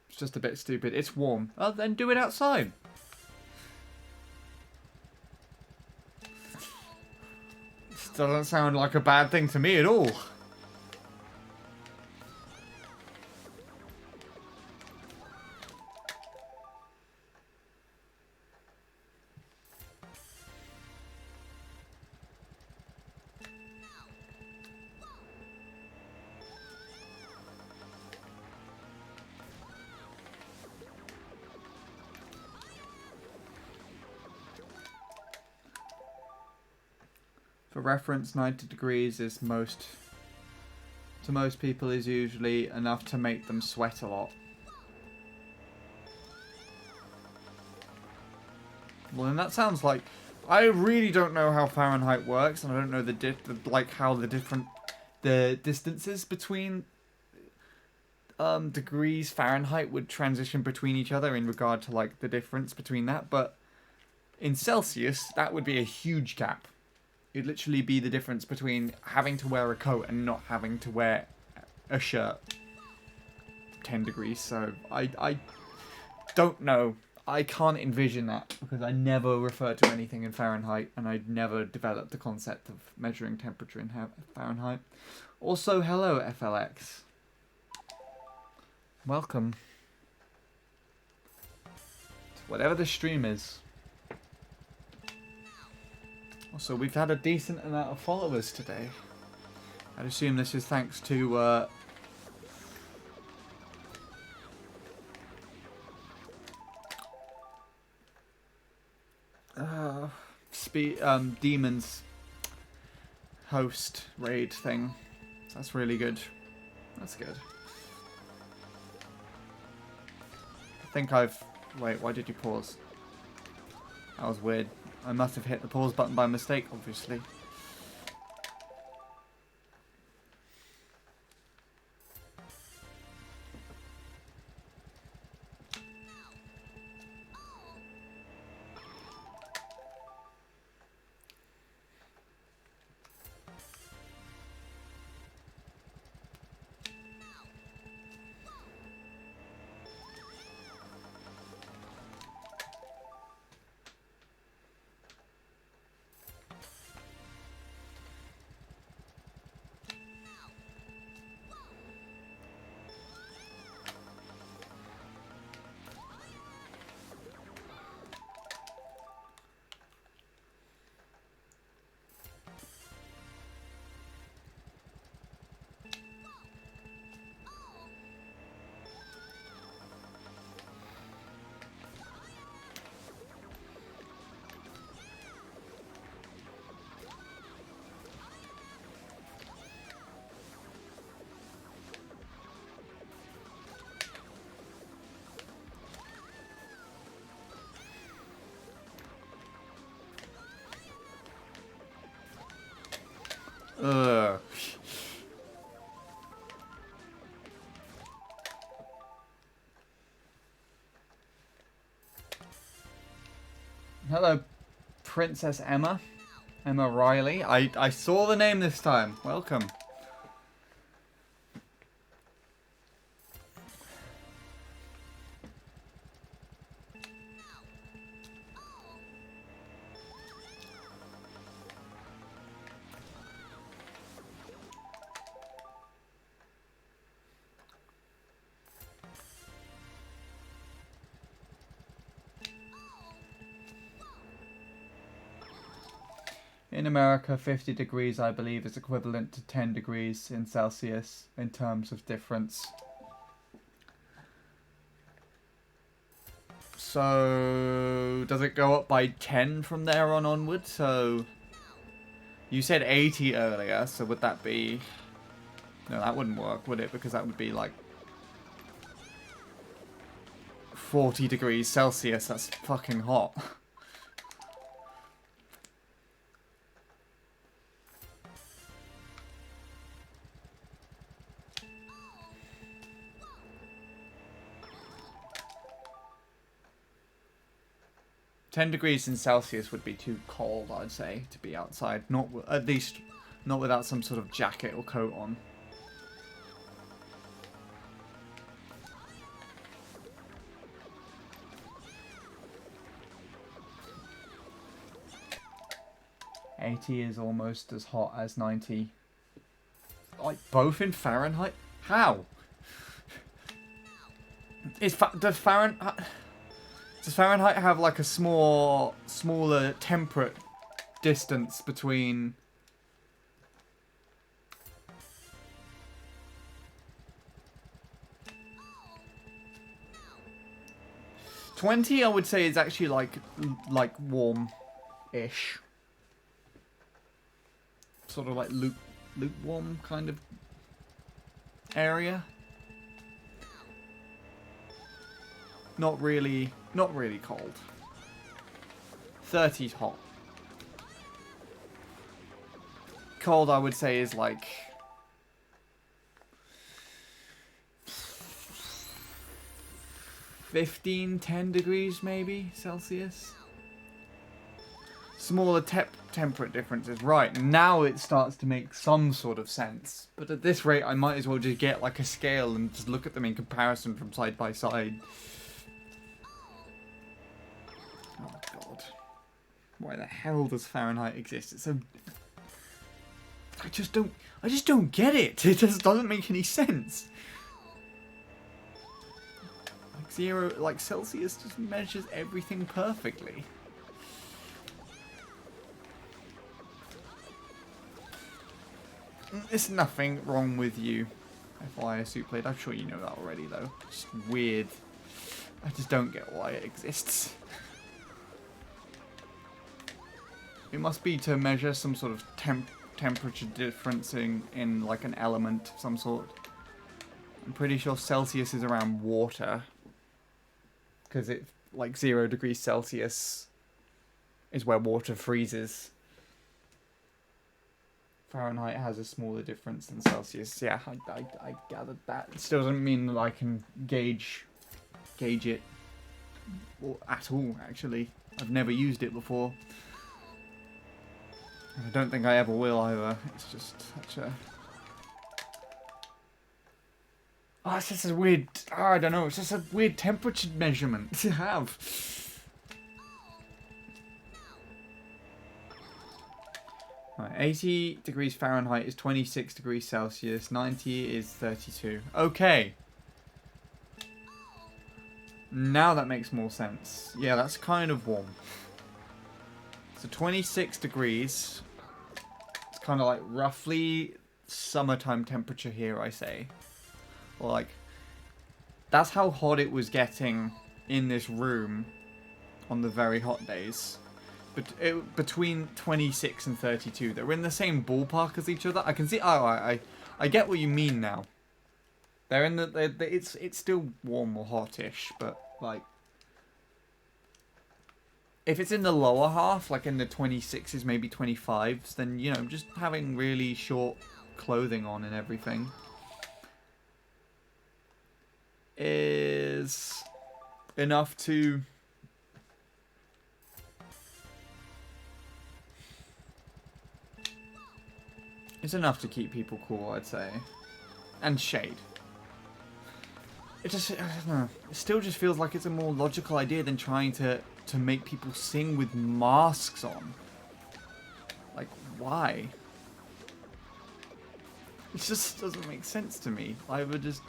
A: It's just a bit stupid. It's warm. Oh, then do it outside. Doesn't sound like a bad thing to me at all. For reference, 90 degrees is to most people is usually enough to make them sweat a lot. Well, then that sounds like I really don't know how Fahrenheit works, and I don't know how the distances between degrees Fahrenheit would transition between each other in regard to like the difference between that. But in Celsius, that would be a huge gap. It'd literally be the difference between having to wear a coat and not having to wear a shirt. 10 degrees. So I don't know. I can't envision that because I never refer to anything in Fahrenheit, and I'd never developed the concept of measuring temperature in Fahrenheit. Also, hello FLX. Welcome. Whatever the stream is. Also, we've had a decent amount of followers today. I'd assume this is thanks to Demon's host raid thing. So that's really good. That's good. I think I've... Wait, why did you pause? That was weird. I must have hit the pause button by mistake, obviously. Ugh. Hello, Princess Emma. Emma Riley. I saw the name this time. Welcome. In America, 50 degrees, I believe, is equivalent to 10 degrees in Celsius in terms of difference. So, does it go up by 10 from there on onward? So, you said 80 earlier, so would that be... No, that wouldn't work, would it? Because that would be like 40 degrees Celsius. That's fucking hot. $10 degrees in Celsius would be too cold, I'd say, to be outside. Not at least not without some sort of jacket or coat on. $80 is almost as hot as 90. Like both in Fahrenheit? How? Does Fahrenheit have like a smaller temperate distance between... $20, I would say, is actually like warm-ish. Sort of like lukewarm kind of area. Not really cold. 30's hot. cold I would say is like 10 degrees maybe Celsius. Smaller temperate differences. Right, now it starts to make some sort of sense. But at this rate, I might as well just get like a scale and just look at them in comparison from side by side. Oh god. Why the hell does Fahrenheit exist? It's so... I just don't get it. It just doesn't make any sense. Like zero, like Celsius just measures everything perfectly. There's nothing wrong with you, FYI Soup Plate. I'm sure you know that already, though. It's weird. I just don't get why it exists. It must be to measure some sort of temperature difference in like an element of some sort. I'm pretty sure Celsius is around water. Because it's like 0 degrees Celsius is where water freezes. Fahrenheit has a smaller difference than Celsius. Yeah, I gathered that. It still doesn't mean that I can gauge it at all, actually. I've never used it before. And I don't think I ever will either. It's just such a... Oh, it's just a weird... Oh, I don't know. It's just a weird temperature measurement to have. Right, 80 degrees Fahrenheit is 26 degrees Celsius. 90 is 32. Okay. Now that makes more sense. Yeah, that's kind of warm. So 26 degrees. It's kind of like roughly summertime temperature here, I say. Or like, that's how hot it was getting in this room on the very hot days. Between 26 and 32, they're in the same ballpark as each other. I can see. Oh, I get what you mean now. They're in the. It's still warm or hotish, but like, if it's in the lower half, like in the 26s, maybe 25s, then you know, just having really short clothing on and everything is enough to. It's enough to keep people cool, I'd say. And shade. It just, I don't know. It still just feels like it's a more logical idea than trying to make people sing with masks on. Like, why? It just doesn't make sense to me. Either just,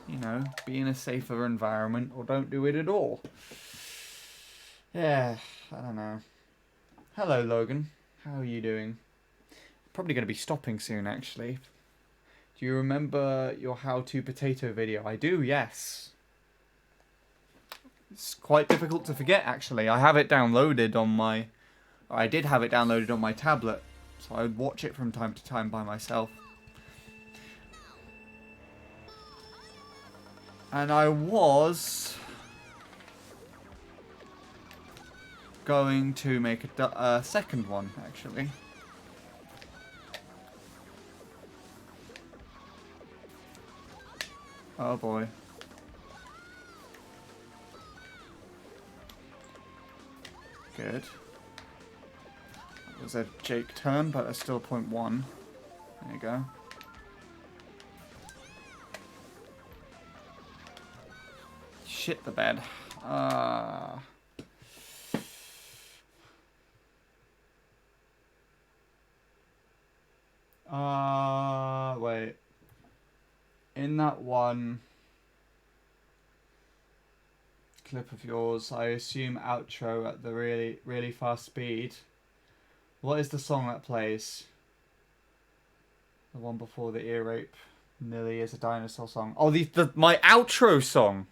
A: you know, be in a safer environment or don't do it at all. Yeah, I don't know. Hello, Logan. How are you doing? Probably going to be stopping soon, actually. Do you remember your how-to potato video? I do, yes. It's quite difficult to forget, actually. I have it downloaded on my... Or I did have it downloaded on my tablet, so I would watch it from time to time by myself. And I was going to make a second one, actually. Oh boy. Good. That was a Jake turn, but it's still 0.1. There you go. Shit the bed. Wait. In that one clip of yours, I assume outro at the really, really fast speed. What is the song that plays? The one before the ear rape. Millie is a dinosaur song. Oh, my outro song.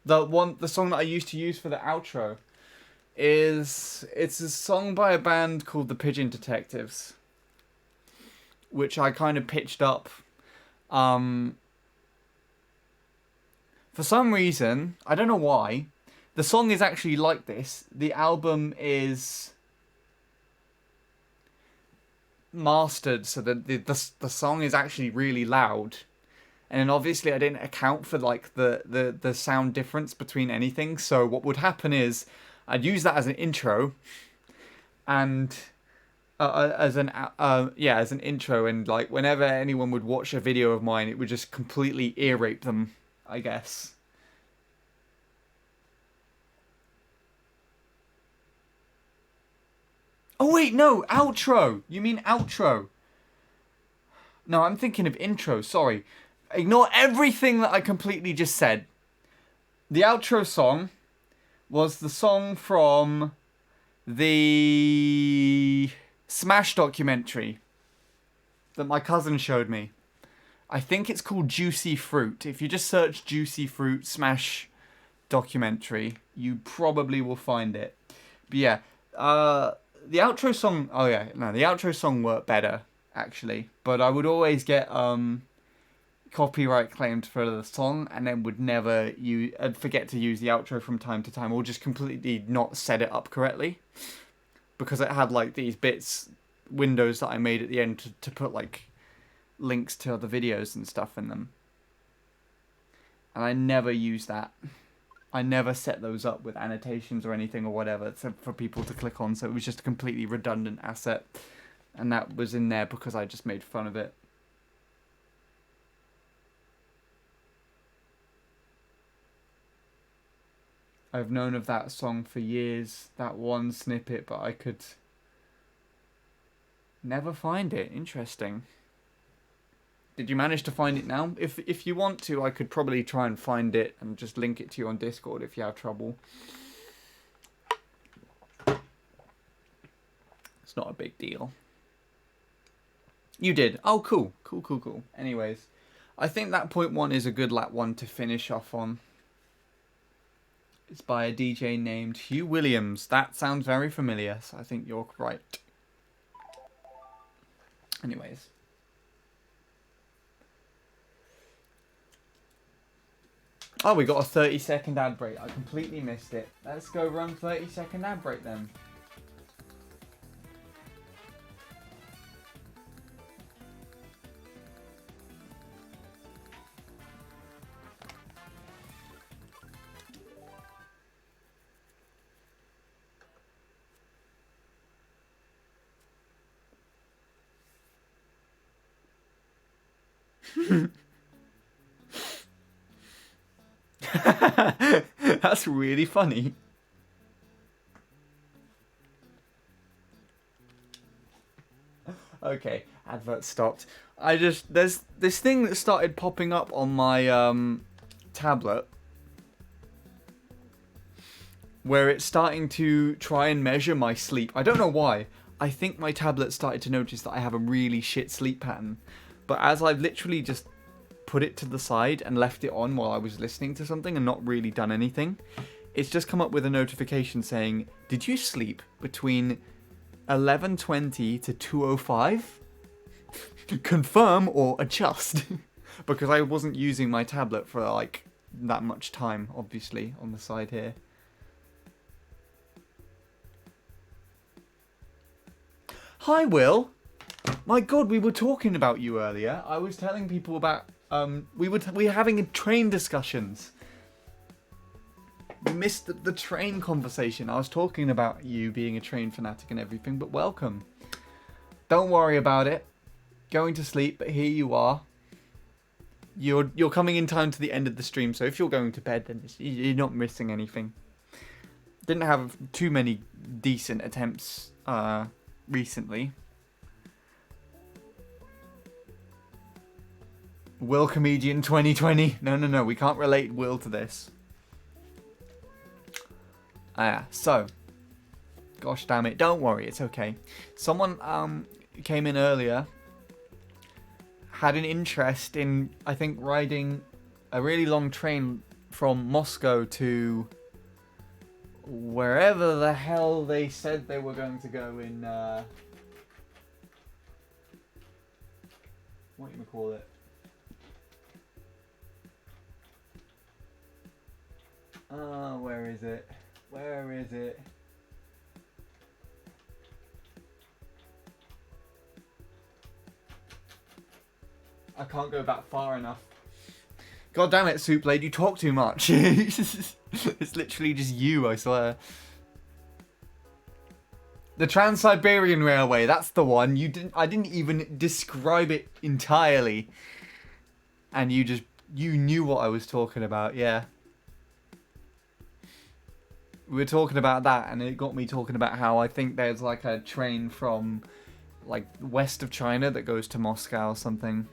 A: The song that I used to use for the outro it's a song by a band called the Pigeon Detectives, which I kind of pitched up. For some reason, I don't know why, the song is actually like this. The album is mastered so that the song is actually really loud. And then obviously I didn't account for like the sound difference between anything. So what would happen is I'd use that as an intro, and as an intro, and like whenever anyone would watch a video of mine, it would just completely ear rape them, I guess. Oh wait, no, outro. You mean outro? No, I'm thinking of intro. Sorry. Ignore everything that I completely just said. The outro song was the song from the Smash documentary that my cousin showed me. I think it's called Juicy Fruit. If you just search Juicy Fruit Smash documentary, you probably will find it. But yeah, the outro song... Oh yeah, no, the outro song worked better, actually. But I would always get copyright claimed for the song, and then would never forget to use the outro from time to time, or just completely not set it up correctly. Because it had like these windows that I made at the end to put like links to other videos and stuff in them. And I never used that. I never set those up with annotations or anything or whatever for people to click on, so it was just a completely redundant asset. And that was in there because I just made fun of it. I've known of that song for years, that one snippet, but I could never find it. Interesting. Did you manage to find it now? If you want to, I could probably try and find it and just link it to you on Discord if you have trouble. It's not a big deal. You did. Oh, cool. Cool. Anyways, I think that point one is a good lap one to finish off on. It's by a DJ named Hugh Williams. That sounds very familiar, so I think you're right. Anyways. Oh, we got a 30-second ad break. I completely missed it. Let's go run 30-second ad break then. That's really funny. Okay, advert stopped. There's this thing that started popping up on my tablet where it's starting to try and measure my sleep. I don't know why. I think my tablet started to notice that I have a really shit sleep pattern. But as I've literally just put it to the side and left it on while I was listening to something and not really done anything, it's just come up with a notification saying, did you sleep between 11:20 to 2:05? Confirm or adjust. Because I wasn't using my tablet for like that much time, obviously, on the side here. Hi, Will. My God, we were talking about you earlier. I was telling people about we were having train discussions. We missed the train conversation. I was talking about you being a train fanatic and everything, but welcome. Don't worry about it. Going to sleep, but here you are. You're coming in time to the end of the stream, so if you're going to bed, then you're not missing anything. Didn't have too many decent attempts recently. Will Comedian 2020. No, we can't relate Will to this. So, gosh damn it, don't worry, it's okay. Someone came in earlier, had an interest in, I think, riding a really long train from Moscow to wherever the hell they said they were going to go in, what do you call it? Where is it? Where is it? I can't go back far enough. God damn it, Soup Blade, you talk too much. It's literally just you, I swear. The Trans-Siberian Railway, that's the one. I didn't even describe it entirely. And you knew what I was talking about, yeah. We were talking about that, and it got me talking about how I think there's like a train from like west of China that goes to Moscow or something.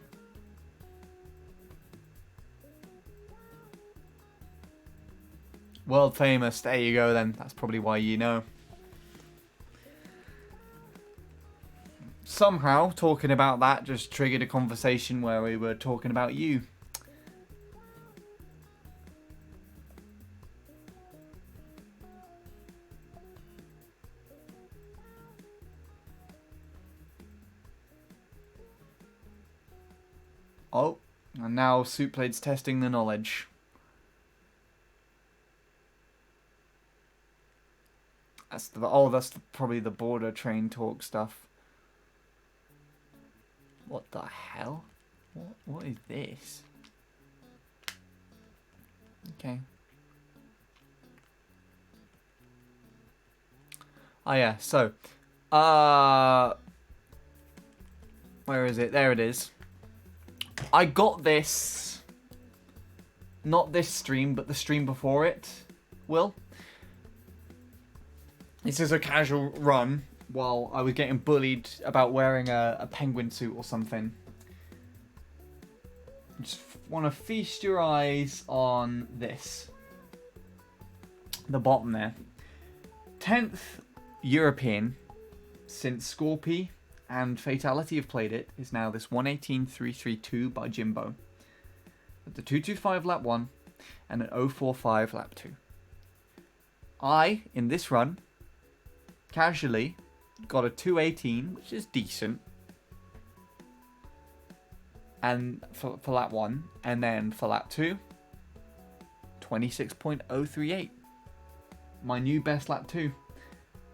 A: World famous, there you go then. That's probably why you know. Somehow, talking about that just triggered a conversation where we were talking about you. Oh, and now Soup Blade's testing the knowledge. That's probably the border train talk stuff. What the hell? What is this? Okay. Oh yeah, so where is it? There it is. I got this, not this stream, but the stream before it, Will. This is a casual run while I was getting bullied about wearing a penguin suit or something. Just want to feast your eyes on this. The bottom there. 10th European since Scorpy and Fatality have played it is now this 118.332 by Jimbo. With the 225 lap 1 and an 045 lap 2. I, in this run, casually got a 218, which is decent. And for lap 1, and then for lap 2, 26.038. My new best lap 2.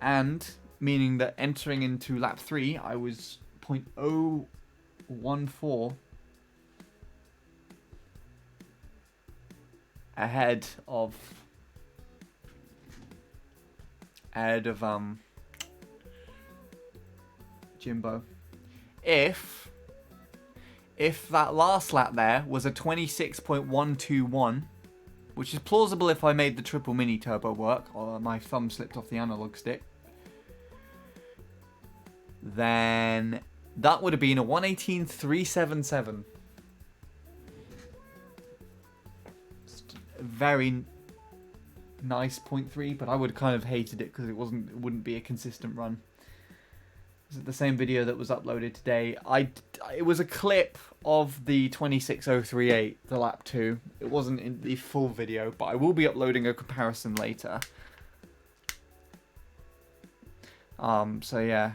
A: And meaning that entering into lap 3, I was 0.014 ahead of Jimbo. If that last lap there was a 26.121, which is plausible if I made the triple mini turbo work, or my thumb slipped off the analog stick, then that would have been a 118.377. Very nice 0.3, but I would have kind of hated it because it wouldn't be a consistent run. This is the same video that was uploaded today. It was a clip of the 26038, the lap 2. It wasn't in the full video, but I will be uploading a comparison later. So yeah.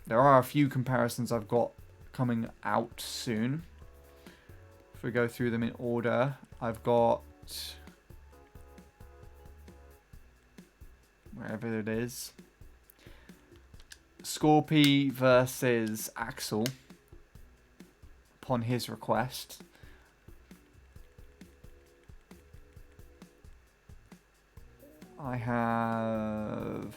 A: There are a few comparisons I've got coming out soon. If we go through them in order, I've got wherever it is. Scorpy versus Axel upon his request. I have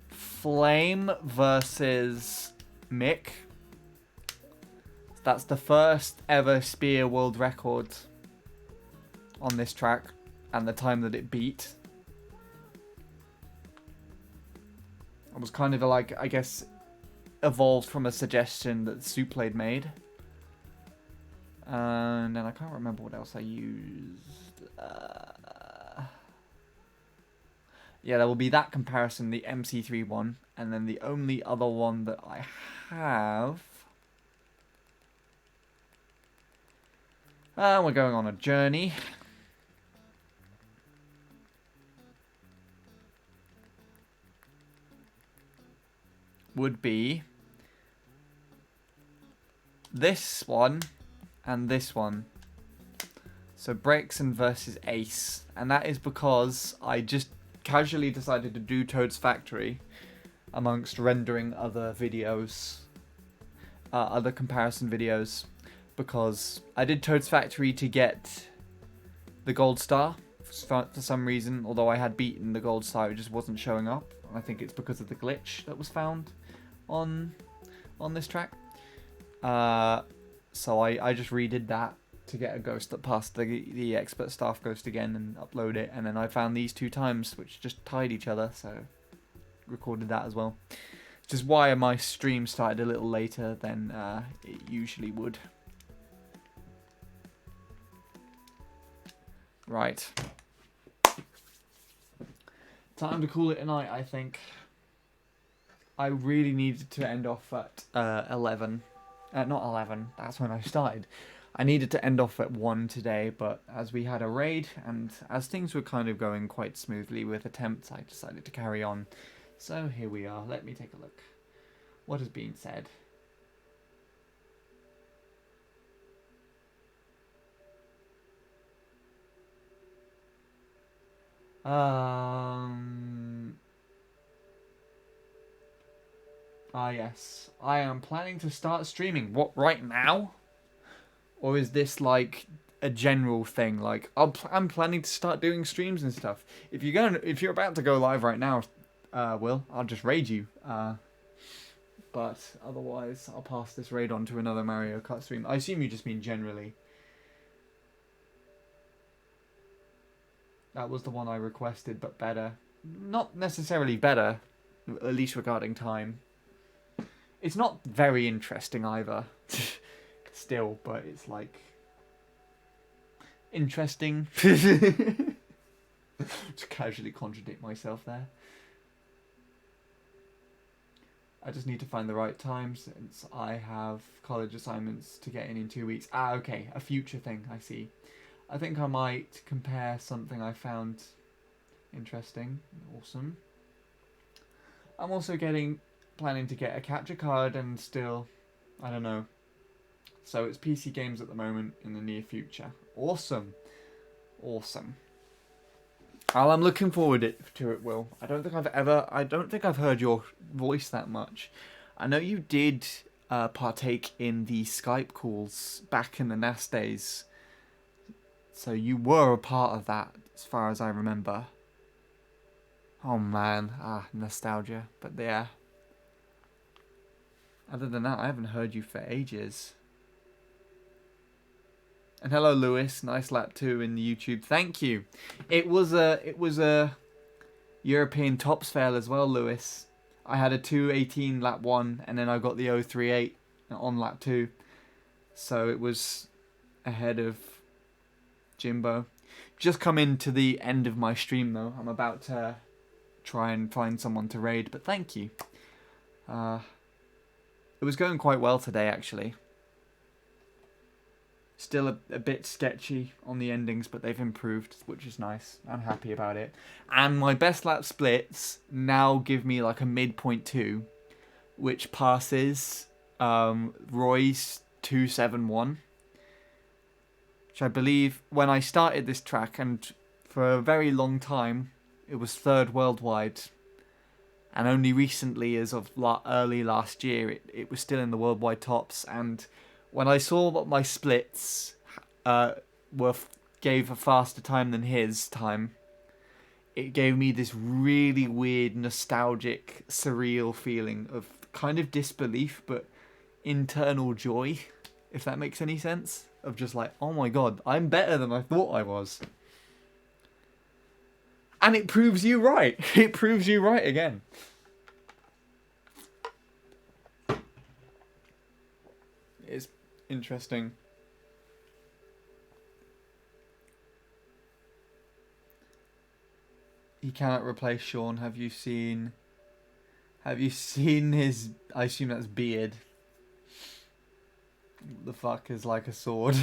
A: Flame versus Mick. That's the first ever spear world record on this track and the time that it beat. It was kind of like, I guess, evolved from a suggestion that Soup Blade made. And then I can't remember what else I used. Yeah, there will be that comparison, the MC3 one. And then the only other one that I have... we're going on a journey. Would be this one and this one. So Brexon versus Ace. And that is because I just casually decided to do Toad's Factory amongst rendering other videos, other comparison videos, because I did Toad's Factory to get the gold star for some reason, although I had beaten the gold star, it just wasn't showing up. I think it's because of the glitch that was found on this track. So I just redid that to get a ghost that passed the expert staff ghost again and upload it, and then I found these 2 times which just tied each other, so recorded that as well. Which is why my stream started a little later than it usually would. Right. Time to call it a night, I think. I really needed to end off at 11. Not 11, that's when I started. I needed to end off at 1 today, but as we had a raid, and as things were kind of going quite smoothly with attempts, I decided to carry on. So here we are. Let me take a look. What has been said? Yes. I am planning to start streaming. What, right now? Or is this like a general thing? Like, I'm planning to start doing streams and stuff. If you're about to go live right now, Will, I'll just raid you. But otherwise, I'll pass this raid on to another Mario Kart stream. I assume you just mean generally. That was the one I requested, but better. Not necessarily better, at least regarding time. It's not very interesting either. Still, but it's like interesting. Just casually contradict myself there. I just need to find the right time since I have college assignments to get in 2 weeks. Ah, okay, a future thing, I see. I think I might compare something I found interesting. Awesome. I'm also planning to get a capture card and still, I don't know. So it's PC games at the moment, in the near future. Awesome. Awesome. Well, I'm looking forward to it, Will. I don't think I've heard your voice that much. I know you did partake in the Skype calls back in the NAS days. So you were a part of that, as far as I remember. Oh man, nostalgia. But yeah. Other than that, I haven't heard you for ages. And hello, Lewis. Nice lap 2 in the YouTube. Thank you. It was a European tops fail as well, Lewis. I had a 2:18 lap 1, and then I got the 0:38 on lap 2. So it was ahead of Jimbo. Just come into the end of my stream though. I'm about to try and find someone to raid, but thank you. It was going quite well today, actually. Still a bit sketchy on the endings, but they've improved, which is nice. I'm happy about it. And my best lap splits now give me like a midpoint 2, which passes Roy's 271. Which I believe when I started this track, and for a very long time, it was 3rd worldwide. And only recently, as of early last year, it was still in the worldwide tops. And when I saw that my splits gave a faster time than his time, it gave me this really weird, nostalgic, surreal feeling of kind of disbelief, but internal joy, if that makes any sense. Of just like, oh my god, I'm better than I thought I was. And it proves you right. It proves you right again. It's interesting. He cannot replace Sean. Have you seen his, I assume that's beard. What the fuck is like a sword?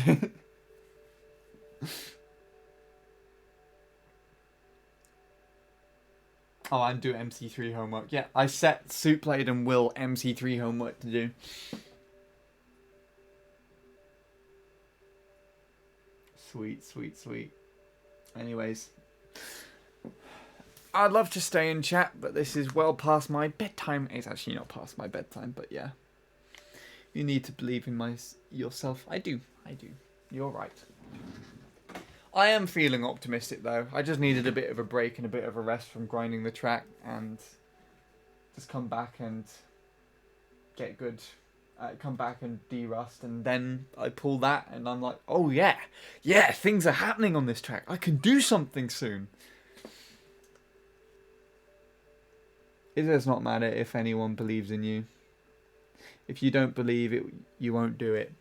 A: Oh, I'm doing MC3 homework. Yeah, I set Soupblade and Will MC3 homework to do. Sweet, sweet, sweet. Anyways. I'd love to stay and chat, but this is well past my bedtime. It's actually not past my bedtime, but yeah. You need to believe in yourself. I do. You're right. I am feeling optimistic though. I just needed a bit of a break and a bit of a rest from grinding the track and just come back and get good. Come back and de-rust, and then I pull that and I'm like, oh yeah, things are happening on this track. I can do something soon. It does not matter if anyone believes in you. If you don't believe it, you won't do it.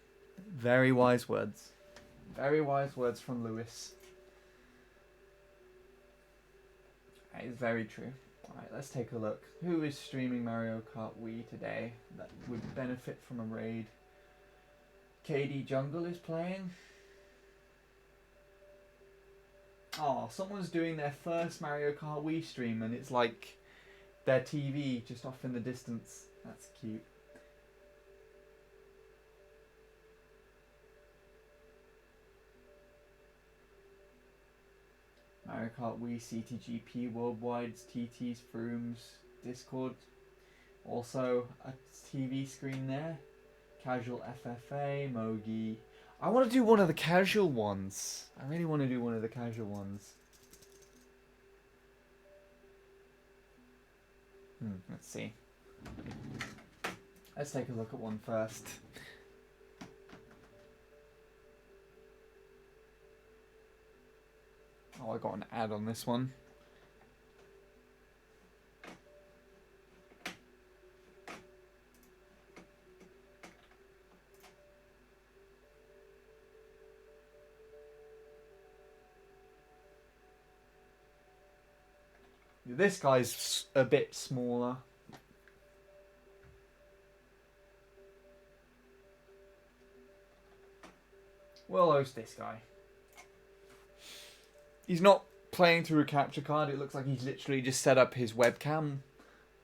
A: Very wise words. Very wise words from Lewis. That is very true. Alright, let's take a look. Who is streaming Mario Kart Wii today that would benefit from a raid? KD Jungle is playing. Oh, someone's doing their first Mario Kart Wii stream and it's like their TV just off in the distance. That's cute. Mario Kart Wii, CTGP, Worldwide's, TT's, Frooms, Discord. Also a TV screen there. Casual FFA, Mogi. I want to do one of the casual ones. I really want to do one of the casual ones. Let's see. Let's take a look at one first. Oh, I got an ad on this one. This guy's a bit smaller. We'll host this guy. He's not playing through a capture card. It looks like he's literally just set up his webcam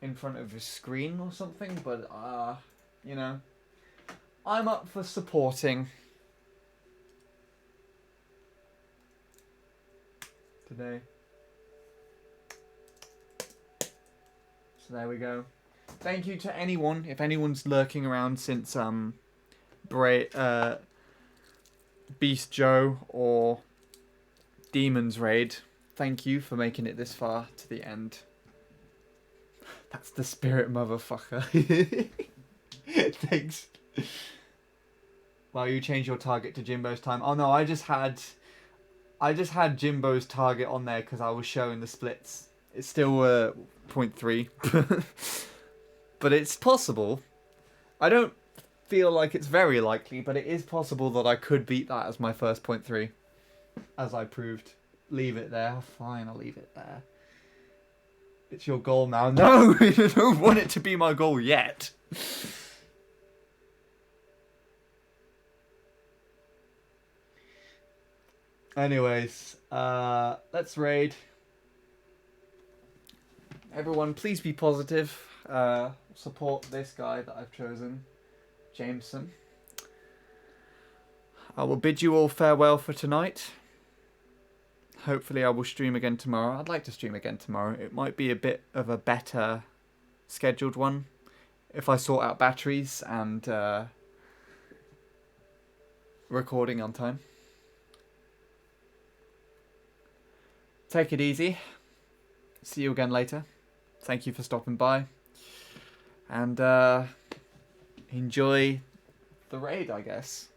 A: in front of his screen or something. But, you know, I'm up for supporting. Today. So there we go. Thank you to anyone, if anyone's lurking around since Beast Joe or Demon's Raid. Thank you for making it this far to the end. That's the spirit, motherfucker. Thanks. Well, you changed your target to Jimbo's time. Oh no, I just had Jimbo's target on there because I was showing the splits. It's still 0.3. But it's possible. I don't feel like it's very likely, but it is possible that I could beat that as my first 0.3. As I proved. Leave it there. Fine, I'll leave it there. It's your goal now. No! I don't want it to be my goal yet. Anyways, let's raid. Everyone, please be positive. Support this guy that I've chosen, Jameson. I will bid you all farewell for tonight. Hopefully I will stream again tomorrow. I'd like to stream again tomorrow. It might be a bit of a better scheduled one if I sort out batteries and recording on time. Take it easy. See you again later. Thank you for stopping by. And enjoy the raid, I guess.